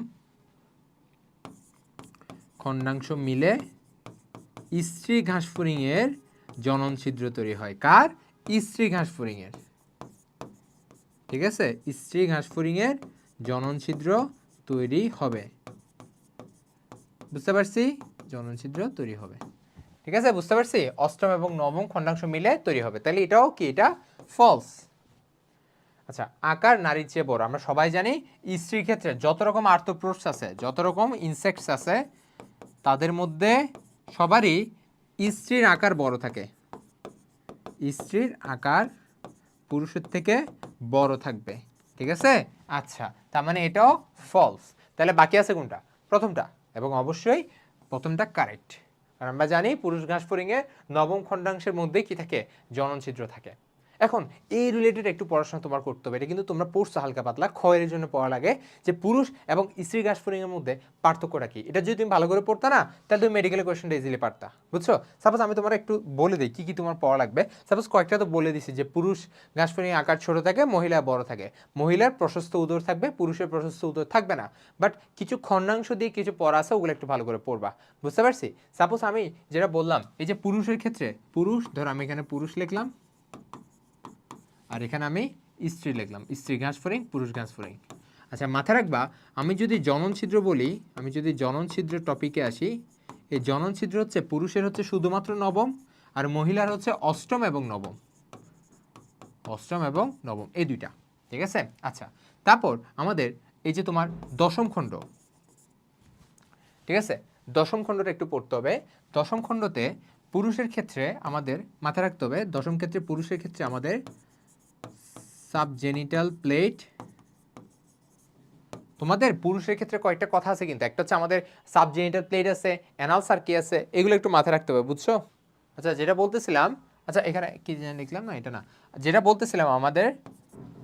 খণ্ডাংশ মিলে স্ত্রী ঘাসফড়িংয়ের জনন ছিদ্র তৈরি হয়। কার? স্ত্রী ঘাসফড়িংয়ের। ঠিক আছে, স্ত্রী ঘাসফড়িংয়ের জনন ছিদ্র তৈরি হবে। বুঝতে পারছি? জনন ছিদ্র তৈরি হবে। ঠিক আছে, বুঝতে পারছি? অষ্টম এবং নবম খণ্ডাংশ মিলে তৈরি হবে। তাহলে এটাও কি? এটা ফলস। আচ্ছা, আকার নারীর চেয়ে বড়। আমরা সবাই জানি স্ত্রীর ক্ষেত্রে যত রকম আর্থ্রোপোডস আছে, যত রকম ইনসেক্টস আছে, তাদের মধ্যে সবারই স্ত্রীর আকার বড় থাকে। স্ত্রীর আকার পুরুষের থেকে বড় থাকবে। ঠিক আছে? আচ্ছা, তার মানে এটাও ফলস। তাহলে বাকি আছে কোনটা? প্রথমটা, এবং অবশ্যই প্রথমটা কারেক্ট। আর আমরা জানি পুরুষ ঘাসফড়িংয়ে নবম খণ্ডাংশের মধ্যে কি থাকে? জনন ছিদ্র থাকে। এখন এই রিলেটেড একটু পড়াশোনা তোমার করতে হবে। এটা কিন্তু তোমরা পড়ছো হালকা পাতলা, খয়ের জন্য পড়া লাগে, যে পুরুষ এবং স্ত্রী ঘাসফড়িংয়ের মধ্যে পার্থক্যটা কি। এটা যদি তুমি ভালো করে পড়তা না, তাহলে তুমি মেডিকেল কোয়েশ্চেনটা ইজিলি পারতা। বুঝছো? সাপোজ আমি তোমার একটু বলে দিই কি কি তোমার পড়া লাগবে। সাপোজ কয়েকটা তো বলে দিছি, যে পুরুষ ঘাসফড়িং আকার ছোট থাকে, মহিলা বড় থাকে, মহিলার প্রশস্ত উদর থাকবে, পুরুষের প্রশস্ত উদর থাকবে না। বাট কিছু খণ্ডাংশ দিয়ে কিছু পড়া আছে, ওগুলো একটু ভালো করে পড়বা। বুঝতে পারছি? সাপোজ আমি যেটা বললাম, এই যে পুরুষের ক্ষেত্রে পুরুষ, ধর আমি এখানে পুরুষ লিখলাম, আর এখানে আমি স্ত্রী লিখলাম, স্ত্রী ঘাসফড়িং, পুরুষ ঘাসফড়িং। আচ্ছা, মাথায় রাখবা, আমি যদি জনন ছিদ্র বলি, আমি যদি জনন ছিদ্র টপিকে আসি, এই জনন ছিদ্র হচ্ছে পুরুষের হচ্ছে শুধুমাত্র নবম, আর মহিলার হচ্ছে অষ্টম এবং নবম। অষ্টম এবং নবম, এই দুইটা। ঠিক আছে? আচ্ছা, তারপর আমাদের এই যে তোমার দশম খণ্ড, ঠিক আছে, দশম খণ্ডটা একটু পড়তে হবে। দশম খণ্ডতে পুরুষের ক্ষেত্রে আমাদের মাথায় রাখতে হবে, দশম ক্ষেত্রে পুরুষের ক্ষেত্রে আমাদের সাবজেনিটাল প্লেট। তোমাদের পুরুষের ক্ষেত্রে কয়েকটা কথা আছে কিন্তু, একটা হচ্ছে আমাদের সাবজেনিটাল প্লেট আছে, অ্যানাল সার্কি আছে, এগুলো একটু মাথায় রাখতে হবে। বুঝছো? আচ্ছা, যেটা বলতেছিলাম, আচ্ছা এখানে কি লিখলাম না, এটা না, যেটা বলতেছিলাম আমাদের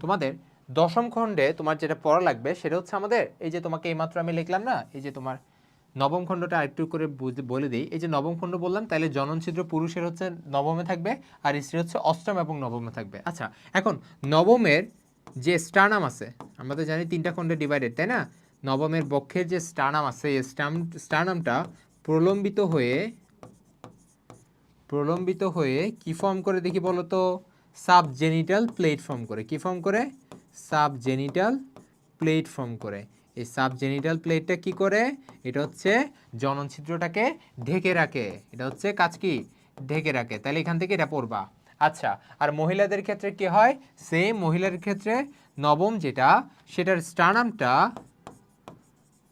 তোমাদের দশম খণ্ডে তোমার যেটা পড়া লাগবে সেটা হচ্ছে আমাদের এই যে তোমাকে এইমাত্র আমি লিখলাম না, এই যে তোমার নবম খণ্ডটা আরেকটু করে বলে দিই। এই যে নবম খণ্ড বললাম, তাহলে জনন ছিদ্র পুরুষের হচ্ছে নবমে থাকবে, আর স্ত্রী হচ্ছে অষ্টম এবং নবমে থাকবে। আচ্ছা, এখন নবমের যে স্টার্নাম আছে, আমরা তো জানি তিনটা খণ্ডে ডিভাইডেড, তাই না? নবমের বক্ষের যে স্টার্নাম আছে, এই স্টার্নামটা প্রলম্বিত হয়ে কি ফর্ম করে দেখি বলো তো? সাবজেনিটাল প্লেট ফর্ম করে। কি ফর্ম করে? সাবজেনিটাল প্লেট ফর্ম করে। এই সাবজেনিটাল প্লেটটা কি করে? এটা হচ্ছে জনন ছিদ্রটাকে ঢেকে রাখে। এটা হচ্ছে কাজ কি? ঢেকে রাখে। তাহলে এখান থেকে এটা পড়বা। আচ্ছা, আর মহিলাদের ক্ষেত্রে কি হয়? সেম, মহিলার ক্ষেত্রে নবম যেটা, সেটার স্টার্নামটা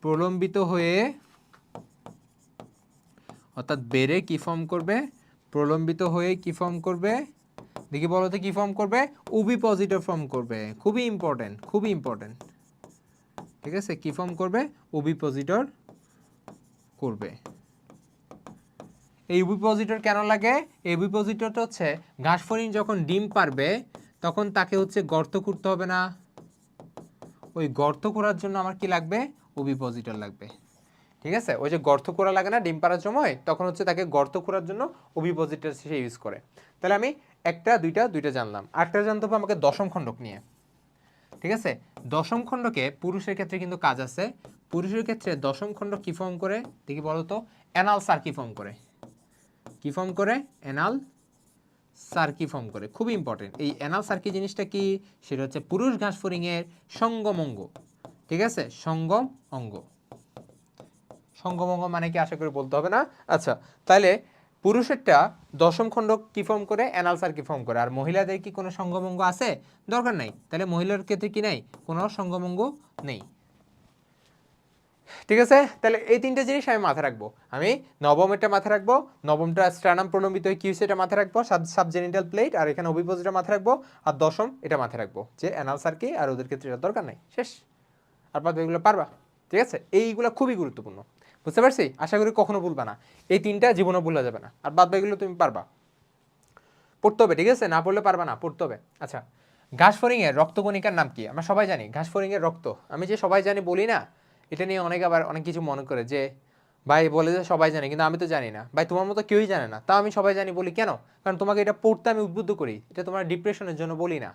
প্রলম্বিত হয়ে, অর্থাৎ বেড়ে কি ফর্ম করবে? প্রলম্বিত হয়ে কি ফর্ম করবে দেখি বলো তো? কি ফর্ম করবে? ওভিপজিটর ফর্ম করবে। খুবই ইম্পর্টেন্ট, খুবই ইম্পর্টেন্ট। ঠিক আছে, কি ফর্ম করবে? ওভিপজিটর করবে। এই ওভিপজিটর কেন লাগে? এই ওভিপজিটরটা হচ্ছে ঘাসফড়িং যখন ডিম পারবে তখন তাকে হচ্ছে গর্ত খুঁড়তে হবে না? ওই গর্ত খোঁড়ার জন্য আমার কি লাগবে? ওভিপজিটর লাগবে। ঠিক আছে, ওই যে গর্ত খোঁড়া লাগে না ডিম পাড়ার সময়, তখন হচ্ছে তাকে গর্ত খোঁড়ার জন্য ওভিপজিটর সে ইউজ করে। তাহলে আমি একটা দুইটা জানলাম। আরেকটা জানতে হবে আমাকে দশম খণ্ডক নিয়ে। ঠিক আছে, দশম খণ্ডকে পুরুষের ক্ষেত্রে কিন্তু কাজ আছে। পুরুষের ক্ষেত্রে দশম খণ্ড কি ফর্ম করে দেখি বলো তো? অ্যানাল সার্কি ফর্ম করে। কি ফর্ম করে? অ্যানাল সার্কি ফর্ম করে। খুবই ইম্পর্টেন্ট। এই অ্যানাল সার্কি জিনিসটা কি? সেটা হচ্ছে পুরুষ ঘাসফড়িংয়ের সঙ্গম অঙ্গ। ঠিক আছে, সঙ্গম অঙ্গ। সঙ্গম অঙ্গ মানে কি আশা করি বলতে হবে না। আচ্ছা, তাহলে পুরুষেরটা দশম খণ্ড কি ফর্ম করে? অ্যানাল সার্কি ফর্ম করে। আর মহিলাদের কি কোনো সঙ্গম অঙ্গ আছে? দরকার নাই। তাহলে মহিলার ক্ষেত্রে কি নাই? কোনো সঙ্গম অঙ্গ নেই। ঠিক আছে, তাহলে এই তিনটে জিনিস আমি মাথায় রাখবো। আমি নবমেরটা মাথায় রাখবো, নবমটা স্ট্রানাম প্রলম্বিত হয়ে কি হয়েছে এটা মাথায় রাখবো, সাবজেনিটাল প্লেট, আর এখানে ওভিপজিটর মাথায় রাখবো, আর দশম এটা মাথায় রাখবো যে অ্যানাল সার্কি, আর ওদের ক্ষেত্রে এটা দরকার নাই। শেষ। আর বাদ এগুলো পারবা। ঠিক আছে, এইগুলো খুবই গুরুত্বপূর্ণ। বুঝতে পারছি? আশা করি কখনো ভুলবা না। এই তিনটা জীবনে ভুলা যাবে না। আর বাদ এগুলো তুমি পারবা, পড়তে হবে। ঠিক আছে, না পড়লে পারবা না, পড়তে হবে। আচ্ছা, ঘাসফড়িংয়ের রক্তকণিকার নাম কি? আমরা সবাই জানি ঘাসফড়িংয়ের রক্ত। আমি যে সবাই জানি বলি না, এটা নিয়ে অনেকে আবার অনেক কিছু মনে করে যে ভাই বলে যে সবাই জানে, কিন্তু আমি তো জানি না। ভাই তোমার মতো কেউই জানে না, তাও আমি সবাই জানি বলি কেন? কারণ তোমাকে এটা পড়তে আমি উদ্বুদ্ধ করি। এটা তোমার ডিপ্রেশনের জন্য বলি না।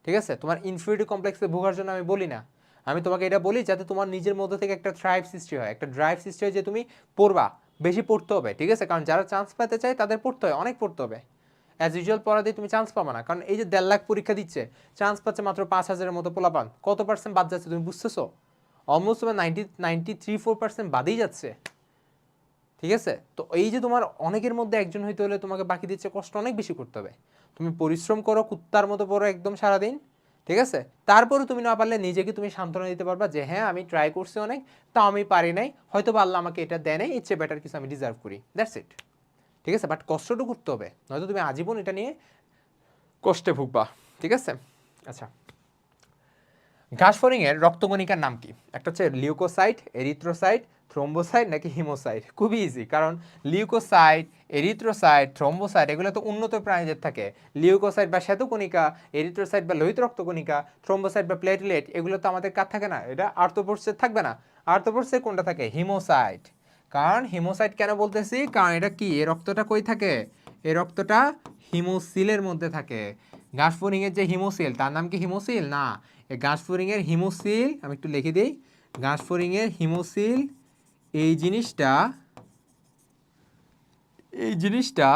ঠিক আছে, তোমার ইনফিউরিটি কমপ্লেক্সে ভোগার জন্য আমি বলি না। আমি তোমাকে এটা বলি যাতে তোমার নিজের মধ্যে থেকে একটা ড্রাইভ সৃষ্টি হয়, একটা ড্রাইভ সৃষ্টি হয় যে তুমি পড়বা, বেশি পড়তে হবে, ঠিক আছে? কারণ যারা চান্স পেতে চায় তাদের পড়তে হয়, অনেক পড়তে হবে। অ্যাজ ইউজুয়াল পড়া দিয়ে তুমি চান্স পাবা না, কারণ এই যে 1.5 লাখ পরীক্ষা দিচ্ছে, চান্স পাচ্ছে মাত্র 5,000-এর মতো পোলাপান, কত পার্সেন্ট বাদ যাচ্ছে তুমি বুঝতেছো? অলমোস্ট তোমার 93-94% বাদেই যাচ্ছে, ঠিক আছে? তো এই যে তোমার অনেকের মধ্যে একজন হইতে হলে তোমাকে বাকি দিচ্ছে কষ্ট অনেক বেশি করতে হবে। তুমি পরিশ্রম করো, কুত্তার মতো পড়ো একদম সারাদিন, ঠিক আছে? তারপরে তুমি না পারলে নিজেকে তুমি সান্ত্বনা দিতে পারবা যে হ্যাঁ আমি ট্রাই করছি অনেক, তাও আমি পারি নাই, হয়তো বা আল্লাহ আমাকে এটা দেয় নাই, ইচ্ছে বেটার কিছু আমি ডিজার্ভ করি, দ্যাটস ইট, ঠিক আছে? বাট কষ্টটা করতে হবে, নয়তো তুমি আজীবন এটা নিয়ে কষ্টে ভুগবা, ঠিক আছে? আচ্ছা, ঘাসফড়িং এর রক্তকণিকার নাম কি? একটা হচ্ছে লিউকোসাইট, এরিথ্রোসাইট, থ্রোম্বোসাইট নাকি হিমোসাইট? খুবই ইজি, কারণ লিউকোসাইট, এরিথ্রোসাইট, থ্রোম্বোসাইট এগুলো তো উন্নত প্রাণীদের থাকে। লিউকোসাইট বা শ্বেতকণিকা, এরিথ্রোসাইট বা লোহিত রক্তকণিকা, থ্রোম্বোসাইট বা প্লেটলেট এগুলো তো আমাদের কার থাকে না, এটা আর্থ্রোপোডসের থাকবে না। আর্থ্রোপোডসের কোনটা থাকে? হিমোসাইট। কারণ হিমোসাইট কেন বলতেছি, কারণ এটা কি, এই রক্তটা কই থাকে? এই রক্তটা হিমোসিলের মধ্যে থাকে। ঘাসফড়িং এর যে হিমোসিল, তার নাম কি হিমোসিল? না, এই ঘাসফড়িং এর হিমোসিল, আমি একটু লিখে দিই, ঘাসফড়িং এর হিমোসিল এই জিনিসটা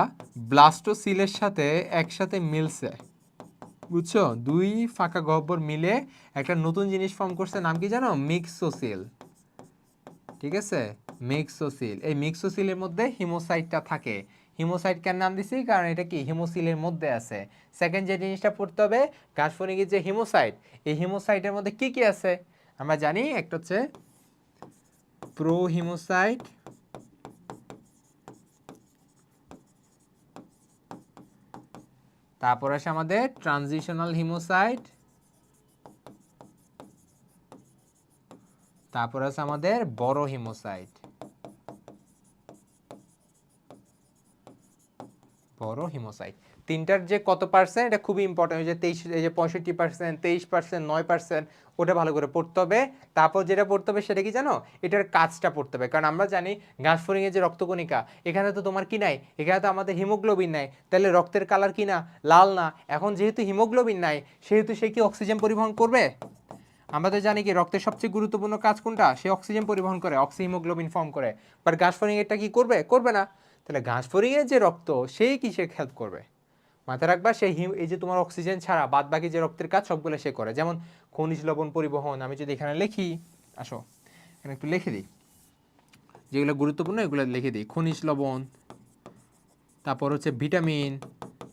ব্লাস্টোসিলের সাথে একসাথে মিলছে, বুঝছো? দুই ফাঁকা গহ্বর মিলে একটা নতুন জিনিস ফর্ম করছে, নাম কি জানো? মিক্সোসিল, ঠিক আছে? মিক্সোসিল। এই মিক্সোসিলের মধ্যে হিমোসাইটটা থাকে। হিমোসাইট কেন নাম দিছি? কারণ এটা কি, হিমোসিলের মধ্যে আছে। সেকেন্ড যে জিনিসটা পড়তে হবে, ঘাসফড়িংয়ের যে হিমোসাইট, এই হিমোসাইটের মধ্যে কি কি আছে আমরা জানি। একটা হচ্ছে প্রো হিমোসাইট, তারপর আছে আমাদের ট্রানজিশনাল হিমোসাইট, তারপর আছে আমাদের বড় হিমোসাইট, বড় হিমোসাইট। তিনটার যে কত পার্সেন্ট, এটা খুবই ইম্পর্টেন্ট। যে 23, এই যে 65%, 23%, 9%, ওটা ভালো করে পড়তে হবে। তারপর যেটা পড়তে হবে সেটা কি জানো, এটার কাজটা পড়তে হবে। কারণ আমরা জানি ঘাসফড়িং এর যে রক্তকণিকা, এখানে তো তোমার কি নাই, এখানে তো আমাদের হিমোগ্লোবিন নাই, তাহলে রক্তের কালার কি না, লাল না। এখন যেহেতু হিমোগ্লোবিন নাই, সেহেতু সে কি অক্সিজেন পরিবহন করবে? আমরা তো জানি কি রক্তের সবচেয়ে গুরুত্বপূর্ণ কাজ কোনটা, সে অক্সিজেন পরিবহন করে, অক্সিহিমোগ্লোবিন ফর্ম করে। বাট ঘাসফড়িং এটা কি করবে? করবে না। তাহলে ঘাসফড়িং এর যে রক্ত, সেই কিসে হেল্প করবে? মাথায় রাখবা, সেই এই যে তোমার অক্সিজেন ছাড়া বাদ বাকি যে রক্তের কাজ সবগুলো সে করে। যেমন খনিজ লবণ পরিবহন, আমি যদি এখানে লিখি, আসো এখানে একটু লিখে দিই, যেগুলো গুরুত্বপূর্ণ এগুলো লিখে দিই। খনিজ লবণ, তারপর হচ্ছে ভিটামিন,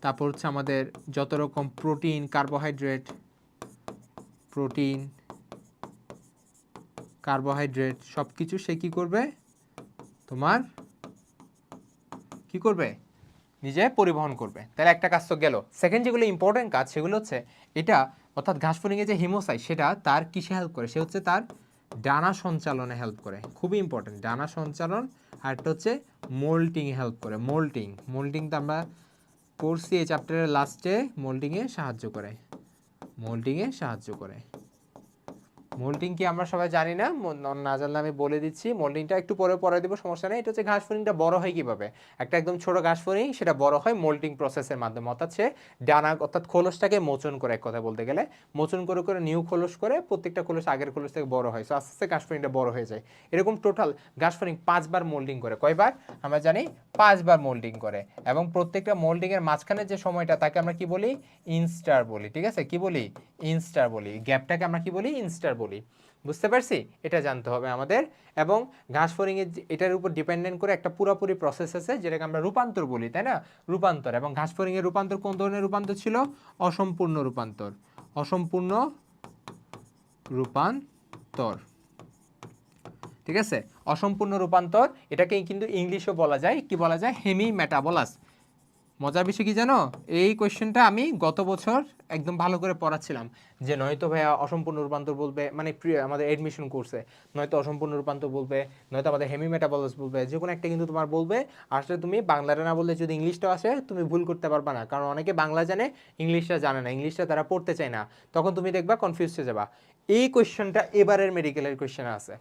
তারপর হচ্ছে আমাদের যত রকম প্রোটিন, কার্বোহাইড্রেট, সব কিছু সে কি করবে, তোমার কি করবে, নিজে পরিবহন করবে। তাহলে একটা কাজ তো গেল। সেকেন্ড যেগুলো ইম্পর্টেন্ট কাজ, সেগুলো হচ্ছে এটা, অর্থাৎ ঘাসফড়িং এর যে হিমোসাইট, সেটা তার কিসে হেল্প করে? সে হচ্ছে তার ডানা সঞ্চালনে হেল্প করে, খুবই ইম্পর্টেন্ট, ডানা সঞ্চালন। আর একটা হচ্ছে মোল্টিং হেল্প করে। মোল্টিং তো আমরা পড়ছি এই চ্যাপ্টারের লাস্টে, মোল্টিংয়ে সাহায্য করে। মোল্টিং কি আমরা সবাই জানি না, না জানলে আমি বলে দিচ্ছি। মোল্টিংটা একটু পরে পরে দেবো, সমস্যা নেই। এটা হচ্ছে ঘাসফড়িংটা বড় হয় কিভাবে। একটা একদম ছোট ঘাসফড়িং, সেটা বড় হয় মোল্টিং প্রসেসের মাধ্যমে, অর্থাৎ সে ডানা, অর্থাৎ খোলসটাকে মোচন করে, এক কথা বলতে গেলে মোচন করে করে নিউ খোলস করে, প্রত্যেকটা খোলস আগের খোলস থেকে বড় হয়। সো আস্তে আস্তে ঘাসফড়িংটা বড় হয়ে যায়। এরকম টোটাল ঘাসফড়িং 5 বার মোল্ডিং করে। কয়বার? আমরা জানি 5 বার মোল্ডিং করে। এবং প্রত্যেকটা মোল্ডিং এর মাঝখানে যে সময়টা, তাকে আমরা কি বলি? ইনস্টার বলি, ঠিক আছে? কি বলি? ইনস্টার বলি। গ্যাপটাকে আমরা কি বলি? ইনস্টার বলি। বুঝতে পারছি? এটা জানতে হবে আমাদের। এবং ঘাসফড়িং এর এটার উপর ডিপেন্ডেন্ট করে একটা পুরোপুরি প্রসেস আছে, যেটাকে আমরা রূপান্তর বলি, তাই না? রূপান্তর। এবং ঘাসফড়িং এর রূপান্তর কোন ধরনের রূপান্তর ছিল? অসম্পূর্ণ রূপান্তর। ঠিক আছে? অসম্পূর্ণ রূপান্তর, এটাকে কিন্তু ইংলিশও বলা যায়, কি বলা যায়? হেমি মেটাবলাস। মজার বিষয় কি জানো, এই কোয়েশ্চেনটা আমি গত বছর একদম ভালো করে পড়াচ্ছিলাম, যে নয়তো ভাইয়া অসম্পূর্ণ রূপান্তর বলবে, মানে আমাদের এডমিশন কোর্সে নয়তো অসম্পূর্ণ রূপান্তর বলবে, নয়তো আমাদের হেমি মেটাবলস বলবে, যে কোনো একটা কিন্তু তোমার বলবে। আসলে তুমি বাংলাটা না বললে যদি ইংলিশটা আসে, তুমি ভুল করতে পারবা না। কারণ অনেকে বাংলা জানে, ইংলিশটা জানে না, ইংলিশটা তারা পড়তে চায় না, তখন তুমি দেখবা কনফিউজ হয়ে যাবা। এই কোয়েশ্চেনটা এবারের মেডিকেলের কোয়েশ্চেনে আছে।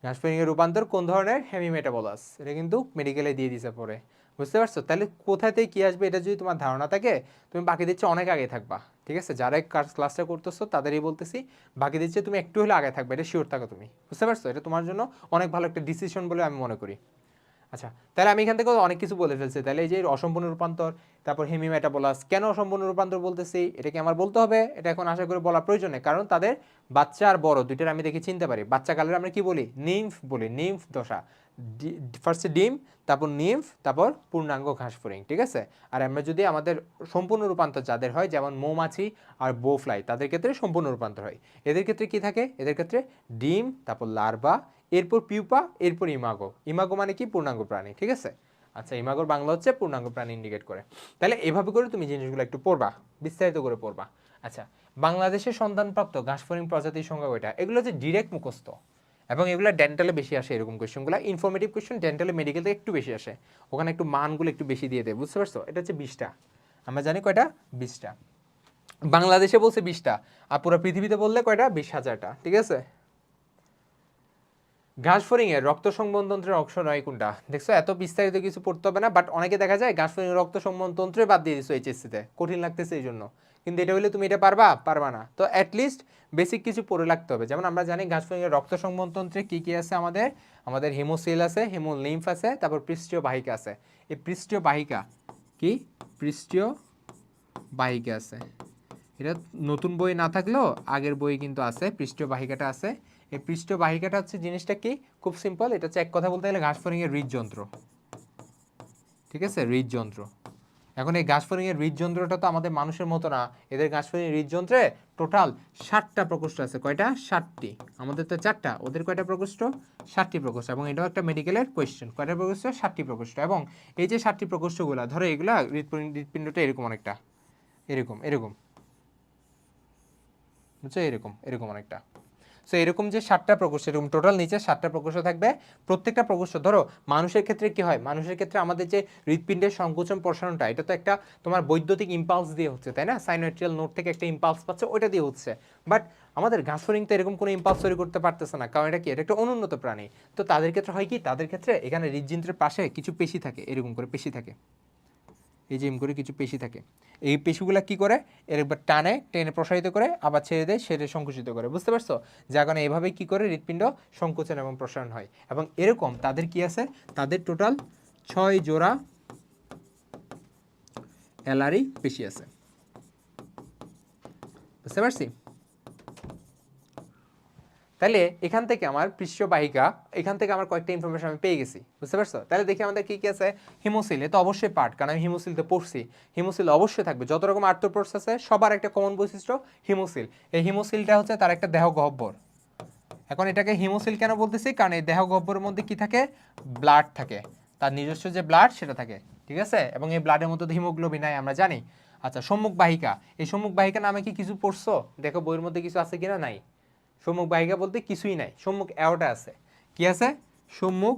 ঘাসফড়িং এর রূপান্তর কোন ধরনের? হেমি মেটাবলাস। এটা কিন্তু মেডিকেলে দিয়ে দিছে পরে। বুঝতে পারছো? তাহলে কোথা থেকে কী আসবে এটা যদি তোমার ধারণা থাকে, তুমি বাকিদের চেয়ে অনেক আগে থাকবা। ঠিক আছে, যারা ক্লাসটা করতেছো তাদেরই বলতেছি, বাকিদের চেয়ে তুমি একটু হলে আগে থাকবে, এটা শিওর থাকো তুমি। বুঝতে পারছো? এটা তোমার জন্য অনেক ভালো একটা ডিসিশন বলে আমি মনে করি। আচ্ছা, তাহলে আমি এখান থেকে অনেক কিছু বলে ফেলছি। তাহলে এই যে অসম্পূর্ণ রূপান্তর, তারপর হেমিমেটাবোলাস, কেন অসম্পূর্ণ রূপান্তর বলতেছি এটা কি আমার বলতে হবে? এটা এখন আশা করি বলা প্রয়োজন নেই, কারণ তাদের বাচ্চা আর বড় দুইটার আমি দেখে চিনতে পারি। বাচ্চাকালের আমরা কি বলি? নিম্ফ বলি, নিম্ফ দশা। ফার্স্টে ডিম, তারপর নিম্ফ, তারপর পূর্ণাঙ্গ ঘাসফড়িং। ঠিক আছে, আর আমরা যদি আমাদের সম্পূর্ণ রূপান্তর যাদের হয়, যেমন মৌমাছি আর বোফ্লাই, তাদের ক্ষেত্রে সম্পূর্ণ রূপান্তর হয়। এদের ক্ষেত্রে কি থাকে? এদের ক্ষেত্রে ডিম, তারপর লার্ভা, এরপর পিউপা, এরপর ইমাগো। ইমাগো মানে কি? পূর্ণাঙ্গ প্রাণী। ঠিক আছে, আচ্ছা, ইমাগোর বাংলা হচ্ছে পূর্ণাঙ্গ প্রাণী ইন্ডিকেট করে। তাহলে এভাবে করে তুমি জিনিসগুলো একটু পড়বা, বিস্তারিত করে পড়বা। আচ্ছা, বাংলাদেশের সন্তানপ্রাপ্ত ঘাসফড়িং প্রজাতির সংখ্যা কয়টা? এগুলো হচ্ছে ডিরেক্ট মুখস্থ, এবং এগুলো ডেন্টালে বেশি আসে। এরকম কোয়েশ্চেনগুলো ইনফরমেটিভ কোয়েশ্চেন ডেন্টালে, মেডিকেলে একটু বেশি আসে, ওখানে একটু মানগুলো একটু বেশি দিয়ে দেয়। বুঝতে পারছো? এটা হচ্ছে 20টা, আমরা জানি কয়টা? 20টা। বাংলাদেশে বলছে 20টা, আর পুরো পৃথিবীতে বললে কয়টা? 20,000টা। ঠিক আছে, ঘাসফড়িং এর রক্ত সংবহনতন্ত্রের অংশ নয় কোনটা? দেখছো, এত বিস্তারিত কিছু পড়তে হবে না, বাট অনেকে দেখা যায় ঘাসফড়িং এর রক্ত সংবহনতন্ত্রে বাদ দিয়ে দিছো এইচএসসিতে, কঠিন লাগতেছে এই জন্য। কিন্তু এটা হলে তুমি এটা পারবা না। তো অ্যাটলিস্ট বেসিক কিছু পড়ে লাগতে হবে। যেমন আমরা জানি ঘাসফড়িং এর রক্ত সংবহনতন্ত্রে কি কি আছে? আমাদের হিমোসিল আছে, হিমোলিম্ফ আছে, তারপর পৃষ্ঠীয় বাহিকা আছে। এই পৃষ্ঠীয় বাহিকা কি? পৃষ্ঠীয় বাহিকা আছে। এটা নতুন বই না থাকলেও আগের বই কিন্তু আছে, পৃষ্ঠীয় বাহিকাটা আছে। এই পৃষ্ঠীয় বাহিকাটা হচ্ছে জিনিসটা কি? খুব সিম্পল, এটা হচ্ছে এক কথা বলতে গেলে ঘাসফড়িং এর হৃদযন্ত্র। ঠিক আছে, হৃদযন্ত্র। এখন এই ঘাসফড়িং এর হৃদযন্ত্রটা তো আমাদের মানুষের মতো না, এদের ঘাসফড়িং এর হৃদযন্ত্রে টোটাল 60টা প্রকোষ্ঠ আছে। কয়টা? 60টি। আমাদের তো 4টা, ওদের কয়টা প্রকোষ্ঠ? 60টি প্রকোষ্ঠ। এবং এটাও একটা মেডিকেলের কোয়েশ্চেন, কয়টা প্রকোষ্ঠ? 60টি প্রকোষ্ঠ। এবং এই যে 60টি প্রকোষ্ঠগুলো, ধরো এগুলা হৃদপিণ্ডটা এরকম অনেকটা, এরকম এরকম, বুঝছো? এরকম এরকম অনেকটা। সো এরকম যে 60টা প্রকোষ্ঠ, এরকম টোটাল নিচে 60টা প্রকোষ্ঠ থাকবে। প্রত্যেকটা প্রকোষ্ঠ, ধরো মানুষের ক্ষেত্রে কি হয়? মানুষের ক্ষেত্রে আমাদের যে হৃদপিণ্ডের সংকোচন প্রসারণটা, এটা তো একটা তোমার বৈদ্যুতিক ইম্পালস দিয়ে হচ্ছে, তাই না? সাইনোয়েট্রিয়াল নোড থেকে একটা ইম্পালস পাচ্ছে, ওইটা দিয়ে হচ্ছে। বাট আমাদের ঘাসফড়িং তো এরকম কোনো ইম্পালস তৈরি করতে পারতেছে না, কারণ এটা কি? এটা একটা অনুন্নত প্রাণী। তো তাদের ক্ষেত্রে হয় কি? তাদের ক্ষেত্রে এখানে হৃদযন্ত্রের পাশে কিছু পেশি থাকে, এরকম করে পেশি থাকে, এই যে করে কিছু পেশি থাকে। এই পেশিগুলো কি করে? এর একবার টেনে প্রসারিত করে, আবার ছেড়ে দেয়, সেটা সংকুচিত করে। বুঝতে পারছো? যার কারণে এভাবেই কি করে হৃদপিণ্ড সংকোচন এবং প্রসারণ হয়। এবং এরকম তাদের কি আছে? তাদের টোটাল 6 জোড়া অ্যালারি পেশি আছে। বুঝতে পারছি? তাহলে এখান থেকে আমার পৃষ্ঠীয় বাহিকা, এখান থেকে আমার কয়েকটা ইনফরমেশন আমি পেয়ে গেছি। বুঝতে পারছো? তাহলে দেখি আমাদের কি কি আছে। হিমোসিল, এ তো অবশ্যই পার্ট, কারণ আমি হিমোসিলতে পড়ছি। হিমোসিল অবশ্যই থাকবে, যত রকম আর্থ্রোপোডস আছে সবার একটা কমন বৈশিষ্ট্য হিমোসিল। এই হিমোসিলটা হচ্ছে তার একটা দেহ গহ্বর। এখন এটাকে হিমোসিল কেন বলতেছি? কারণ এই দেহ গহ্বরের মধ্যে কি থাকে? ব্লাড থাকে, তার নিজস্ব যে ব্লাড সেটা থাকে। ঠিক আছে, এবং এই ব্লাডের মধ্যে হিমোগ্লোবিন নাই, আমরা জানি। আচ্ছা, সম্মুখ বাহিকা, এই সম্মুখ বাহিকা নামে কি কিছু পড়ছো? দেখো বইয়ের মধ্যে কিছু আছে কিনা। নাই। সম্মুখ বাহিকা বলতে কিছুই নাই, সম্মুখ অ্যাওর্টা আছে। কি আছে? সম্মুখ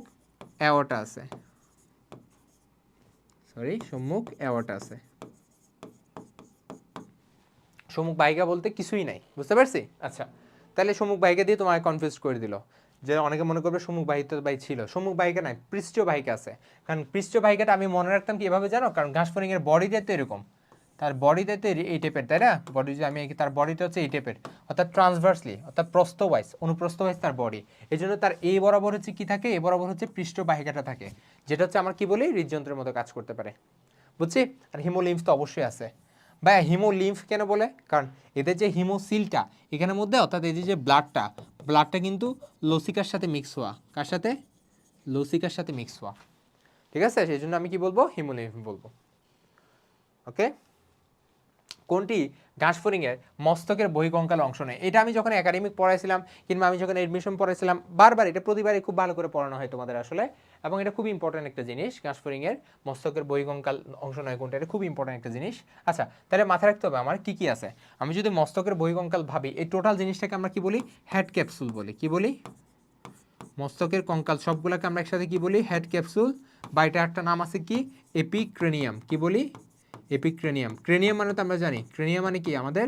অ্যাওর্টা আছে, সরি, সম্মুখ অ্যাওর্টা আছে। সম্মুখ বাহিকা বলতে কিছুই নাই। বুঝতে পারছি? আচ্ছা, তাহলে সম্মুখ বাহিকা দিয়ে তোমার কনফিউজ করে দিল, যে অনেকে মনে করবে সম্মুখ বাহিকা ছিল। সম্মুখ বাহিকা নাই, পৃষ্ঠীয় বাহিকা আছে। কারণ পৃষ্ঠীয় বাহিকাটা আমি মনে রাখতাম কিভাবে জানো? কারণ ঘাসফড়িং এর বডিতে তো এরকম, তার বডিতে তো এই টাইপের, তাই না? বডি যে আমি তার বডিটা হচ্ছে এই টাইপের, অর্থাৎ ট্রান্সভার্সলি, অর্থাৎ প্রস্থ ওয়াইজ, অনুপ্রস্থ ওয়াইজ তার বডি। এই জন্য তার এই বরাবর হচ্ছে কি থাকে? এই বরাবর হচ্ছে পৃষ্ঠ বাহিকাটা থাকে, যেটা হচ্ছে আমার কি বলি? হৃদযন্ত্রের মতো কাজ করতে পারে। বুঝছি? আর হিমোলিম্ফ তো অবশ্যই আছে। বা হিমোলিম্ফ কেন বলে? কারণ এদের যে হিমোসিলটা এখানের মধ্যে, অর্থাৎ এই যে ব্লাডটা কিন্তু লসিকার সাথে মিক্স হওয়া। কার সাথে? লসিকার সাথে মিক্স হওয়া। ঠিক আছে, সেই জন্য আমি কি বলবো? হিমোলিম্ফ বলবো। ওকে, কোনটি ঘাসফড়িং এর মস্তকের বহিঃকঙ্কাল অংশ নেই? এটা আমি যখন একাডেমিক পড়াইছিলাম, কিংবা আমি যখন এডমিশন পড়াইছিলাম, বারবার এটা প্রতিবারই খুব ভালো করে পড়ানো হয় তোমাদের আসলে। এবং এটা খুব ইম্পর্টেন্ট একটা জিনিস, ঘাসফড়িং এর মস্তকের বহিঃকঙ্কাল অংশ নয় কোনটা, এটা খুব ইম্পর্টেন্ট একটা জিনিস। আচ্ছা, তাহলে মাথায় রাখতে হবে আমার কি কি আছে। আমি যদি মস্তকের বহিঃকঙ্কাল ভাবি, এই টোটাল জিনিসটাকে আমরা কি বলি? হেড ক্যাপসুল বলি। কি বলি? মস্তকের কঙ্কাল সবগুলোকে আমরা একসাথে কি বলি? Head capsule. বা এটা একটা নাম আছে কি? এপিক্রেনিয়াম। কি বলি? এপিক্রেনিয়াম। ক্রেনিয়াম মানে তো আমরা জানি, ক্রেনিয়াম মানে কি? আমাদের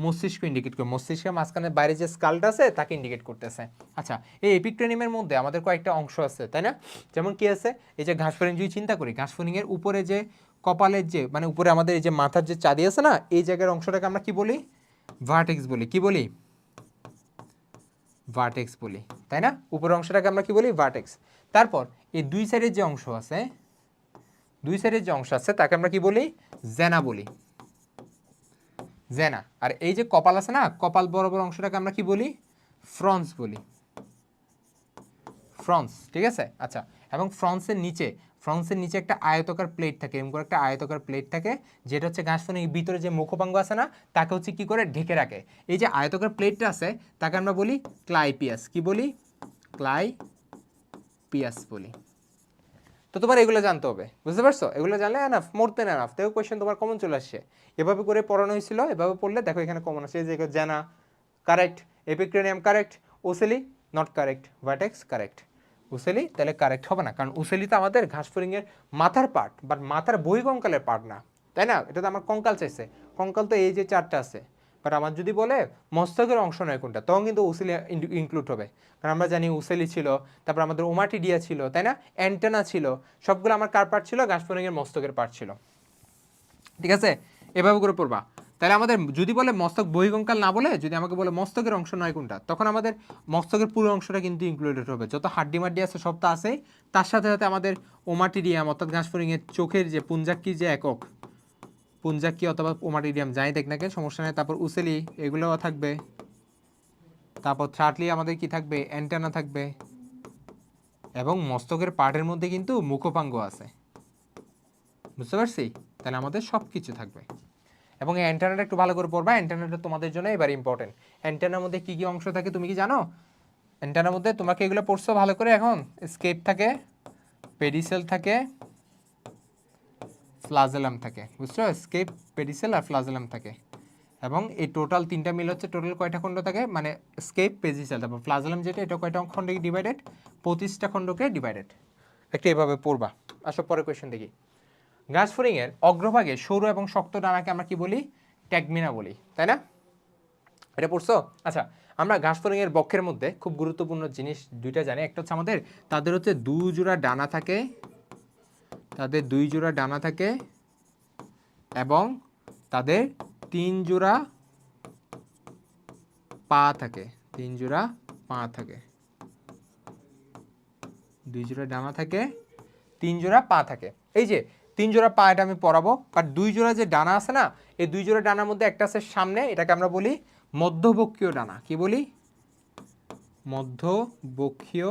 মস্তিষ্ক ইন্ডিকেট করে, মস্তিষ্কের মাঝখানে বাইরে যে স্কালটা আছে তাকে ইন্ডিকেট করতেছে। আচ্ছা, এই এপিক্রেনিয়ামের মধ্যে আমাদের কয়েকটা অংশ আছে, তাই না? যেমন কি আছে, এই যে ঘাসফড়িং যদি চিন্তা করি, ঘাসফড়িংয়ের উপরে যে কপালের যে মানে উপরে আমাদের এই যে মাথার যে চাঁদি আছে না, এই জায়গার অংশটাকে আমরা কি বলি? ভার্টেক্স বলি। কি বলি? ভার্টেক্স বলি, তাই না? উপরের অংশটাকে আমরা কি বলি? ভার্টেক্স। তারপর এই দুই সাইডের যে অংশ আছে, দুই সাইডের যে অংশ আছে তাকে আমরা কি বলি? জেনা বলি, জেনা। আর এই যে কপাল আছে না, কপাল বরাবর অংশটাকে আমরা কি বলি? ফ্রন্স বলি, ফ্রন্স। ঠিক আছে? আচ্ছা, এবং ফ্রন্সের নিচে একটা আয়তাকার প্লেট থাকে, এরকম করে একটা আয়তাকার প্লেট থাকে, যেটা হচ্ছে ঘাসফড়িংয়ের ভিতরে যে মুখপাঙ্গ আছে না, তাকে হচ্ছে কি করে ঢেকে রাখে। এই যে আয়তাকার প্লেটটা আছে তাকে আমরা বলি ক্লাইপিয়াস। কি বলি? ক্লাইপিয়াস বলি। তো তোমার এগুলো জানতে হবে, বুঝতে পারছো? এগুলো জানলে এনাফ, মোর দেন এনাফ। দেখো কোয়েশ্চেন তোমার কমন চলে আসছে। এভাবে করে পড়ানো হয়েছিল, এভাবে পড়লে দেখো এখানে কমন আসছে। যে gena correct, epicranium correct, ocelli not correct, vertex correct. Ocelli তাহলে কারেক্ট হবে না, কারণ উসেলি তো আমাদের ঘাসফড়িংয়ের মাথার পার্ট, বাট মাথার বহিঃকঙ্কালের পার্ট না, তাই না? এটা তো আমার কঙ্কাল চাইছে, কঙ্কাল তো এই যে চারটা আছে। বাট আমার যদি বলে মস্তকের অংশ নয় কোনটা, তখন কিন্তু উসেলি ইনক্লুড হবে। কারণ আমরা জানি উসেলি ছিল, তারপর আমাদের ওমাটিডিয়া ছিল, তাই না? অ্যান্টেনা ছিল, সবগুলো আমার কার পার্ট ছিল? ঘাসফড়িংয়ের মস্তকের পার্ট ছিল। ঠিক আছে? এভাবে করে পড়বা। তাহলে আমাদের যদি বলে মস্তক বহিঃকঙ্কাল না বলে, যদি আমাকে বলে মস্তকের অংশ নয় কোনটা, তখন আমাদের মস্তকের পুরো অংশটা কিন্তু ইনক্লুডেড হবে। যত হাড্ডি মাড্ডি আছে সব তো আছেই, তার সাথে সাথে আমাদের ওমাটিডিয়াম অর্থাৎ ঘাসফড়িংয়ের চোখের যে পুঞ্জাক্কি যে একক, পুঞ্জাক্কি অথবা ওমাটিডিয়াম যাই দেখ না কেন, সমস্যা নেই। তারপর উসেলি এগুলোও থাকবে। তারপর থার্ডলি আমাদের কি থাকবে? অ্যান্টেনা থাকবে। এবং মস্তকের পার্টের মধ্যে কিন্তু মুখপাঙ্গ আছে, বুঝতে পারছি? তাহলে আমাদের সব কিছু থাকবে। এবং এই অ্যান্টেনাটা একটু ভালো করে পড়বা, অ্যান্টেনাটা তোমাদের জন্য এবার ইম্পর্টেন্ট। অ্যান্টেনার মধ্যে কী কী অংশ থাকে তুমি কি জানো? অ্যান্টেনার মধ্যে তোমাকে এগুলো পড়ছো ভালো করে এখন? স্কেপ থাকে, পেডিসেল থাকে, ফ্লাজেলাম থাকে, বুঝছো? স্কেপ, পেডিসেল আর ফ্লাজেলাম থাকে। এবং এই টোটাল তিনটা মিল হচ্ছে টোটাল কয়টা খণ্ড থাকে? মানে স্কেপ, পেডিসেল, তারপর ফ্লাজেলাম যেটা, এটা কয়টা খণ্ডে ডিভাইডেড? 25টা খণ্ডকে ডিভাইডেড। একটু এভাবে পড়বা। আসো পরে কোয়েশ্চেন দেখি। ঘাসফড়িংয়ের অগ্রভাগে সরু এবং শক্ত ডানাকে আমরা কি বলি? ট্যাগমিনা বলি, তাই না? এটা পড়ছো? আচ্ছা, আমরা ঘাসফড়িংয়ের বক্ষের মধ্যে খুব গুরুত্বপূর্ণ জিনিস দুইটা জানি। একটা হচ্ছে আমাদের তাদের হচ্ছে দুই জোড়া ডানা থাকে, তাদের দুই জোড়া ডানা থাকে, এবং তাদের 3 জোড়া পা থাকে, 3 জোড়া পা থাকে। 2 জোড়া ডানা থাকে, 3 জোড়া পা থাকে। এই যে 3 জোড়া পা, এটা আমি পড়াবো, বাট 2 জোড়া যে ডানা আছে না, এই 2 জোড়া ডানার মধ্যে একটা আছে সামনে, এটাকে আমরা বলি মধ্যবক্ষীয় ডানা। কি বলি? মধ্যবক্ষীয়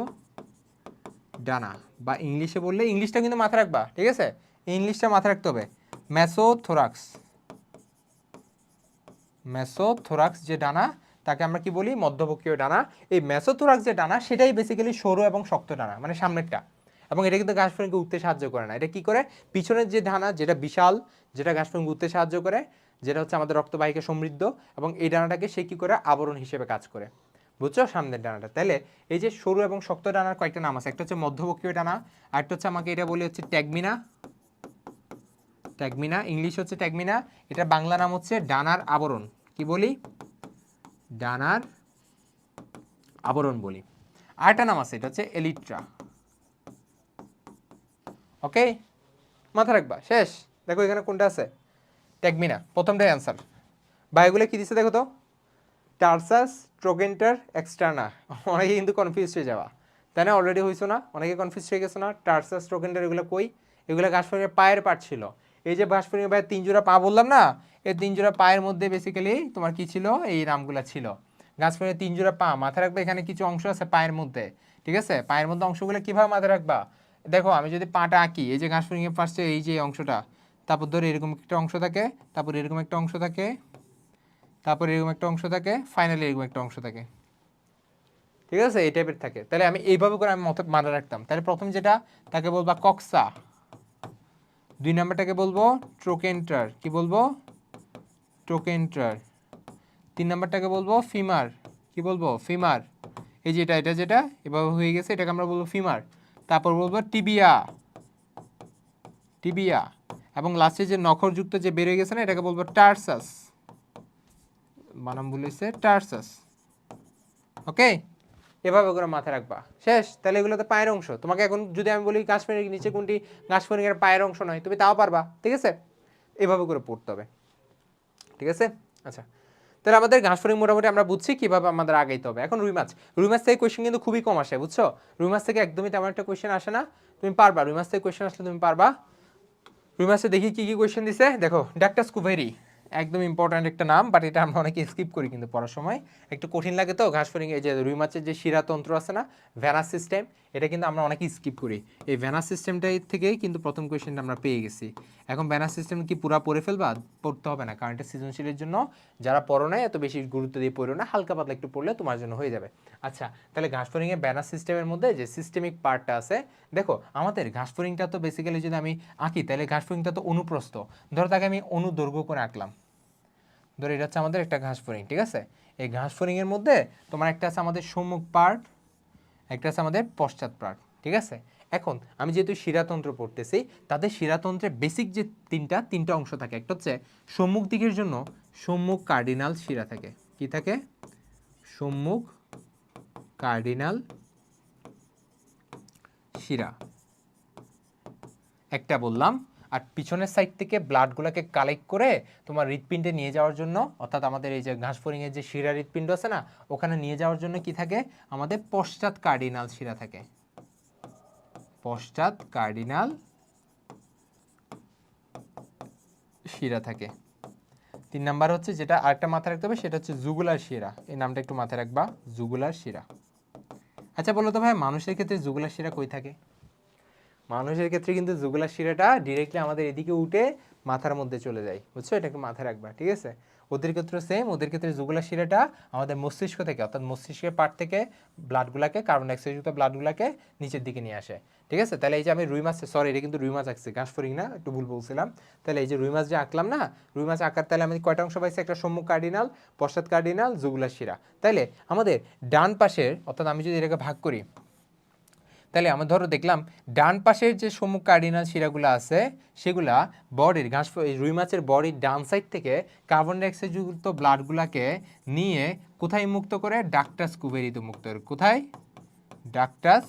ডানা, বা ইংলিশে বললে, ইংলিশটা কিন্তু মাথায় রাখবা, ঠিক আছে? ইংলিশটা মাথায় রাখতে হবে, মেসোথোরাক্স। মেসোথোরাক্স যে ডানা, তাকে আমরা কি বলি? মধ্যবক্ষীয় ডানা। এই মেসোথোরাক্স যে ডানা, সেটাই বেসিক্যালি সরু এবং শক্ত ডানা, মানে সামনেরটা। এবং এটা কিন্তু ঘাসফড়িংকে উঠতে সাহায্য করে না। এটা কি করে? পিছনের যে ডানা, যেটা বিশাল, যেটা ঘাসফড়িংকে উঠতে সাহায্য করে, যেটা হচ্ছে আমাদের রক্তবাহিকা সমৃদ্ধ, এবং এই ডানাটাকে সে কি করে? আবরণ হিসেবে কাজ করে, বুঝছো? সামনের ডানাটা। তাহলে এই যে সরু এবং শক্ত ডানার কয়েকটা নাম আছে। একটা হচ্ছে মধ্যবক্ষীয় ডানা, আর একটা হচ্ছে আমাকে এটা বলি হচ্ছে ট্যাগমিনা। ট্যাগমিনা, ইংলিশ হচ্ছে ট্যাগমিনা, এটা বাংলা নাম হচ্ছে ডানার আবরণ। কি বলি? ডানার আবরণ বলি। আরেকটা নাম আছে, এটা হচ্ছে এলিট্রা। ওকে, মাথা রাখবা। শেষ। দেখো এখানে কোনটা আছে? ট্যাগমিনা, প্রথমটাই অ্যান্সার। বা এগুলো কি দিচ্ছে দেখো তো? টার্সাস, ট্রোগেন্টার, এক্সটার্না। অনেকে কিন্তু কনফিউজ হয়ে যাওয়া, তাই না? অলরেডি হয়েছো না? অনেকে কনফিউজ হয়ে গেছো না? টার্সাস, ট্রোগেন্টার এগুলো কই? এগুলো ঘাসফড়িংয়ের পায়ের পার্ট ছিল। এই যে ঘাসফড়িংয়ের পায়ের 3 জোড়া পা বললাম না, এই 3 জোড়া পায়ের মধ্যে বেসিক্যালি তোমার কি ছিল? এই নামগুলো ছিল। ঘাসফড়িংয়ের 3 জোড়া পা, মাথায় রাখবে এখানে কিছু অংশ আছে পায়ের মধ্যে, ঠিক আছে? পায়ের মধ্যে অংশগুলো কিভাবে মাথায় রাখবা? দেখো আমি যদি পাটা আঁকি, এই যে ঘাসফড়িংয়ের ফার্স্টে এই যে অংশটা, তারপর ধরে এরকম একটা অংশ থাকে, তারপর এরকম একটা অংশ থাকে, তারপর এরকম একটা অংশ থাকে, ফাইনালি এরকম একটা অংশ থাকে, ঠিক আছে? এই টাইপের থাকে। তাহলে আমি এইভাবে করে আমি মাথায় রাখতাম। তাহলে প্রথম যেটা, তাকে বলবা কক্সা। 2 নাম্বারটাকে বলবো ট্রোকেন্টার। কি বলবো? ট্রোকেন্টার। 3 নাম্বারটাকে বলবো ফিমার। কি বলবো? ফিমার। এই যেটা, এটা যেটা এভাবে হয়ে গেছে, এটাকে আমরা বলবো ফিমার। তারপর বলবো টিবিয়া। টিবিয়া। এবং লাস্টে যে নখরযুক্ত যে বেরিয়ে গেছে না, এটাকে বলবো টার্সাস। বানাম বলেছে টার্সাস। ওকে, এভাবে করে মাথায় রাখবা, শেষ। তাহলে এগুলো তো পায়ের অংশ। তোমাকে এখন যদি আমি বলি ঘাস ফড়িং নিচে কোনটি ঘাস ফড়িংয়ের পায়ের অংশ নয়, তুমি তাও পারবা, ঠিক আছে? এভাবে করে পড়তে হবে, ঠিক আছে? আচ্ছা, তাহলে আমাদের ঘাস ফড়িং মোটামুটি আমরা বুঝছি কিভাবে আমাদের আগাইতে হবে। এখন রুই মাছ, রুই মাছ থেকে কোয়েশ্চেন কিন্তু খুবই কম আসে, বুঝছো? রুই মাছ থেকে একদমই তেমন একটা কোয়েশ্চেন আসে না, তুমি পারবা। রুই মাছ থেকে কোয়েশ্চেন আসলে তুমি পারবা। রুই মাছে দেখি কি কি কোয়েশ্চেন দিছে, দেখো। ডাক্টাস কুভেরি, একদম ইম্পর্ট্যান্ট একটা নাম, বাট এটা আমরা অনেকে স্কিপ করি কিন্তু পড়ার সময়, একটু কঠিন লাগে তো। ঘাস ফড়িং, এই যে রুই মাছের যে শিরাতন্ত্র আছে না, ভ্যানাস সিস্টেম, এটা কিন্তু আমরা অনেকে স্কিপ করি। এই ভ্যানাস সিস্টেমটাই থেকেই কিন্তু প্রথম কোয়েশ্চেনটা আমরা পেয়ে গেছি। এখন ভ্যানাস সিস্টেম কি পুরা পড়ে ফেলবা? পড়তে হবে না, কারণ এটা সৃজনশীলের জন্য। যারা পড়ো নাই এত বেশি গুরুত্ব দিয়ে পড়ো না, হালকা পাতলা একটু পড়লে তোমার জন্য হয়ে যাবে। আচ্ছা, তাহলে ঘাস ফড়িংয়ে ভ্যানাস সিস্টেমের মধ্যে যে সিস্টেমিক পার্টটা আছে, দেখো আমাদের ঘাস ফড়িংটা তো বেসিক্যালি যদি আমি আঁকি, তাহলে ঘাস ফড়িংটা তো অনুপ্রস্থ। ধরো তাকে আমি অনুদৈর্ঘ্য করে আঁকলাম, ধরো এটা হচ্ছে আমাদের একটা ঘাস ফড়িং, ঠিক আছে? এই ঘাস ফড়িংয়ের মধ্যে তোমার একটা আছে আমাদের সম্মুখ পার্ট, একটা আছে আমাদের পশ্চাৎ পার্ট, ঠিক আছে? এখন আমি যেহেতু শিরাতন্ত্র পড়তেছি, তাদের শিরাতন্ত্রের বেসিক যে তিনটা অংশ থাকে। একটা হচ্ছে সম্মুখ দিকের জন্য সম্মুখ কার্ডিনাল শিরা থাকে। কি থাকে? সম্মুখ কার্ডিনাল শিরা একটা বললাম। আর পিছনের সাইড থেকে ব্লাডগুলোকে কালেক্ট করে তোমার হৃৎপিণ্ডে নিয়ে যাওয়ার জন্য, অর্থাৎ আমাদের এই যে ঘাস ফড়িংয়ের যে শিরা হৃৎপিণ্ড আছে না, ওখানে নিয়ে যাওয়ার জন্য কি থাকে? আমাদের পশ্চাৎ কার্ডিনাল শিরা থাকে। পশ্চাৎ কার্ডিনাল শিরা থাকে। 3 নাম্বার হচ্ছে যেটা আরেকটা মাথায় রাখতে হবে, সেটা হচ্ছে জুগুলার শিরা। এই নামটা একটু মাথায় রাখবা, জুগুলার শিরা। আচ্ছা বলো তো ভাই, মানুষের ক্ষেত্রে জুগুলার শিরা কই থাকে? মানুষের ক্ষেত্রে কিন্তু জুগুলার শিরাটা ডিরেক্টলি আমাদের এদিকে উঠে মাথার মধ্যে চলে যায়, বুঝছো? এটা একটু মাথায় রাখবা, ঠিক আছে? ওদের ক্ষেত্রে সেম, ওদের ক্ষেত্রে জুগুলার শিরাটা আমাদের মস্তিষ্ক থেকে, অর্থাৎ মস্তিষ্কের পার্ট থেকে ব্লাডগুলোকে, কার্বন ডাইঅক্সাইডযুক্ত ব্লাডগুলোকে নিচের দিকে নিয়ে আসে, ঠিক আছে? তাহলে এই যে আমি রুই মাছ, সরি এটা কিন্তু রুই মাছ আঁকছি, ঘাস ফড়িং না, একটু ভুল বলছিলাম। তাহলে এই যে রুই মাছ যে আঁকলাম না, রুই মাছ আঁকার তাহলে আমি কয়টা অংশ পাইছি? একটা সম্মুখ কার্ডিনাল, পশ্চাৎ কার্ডিনাল, জুগুলার শিরা। তাইলে আমাদের ডান পাশের, অর্থাৎ আমি যদি এটাকে ভাগ করি, তাহলে আমরা ধরো দেখলাম ডান পাশের যে সম্মুখ কার্ডিনাল শিরাগুলো আছে, সেগুলা বডির রুই মাছের বডির ডান সাইড থেকে কার্বন ডাইঅক্সাইডযুক্ত ব্লাডগুলোকে নিয়ে কোথায় মুক্ত করে? ডাক্টাস কুভেরিতে মুক্ত করে। কোথায়? ডাক্টাস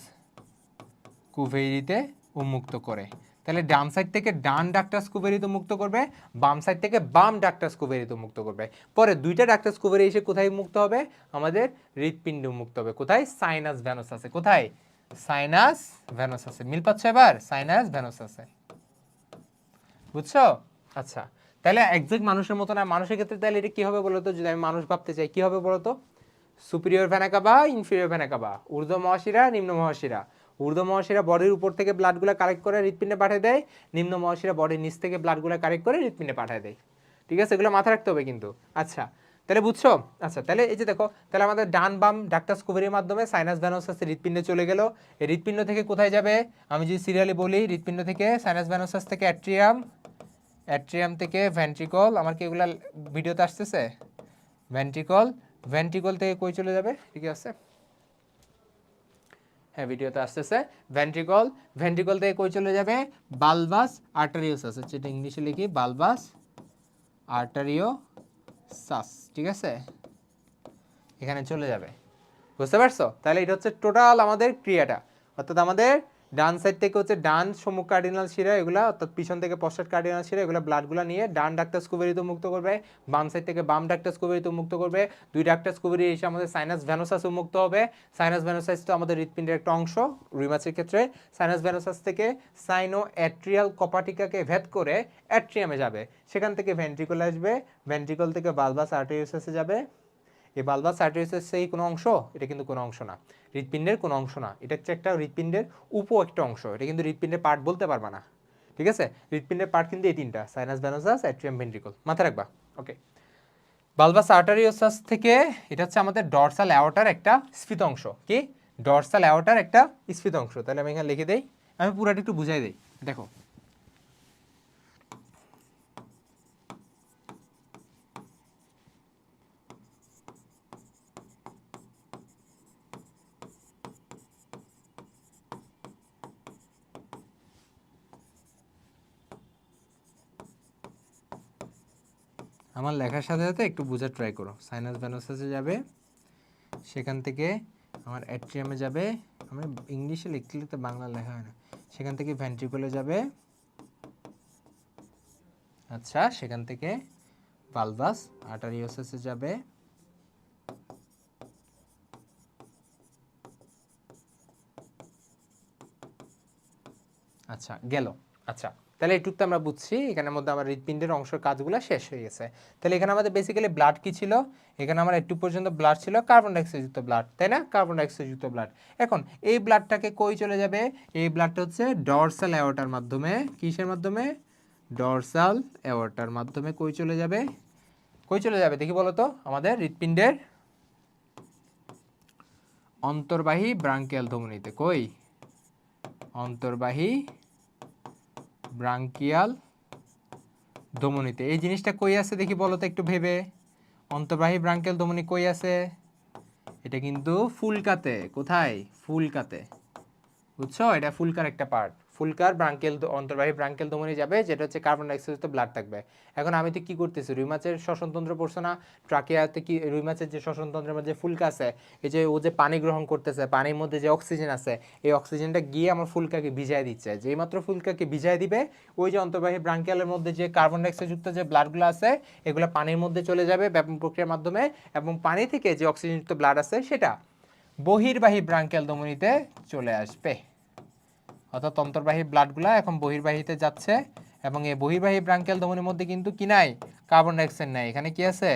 কুভেরিতে উন্মুক্ত করে। তাহলে ডান সাইড থেকে ডান ডাক্টাস কুভেরিতে মুক্ত করবে, বাম সাইড থেকে বাম ডাক্টাস কুভেরিতে মুক্ত করবে। পরে দুইটা ডাক্টাস কুভেরি এসে কোথায় মুক্ত হবে? আমাদের হৃৎপিণ্ডে মুক্ত হবে। কোথায়? সাইনাস ভ্যানোসাসে। কোথায়? সাইনাস ভ্যানোসাসে। মিল পাচ্ছ এবার? সাইনাস ভ্যানোসাসে, বুঝছো? আচ্ছা, তাহলে একজ্যাক্ট মানুষের মতো না। মানুষের ক্ষেত্রে তাহলে এটা কি হবে বলতো? যদি আমি মানুষ ভাবতে চাই, কি হবে বলতো? Superior vena CAVA, inferior vena CAVA, ঊর্ধ্ব মহাশিরা, নিম্ন মহাশিরা। ঊর্ধ্ব মহাশিরা বডির উপর থেকে ব্লাডগুলো কালেক্ট করে হৃৎপিণ্ডে পাঠিয়ে দেয়, নিম্ন মহাশিরা বডির নিচ থেকে ব্লাডগুলো কালেক্ট করে হৃৎপিণ্ডে পাঠিয়ে দেয়, ঠিক আছে? এগুলো মাথায় রাখতে হবে কিন্তু। আচ্ছা, তাহলে বুঝছো? আচ্ছা, তাহলে এই যে দেখো, তাহলে আমাদের ডান বাম ডাক্টাস কুভেরির মাধ্যমে সাইনাস ভ্যানোসাসে হৃৎপিণ্ডে চলে গেল। এই হৃৎপিণ্ড থেকে কোথায় যাবে? আমি যদি সিরিয়ালি বলি, হৃৎপিণ্ড থেকে সাইনাস ভ্যানোসাস থেকে অ্যাট্রিয়াম, অ্যাট্রিয়াম থেকে ভেন্ট্রিকল। আমার কি এগুলা ভিডিওতে আসতেছে? ভেন্ট্রিকল, ভেন্ট্রিকল থেকে কই চলে যাবে? ঠিক আছে, হ্যাঁ ভিডিওতে আসতেছে। ভেন্ট্রিকল, ভেন্ট্রিকল থেকে কই চলে যাবে? বালবাস আর্টারিওসাস, যেটা ইংলিশে লিখি বালবাস আর্টারিওসাস, ঠিক আছে? এখানে চলে যাবে, বুঝতে পারছো? তাহলে এটা হচ্ছে টোটাল আমাদের ক্রিয়াটা। অর্থাৎ আমাদের ডান সাইড থেকে হচ্ছে ডান সম্মুখ কার্ডিনাল শিরা এগুলা, অর্থাৎ পিছন থেকে পশ্চাৎ কার্ডিনাল শিরা, এগুলো ব্লাডগুলো নিয়ে ডান ডাক্টাস কুভেরিতে মুক্ত করবে, বাম সাইড থেকে বাম ডাক্টাস কুভেরিতে মুক্ত করবে। দুই ডাক্টাস কুভেরি এসে আমাদের সাইনাস ভ্যানোসাস মুক্ত হবে। সাইনাস ভ্যানোসাস তো আমাদের হৃৎপিণ্ডের একটা অংশ রুই মাছের ক্ষেত্রে। সাইনাস ভ্যানোসাস থেকে সাইনো অ্যাট্রিয়াল কপাটিকাকে ভেদ করে অ্যাট্রিয়ামে যাবে, সেখান থেকে ভেন্ট্রিকল আসবে, ভেন্ট্রিকল থেকে বালবাস আর্টেরিওসাসে যাবে। এই বালবাস আর্টেরিওসাস সেই কোনো অংশ? এটা কিন্তু কোনো অংশ না, হৃৎপিণ্ডের কোনো অংশ না। এটা হচ্ছে একটা হৃৎপিণ্ডের একটা অংশ, এটা কিন্তু হৃৎপিণ্ডের পার্ট বলতে পারবা না, ঠিক আছে? হৃৎপিণ্ডের পার্ট কিন্তু এই তিনটা, সাইনাস ভ্যানোসাস, অ্যাট্রিয়াম, ভেন্ট্রিকল, মাথায় রাখবা। ওকে, বালবাস আর্টারিওসাস থেকে এটা হচ্ছে আমাদের ডরসাল অ্যাওর্টার একটা স্ফীত অংশ। কি? ডরসাল অ্যাওর্টার একটা স্ফীত অংশ। তাহলে আমি এখানে লিখে দেই, আমি পুরাটা একটু বুঝাই দেই। দেখো, আমার লেখার সাথে সাথে একটু বোঝার ট্রাই করো। সাইনাস ভেনাসাসে যাবে, সেখান থেকে আমার অ্যাট্রিয়ামে যাবে, আমি ইংলিশে লিখতে লিখতে বাংলা লেখা হয় না, সেখান থেকে ভেন্ট্রিকলে যাবে, আচ্ছা সেখান থেকে ভালভাস আর্টারিওসাসে যাবে, আচ্ছা গেল। আচ্ছা তাহলে এইটুকু আমরা বুঝছি, এখানের মধ্যে আমার হৃৎপিণ্ডের অংশের কাজগুলো শেষ হয়ে গেছে। তাহলে এখানে আমাদের বেসিক্যালি ব্লাড কি ছিল, এখানে আমার একটু পর্যন্ত ব্লাড ছিল কার্বন ডাইঅক্সাইড যুক্ত ব্লাড, তাই না, কার্বন ডাইঅক্সাইড যুক্ত ব্লাড। এখন এই ব্লাডটাকে কই চলে যাবে, এই ব্লাডটা হচ্ছে ডরসাল অ্যাওর্টার মাধ্যমে, কিসের মাধ্যমে, ডরসাল অ্যাওর্টার মাধ্যমে কই চলে যাবে, কই চলে যাবে দেখি বলো তো, আমাদের হৃৎপিণ্ডের অন্তর্বাহী ব্রাঙ্কিয়াল ধমনীতে, কই, অন্তর্বাহী ব্রাঙ্কিয়াল ধমনীতে। এই জিনিসটা কই আছে দেখি বলো তো একটু ভেবে, অন্তর্বাহী ব্রাঙ্কিয়াল ধমনী কই আছে, এটা কিন্তু ফুলকাতে, কোথায়, ফুলকাতে, বুঝছো, এটা ফুলকার একটা পার্ট, ফুলকার ব্রাঙ্কিয়াল অন্তর্বাহী ব্রাঙ্কিয়াল ধমনী যাবে, যেটা হচ্ছে কার্বন ডাইঅক্সাইড ব্লাড থাকবে। এখন আমি তো কি করতেছি, রুই মাছের শ্বসনতন্ত্র পড়ছো না, ট্রাকিয়াতে কি রুই মাছের যে শ্বসনতন্ত্রের মধ্যে ফুলকা আছে, এই যে ও যে পানি গ্রহণ করতেছে, পানির মধ্যে যে অক্সিজেন আছে, এই অক্সিজেনটা গিয়ে আমার ফুলকাকে ভিজায় দিচ্ছে, যেই মাত্র ফুলকাকে ভিজায় দিবে, ওই যে অন্তর্বাহী ব্রাঙ্কিয়ালের মধ্যে যে কার্বন ডাইঅক্সাইড যুক্ত যে ব্লাডগুলো আছে, এগুলো পানির মধ্যে চলে যাবে ব্যাপন প্রক্রিয়ার মাধ্যমে, এবং পানি থেকে যে অক্সিজেনযুক্ত ব্লাড আছে সেটা বহির্বাহী ব্রাঙ্কিয়াল ধমনীতে চলে আসবে, অর্থাৎ অন্তর্বাহী ব্লাডগুলা এখন বহির্বাহীতে যাচ্ছে, এবং এই বহির্বাহী ব্রাঙ্কিয়াল ধমনীর মধ্যে কিন্তু কি নাই, কার্বন ডাইঅক্সাইড নাই, এখানে কি আছে,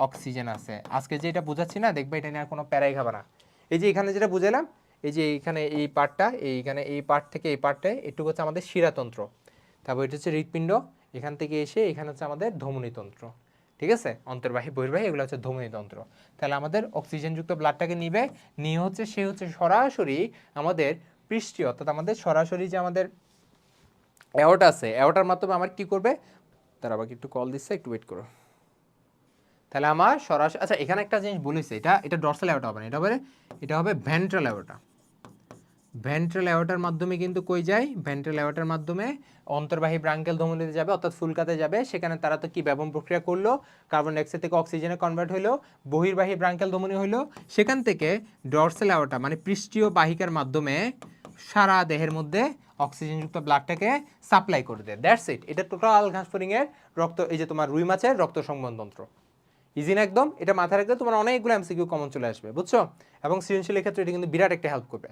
অক্সিজেন আছে। আজকে যে এটা বুঝাচ্ছি না, দেখবে এটা নিয়ে আর কোনো প্যারাই খাবে না। এই যে এখানে যেটা বুঝালাম, এই যে এইখানে এই পার্টটা, এইখানে এই পার্ট থেকে এই পার্টে একটু হচ্ছে আমাদের শিরাতন্ত্র, তারপর এটা হচ্ছে হৃৎপিণ্ড, এখান থেকে এসে এখানে হচ্ছে আমাদের ধমনীতন্ত্র, ঠিক আছে, অন্তর্বাহী বহির্বাহী এগুলো হচ্ছে ধমনীতন্ত্র। তাহলে আমাদের অক্সিজেনযুক্ত ব্লাডটাকে নিবে, নিয়ে হচ্ছে সে হচ্ছে সরাসরি আমাদের পৃষ্ঠীয়, অর্থাৎ আমাদের সরাসরি যে আমাদের অ্যাওর্টা আছে, অ্যাওর্টার মাধ্যমে আমার কি করবে, তার আবার একটু কল দিচ্ছে, একটু ওয়েট করো। তাহলে আমার সরাসরি, আচ্ছা এখানে একটা জিনিস বলেছে, এটা ডরসাল অ্যাওর্টা হবে না, এটা হবে ভেন্ট্রাল অ্যাওর্টা। ভেন্ট্রাল অ্যাওর্টার মাধ্যমে কিন্তু কই যায়, ভেন্ট্রাল অ্যাওর্টার মাধ্যমে অন্তর্বাহী ব্রাঙ্কিয়াল ধমনীতে যাবে, অর্থাৎ ফুলকাতে যাবে, সেখানে তারা তো কি ব্যাপন প্রক্রিয়া করলো, কার্বন ডাইঅক্সাইড থেকে অক্সিজেনে কনভার্ট হলো, বহির্বাহী ব্রাঙ্কিয়াল ধমনী হলো, সেখান থেকে ডরসাল অ্যাওর্টা মানে পৃষ্ঠীয় বাহিকার মাধ্যমে সারা দেহের মধ্যে অক্সিজেনযুক্ত ব্লাডটাকে সাপ্লাই করে দেয়, দ্যাটস ইট। এটা টোটাল ঘাসফড়িং এর রক্ত, এই যে তোমার রুই মাছের রক্ত সংবহনতন্ত্র, ইজি না একদম, এটা মাথায় রাখলে তোমার অনেকগুলো এমসিকিউ কমন চলে আসবে, বুঝছো, এবং সৃজনশীলের ক্ষেত্রে এটা কিন্তু বিরাট একটা হেল্প করবে।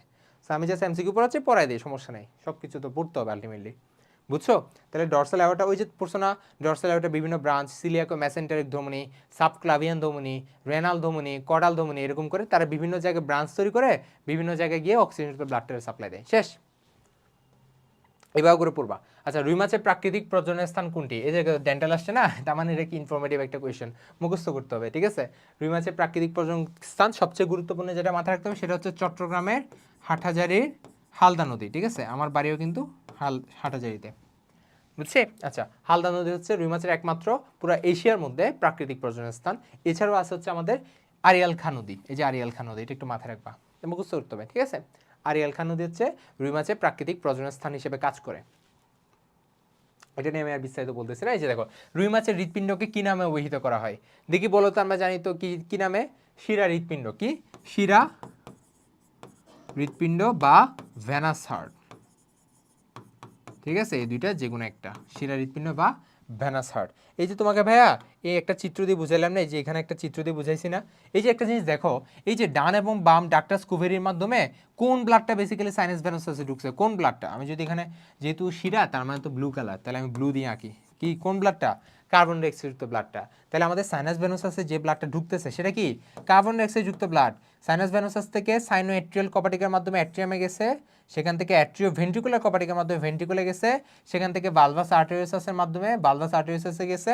আমি জাস্ট এমসিকিউ পড়াচ্ছি, পড়াই দিই, সমস্যা নেই, সব কিছু তো পড়তে হবে আলটিমেটলি, বুঝছো। তাহলে ডরসাল অ্যাওর্টা, ওই যে পড়ছো না, ডরসাল অ্যাওর্টা বিভিন্ন ব্রাঞ্চ, সিলিয়াকো মেসেন্টারিক ধমনী, সাবক্লাভিয়ান ধমনী, রেনাল ধমনী, কডাল ধমনী, এরকম করে তারা বিভিন্ন জায়গায় ব্রাঞ্চ তৈরি করে বিভিন্ন জায়গায় গিয়ে অক্সিজেন ব্লাডটা সাপ্লাই দেয়, শেষ, এবার করে পড়বা। আচ্ছা রুই মাছের প্রাকৃতিক প্রজননের স্থান কোনটি, এই যে ডেন্টাল আসছে না, তার মানে এটা কি ইনফরমেটিভ একটা কোয়েশ্চেন, মুখস্থ করতে হবে, ঠিক আছে। রুই মাছের প্রাকৃতিক প্রজনন স্থান সবচেয়ে গুরুত্বপূর্ণ যেটা মাথায় রাখতে হবে সেটা হচ্ছে চট্টগ্রামের হাটহাজারির হালদা নদী, ঠিক আছে, আমার বাড়িও কিন্তু হাটহাজারিতে, বুঝছি। আচ্ছা হালদা নদী হচ্ছে রুই মাছের একমাত্র পুরো এশিয়ার মধ্যে প্রাকৃতিক প্রজননের স্থান। এছাড়াও আছে হচ্ছে আমাদের আরিয়াল খাঁ নদী, এই যে আরিয়াল খাঁ নদী, এটা একটু মাথায় রাখবা, মুখস্থ করতে হবে, ঠিক আছে। আরিয়াল খাঁ নদী হচ্ছে রুই মাছের প্রাকৃতিক প্রজননের স্থান হিসেবে কাজ করে। এটা নিয়ে আমি আর বিস্তারিত বলতেছি না। এই যে দেখো রুই মাছের হৃৎপিণ্ডকে কি নামে অভিহিত করা হয় দেখি বলো তো, আমরা জানি তো কি কি নামে, শিরা হৃৎপিণ্ড, কি শিরা হৃৎপিণ্ড বা ভেনাস হার্ট, ঠিক আছে, এই দুইটা যে কোনো একটা, শিরা হৃৎপিণ্ড বা ভেনাস হার্ট। এই যে তোমাকে ভাইয়া এই একটা চিত্র দিয়ে বুঝাইলাম না, এই যে এখানে একটা চিত্র দিয়ে বুঝাইছি না, এই যে একটা জিনিস দেখো, এই যে ডান এবং বাম ডাক্টার স্কুভেরির মাধ্যমে কোন ব্লাডটা বেসিক্যালি সাইনাস ভেনাসে ঢুকছে, কোন ব্লাডটা, আমি যদি এখানে যেহেতু শিরা তার মানে তো ব্লু কালার, তাহলে আমি ব্লু দিয়ে আঁকি, কি কোন ব্লাডটা, কার্বন ডাইঅক্সাইড যুক্ত ব্লাডটা। তাহলে আমাদের সাইনাস ভেনাসে যে ব্লাডটা ঢুকতেছে সেটা কি কার্বন ডাইঅক্সাইড যুক্ত ব্লাড। সাইনাস ভেনাসাস থেকে সাইনোএট্রিয়াল কপাটিকার মাধ্যমে অ্যাট্রিয়ামে গেছে, সেখান থেকে অ্যাট্রিও ভেন্ট্রিকুলার কপাটিকার মাধ্যমে ভেন্ট্রিকুলে গেছে, সেখান থেকে ভালভাস আর্টেরিওসাসের মাধ্যমে ভালভাস আর্টেরিওসাসে গেছে,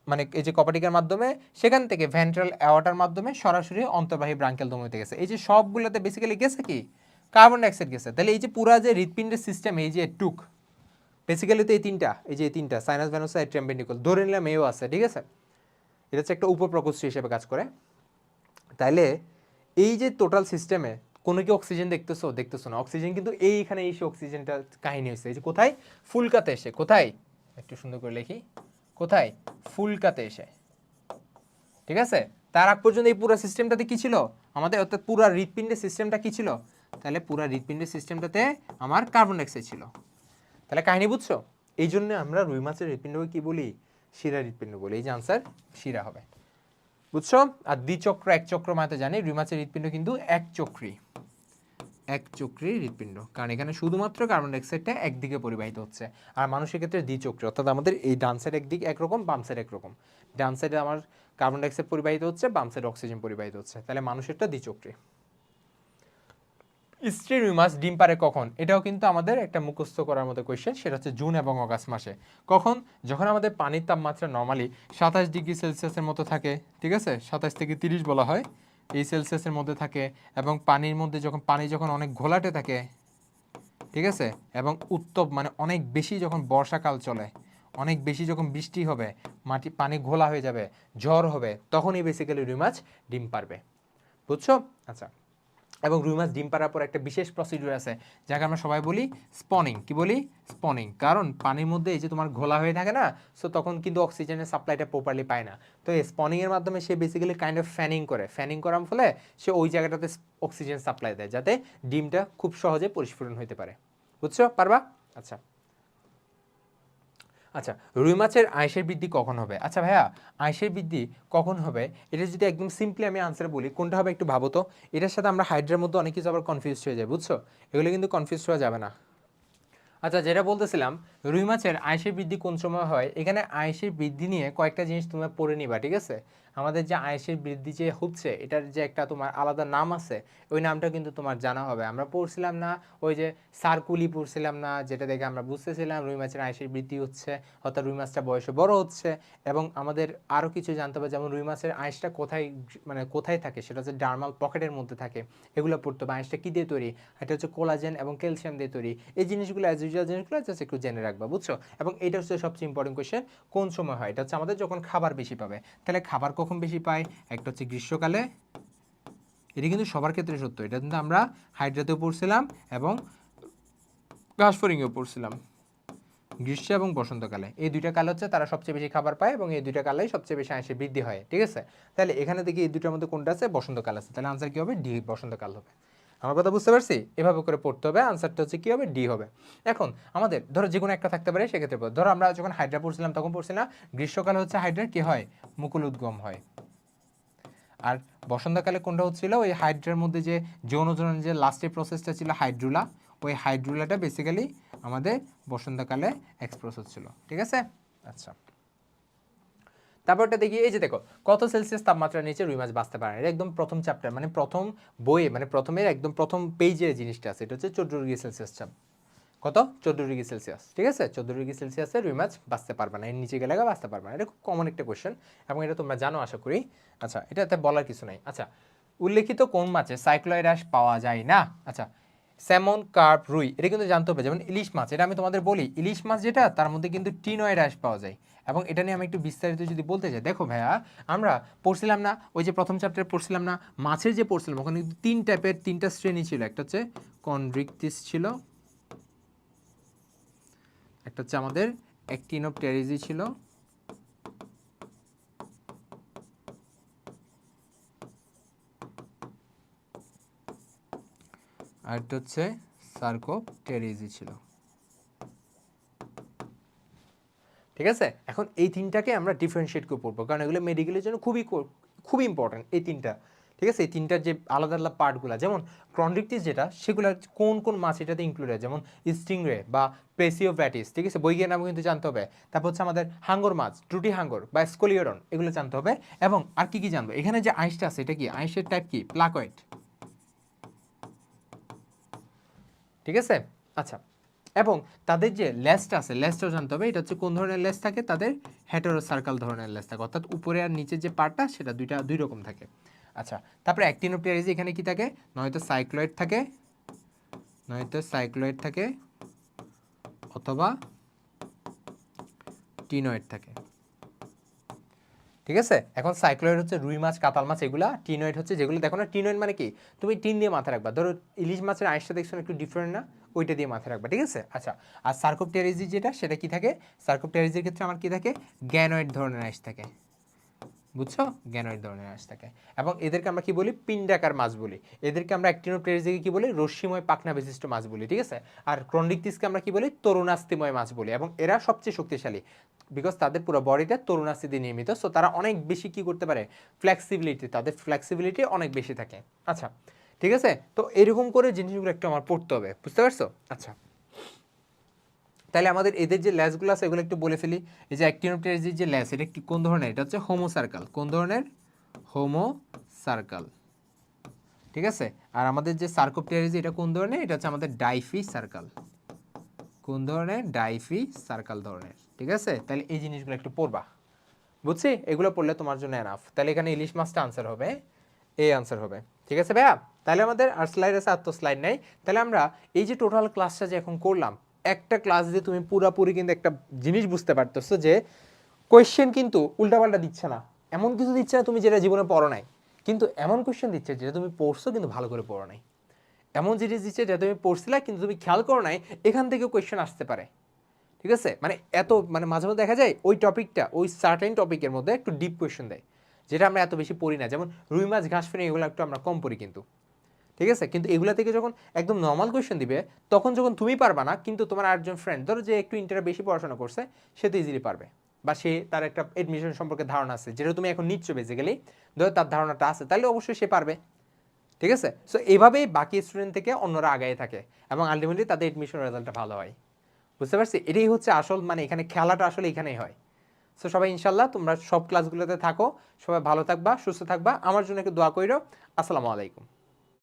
মানে এই যে কপাটিকার মাধ্যমে, সেখান থেকে ভেন্ট্রাল অ্যাওর্টার মাধ্যমে সরাসরি অন্তর্বাহী ব্রাঙ্কিয়াল ধমনীতে গেছে। এই যে সবগুলোতে বেসিক্যালি গেছে কি কার্বন ডাইঅক্সাইড গেছে। তাহলে এই যে পুরা যে হৃৎপিণ্ডের সিস্টেম, এই যে টুক বেসিক্যালি তো এই তিনটা, এই যে এই তিনটা সাইনাস ভেনাস অ্যাট্রিয়াম ভেন্ট্রিকুল, ধরে নিলাম এও আছে, ঠিক আছে, এটা হচ্ছে একটা উপপ্রকোষ্ঠ হিসেবে কাজ করে। তাইলে এই যে টোটাল সিস্টেমে কোনো কি অক্সিজেন দেখতেছো, দেখতেছো না, অক্সিজেন কিন্তু এইখানে এসে অক্সিজেনটা কাহিনী হয়েছে, এই যে কোথায় ফুলকাতে এসে, কোথায় একটু সুন্দর করে লিখি, কোথায় ফুলকাতে এসে, ঠিক আছে? তার আগ পর্যন্ত এই পুরো সিস্টেমটাতে কি ছিল আমাদের, অর্থাৎ পুরো হৃৎপিণ্ডের সিস্টেমটা কি ছিল, তাহলে পুরো হৃৎপিণ্ডের সিস্টেমটাতে আমার কার্বন ডাইঅক্সাইড ছিল। তাহলে কাহিনী বুঝছো? এই জন্য আমরা রুই মাছের হৃৎপিণ্ডকে কি বলি, শিরা হৃৎপিণ্ড বলি। এই যে আনসার শিরা হবে, বুঝছো? আর দ্বিচক্র এক চক্র মানে জানি রুই মাছের হৃৎপিণ্ড কিন্তু এক চক্রী হৃৎপিণ্ড, কারণ এখানে শুধুমাত্র কার্বন ডাইঅক্সাইডটা একদিকে পরিবাহিত হচ্ছে। আর মানুষের ক্ষেত্রে দ্বিচক্রী, অর্থাৎ আমাদের এই ডান সাইড একদিক একরকম, বাম সাইড একরকম। ডান সাইডে আমার কার্বন ডাইঅক্সাইড পরিবাহিত হচ্ছে, বাম সাইডে অক্সিজেন পরিবাহিত হচ্ছে, তাহলে মানুষেরটা দ্বিচক্রী। স্ত্রী রুই মাছ ডিম পারে কখন? এটাও কিন্তু আমাদের একটা মুখস্থ করার মতো কোয়েশ্চেন, সেটা হচ্ছে জুন এবং অগাস্ট মাসে। কখন? যখন আমাদের পানির তাপমাত্রা নর্মালি 27°C মতো থাকে, ঠিক আছে, 27 থেকে 30 বলা হয়, এই সেলসিয়াসের মধ্যে থাকে, এবং পানির মধ্যে পানি যখন অনেক ঘোলাটে থাকে, ঠিক আছে, এবং উত্তপ মানে অনেক বেশি যখন বর্ষাকাল চলে, অনেক বেশি যখন বৃষ্টি হবে, পানি ঘোলা হয়ে যাবে, ঝড় হবে, তখনই বেসিক্যালি রুই মাছ ডিম পারবে, বুঝছো? আচ্ছা, এবং রুই মাছ ডিম পাড়ার পর একটা বিশেষ প্রসিডিউর আছে, যাকে আমরা সবাই বলি স্পনিং। কি বলি? স্পনিং। কারণ পানির মধ্যে এই যে তোমার ঘোলা হয়ে থাকে না, সো তখন কিন্তু অক্সিজেনের সাপ্লাইটা প্রপারলি পায় না। তো এই স্পনিংয়ের মাধ্যমে সে বেসিক্যালি কাইন্ড অফ ফ্যানিং করে, ফ্যানিং করার ফলে সে ওই জায়গাটাতে অক্সিজেন সাপ্লাই দেয়, যাতে ডিমটা খুব সহজে পরিস্ফুটন হতে পারে। বুঝছো? পারবা? আচ্ছা আচ্ছা, রুই মাছের আঁশের বৃদ্ধি কখন হবে? আচ্ছা ভাইয়া, আঁশের বৃদ্ধি কখন হবে, এটা যদি একদম সিম্পলি আমি আনসার বলি, কোনটা হবে একটু ভাবো তো। এটার সাথে আমরা হাইড্রার মধ্যে অনেক কিছু আবার কনফিউজ হয়ে যায়, বুঝছো? এগুলো কিন্তু কনফিউজ হওয়া যাবে না। আচ্ছা, যেটা বলতেছিলাম, রুই মাছের আঁশের বৃদ্ধি কোন সময় হয়, এখানে আঁশের বৃদ্ধি নিয়ে কয়েকটা জিনিস তোমরা পড়ে নিবা, ঠিক আছে? আমাদের যে আঁশের বৃদ্ধি যে হচ্ছে, এটার যে একটা তোমার আলাদা নাম আছে, ওই নামটা কিন্তু তোমার জানা হবে। আমরা পড়ছিলাম না ওই যে সার্কুলি পড়ছিলাম না, যেটা দেখে আমরা বুঝতেছিলাম রুই মাছের আঁশের বৃদ্ধি হচ্ছে, অর্থাৎ রুই মাছটা বয়সে বড় হচ্ছে। এবং আমাদের আরও কিছু জানতে হবে, যেমন রুই মাছের আঁশটা কোথায়, মানে কোথায় থাকে, সেটা হচ্ছে ডার্মাল পকেটের মধ্যে থাকে, এগুলো পড়তে হবে। আঁশটা কী দিয়ে তৈরি? এটা হচ্ছে কোলাজেন এবং ক্যালসিয়াম দিয়ে তৈরি। এই জিনিসগুলো অ্যাজ ইউজুয়াল জিনিসগুলো জাস্ট একটু জেনে রাখবা, বুঝছো? এবং এটা হচ্ছে সবচেয়ে ইম্পর্টেন্ট কোয়েশ্চেন, কোন সময় হয়? এটা হচ্ছে আমাদের যখন খাবার বেশি পাবে। তাহলে খাবার কখন বেশি পায়? একটা হচ্ছে গ্রীষ্মকালে, এটা কিন্তু সবার ক্ষেত্রে সত্য, এটা কিন্তু আমরা হাইড্রাতেও পড়ছিলাম এবং ঘাসফড়িংয়েও পড়ছিলাম। গ্রীষ্ম এবং বসন্তকালে, এই দুইটা কালে হচ্ছে তারা সবচেয়ে বেশি খাবার পায়, এবং এই দুইটা কালেই সবচেয়ে বেশি আঁশের বৃদ্ধি হয়, ঠিক আছে? তাহলে এখানে দেখি এই দুইটার মধ্যে কোনটা আছে? বসন্তকাল আছে, তাহলে আনসার কি হবে? ডি, বসন্তকাল হবে। আমার কথা বুঝতে পারছি? এভাবে করে পড়তে হবে, আনসারটা হচ্ছে কি হবে? ডি হবে। এখন আমাদের ধরো যে কোনো একটা থাকতে পারে, সেক্ষেত্রে ধরো আমরা যখন হাইড্রা পড়ছিলাম তখন পড়ছি না, গ্রীষ্মকালে হচ্ছে হাইড্রার কি হয়? মুকুল উদ্গম হয়। আর বসন্তকালে কোনটা হচ্ছিল? ওই হাইড্রার মধ্যে যে যৌনজনন যে লাস্টের প্রসেসটা ছিল হাইড্রুলা, ওই হাইড্রুলাটা বেসিক্যালি আমাদের বসন্তকালে এক্সপ্রেস হচ্ছিল, ঠিক আছে? আচ্ছা, তারপরটা দেখি, এই যে দেখো, কত সেলসিয়াস তাপমাত্রার নিচে রুই মাছ বাঁচতে পারে না। এটা একদম প্রথম চ্যাপ্টার, মানে প্রথম বইয়ে, মানে প্রথমের একদম প্রথম পেজে জিনিসটা আছে, এটা হচ্ছে 14°C চাপ। কত? 14°C, ঠিক আছে? 14°C রুই মাছ বাঁচতে পারবে না, এর নিচে গেলে বাঁচতে পারবে না। এটা খুব কমন একটা কোয়েশ্চেন, এবং এটা তোমরা জানো আশা করি। আচ্ছা, এটাতে বলার কিছু নাই। আচ্ছা, উল্লেখিত কোন মাছে সাইক্লোয়েড হ্রাস পাওয়া যায় না? আচ্ছা, স্যামন, কার্প, রুই, এটা কিন্তু জানতে হবে। যেমন ইলিশ মাছ, এটা আমি তোমাদের বলি, ইলিশ মাছ যেটা, তার মধ্যে কিন্তু টিনয়েড হ্রাস পাওয়া যায়। এবং এটা নিয়ে আমি একটু বিস্তারিত যদি বলতে চাই, দেখো ভাইয়া, আমরা পড়ছিলাম না ওই যে প্রথম চ্যাপ্টারে পড়ছিলাম না মাছের যে পড়ছিলাম, ওখানে কিন্তু তিন টাইপের, তিনটা শ্রেণী ছিল। একটা হচ্ছে কনড্রিকটিস ছিল, একটা হচ্ছে আমাদের অ্যাক্টিনোপটেরিজি ছিল, আর একটা হচ্ছে সার্কোপটেরিজি ছিল, ঠিক আছে? এখন এই তিনটাকে আমরা ডিফারেন্সিয়েট করে পড়বো, কারণ এগুলো মেডিকেলের জন্য খুবই ইম্পর্টেন্ট এই তিনটা, ঠিক আছে? এই তিনটার যে আলাদা আলাদা পার্টগুলো, যেমন ক্রন্ড্রিকটিস যেটা, সেগুলো কোন কোন মাছ এটাতে ইনক্লুড হয়, যেমন স্টিংরে বা প্লেসিওভ্যাটিস, ঠিক আছে? বইয়ের নামও কিন্তু জানতে হবে। তারপর হচ্ছে আমাদের হাঙ্গর মাছ, ট্রুটি হাঙ্গর বা স্কোলিওডন, এগুলো জানতে হবে। এবং আর কি কি জানবো, এখানে যে আইসটা আছে, এটা কি আইসের টাইপ? কি প্লাকয়েড, ঠিক আছে? আচ্ছা, এবং তাদের যে লেজটা আছে, লেজটাও জানতে হবে। এটা হচ্ছে কোন ধরনের লেজ থাকে তাদের? হেটেরো সার্কাল ধরনের লেজ থাকে, অর্থাৎ উপরে আর নিচের যে পার্টটা, সেটা দুই রকম থাকে। আচ্ছা, তারপরে অ্যাক্টিনোপটেরিজি, এখানে কি থাকে? নয়তো সাইক্লয়েড থাকে, অথবা টিনয়েড থাকে, ঠিক আছে? এখন সাইক্লয়েড হচ্ছে রুই মাছ, কাতাল মাছ, এগুলা। টিনয়েড হচ্ছে যেগুলো দেখো না, টিনয়েড মানে কি, তুমি টিন দিয়ে মাথায় রাখবা। ধরো ইলিশ মাছের আইসটা দেখছো একটু ডিফারেন্ট না, ওইটা দিয়ে মাথায় রাখবা, ঠিক আছে? আচ্ছা, আর সার্কোপটেরিজি যেটা, সেটা কি থাকে? সার্কোপটেরিজির ক্ষেত্রে আমার কি থাকে? গ্যানয়েড ধরনের আইস থাকে, বুঝছো, জ্ঞানয়েড ধরনের আঁশ থাকে। এবং এদেরকে আমরা কি বলি, পিণ্ডাকার মাছ বলি। এদেরকে আমরা অ্যাক্টিনোপটেরিজকে কি বলি, রশ্মিময় পাখনা বিশিষ্ট মাছ বলি, ঠিক আছে। আর ক্রন্ডিকটিসকে আমরা কি বলি, তরুণাস্থিময় মাছ বলি। এবং এরা সবচেয়ে শক্তিশালী, বিকজ তাদের পুরো বডিটা তরুণাস্থি দিয়ে নির্মিত। সো তারা অনেক বেশি কি করতে পারে, ফ্লেক্সিবিলিটি, তাদের ফ্লেক্সিবিলিটি অনেক বেশি থাকে। আচ্ছা ঠিক আছে, তো এরকম করে জিনিসগুলো একটু আমার পড়তে হবে, বুঝতে পারছো? আচ্ছা, তাহলে আমাদের এদের যে ল্যাসগুলো আছে এগুলো একটু বলে ফেলি। এই যে অ্যাক্টিনোপটেরিজের যে ল্যাস, এটা কি কোন ধরনের, এটা হচ্ছে হোমো সার্কাল। কোন ধরনের, হোমো সার্কাল, ঠিক আছে। আর আমাদের যে সার্কোপটেরিজ, এটা কোন ধরনের, এটা হচ্ছে আমাদের ডাইফি সার্কাল। কোন ধরনের, ডাইফি সার্কাল ধরনের, ঠিক আছে। তাহলে এই জিনিসগুলো একটু পড়বা, বুঝছি? এগুলো পড়লে তোমার জন্য এনাফ। তাহলে এখানে ইলিশ মাছটা আনসার হবে, এই আনসার হবে, ঠিক আছে ভাইয়া। তাহলে আমাদের আর স্লাইড আছে, আর তো স্লাইড নাই। তাহলে আমরা এই যে টোটাল ক্লাসটা যে এখন করলাম, একটা ক্লাস দিয়ে তুমি পুরাপুরি কিন্তু একটা জিনিস বুঝতে পারতেছো যে কোয়েশ্চেন কিন্তু উল্টাপাল্টা দিচ্ছে না, এমন কিছু দিচ্ছে না তুমি যেটা জীবনে পড়ো নাই, কিন্তু এমন কোয়েশ্চেন দিচ্ছে যেটা তুমি পড়ছো কিন্তু ভালো করে পড়ো নাই। এমন জিনিস দিচ্ছে যেটা তুমি পড়ছিলা কিন্তু তুমি খেয়াল করো নাই, এখান থেকে কোয়েশ্চেন আসতে পারে, ঠিক আছে। মানে এত মানে মাঝে মধ্যে দেখা যায় ওই টপিকটা, ওই সার্টেন টপিকের মধ্যে একটু ডিপ কোয়েশ্চেন দেয়, যেটা আমরা এত বেশি পড়ি না। যেমন রুই মাছ, ঘাস ফিরে, এগুলো একটু আমরা কম পড়ি কিন্তু, ঠিক আছে। কিন্তু এগুলা থেকে যখন একদম নর্মাল কোয়েশ্চেন দিবে, তখন যখন তুমি পারবা না, কিন্তু তোমার আরেকজন ফ্রেন্ড, ধরো যে একটু ইন্টারে বেশি পড়াশোনা করছে, সে তো ইজিলি পারবে, বা সে তার একটা এডমিশন সম্পর্কে ধারণা আছে, যেটা তুমি এখন নিচ্ছ বেসিক্যালি, ধরো তার ধারণাটা আছে, তাহলে অবশ্যই সে পারবে, ঠিক আছে। সো এভাবেই বাকি স্টুডেন্ট থেকে অন্যরা আগায় থাকে, এবং আলটিমেটলি তাদের এডমিশন রেজাল্টটা ভালো হয়, বুঝতে পারছি? এটাই হচ্ছে আসল, মানে এখানে খেলাটা আসলে এখানেই হয়। সো সবাই ইনশাল্লাহ তোমরা সব ক্লাসগুলোতে থাকো, সবাই ভালো থাকবা, সুস্থ থাকবা, আমার জন্য একটু দোয়া কইরো। আসসালামু আলাইকুম।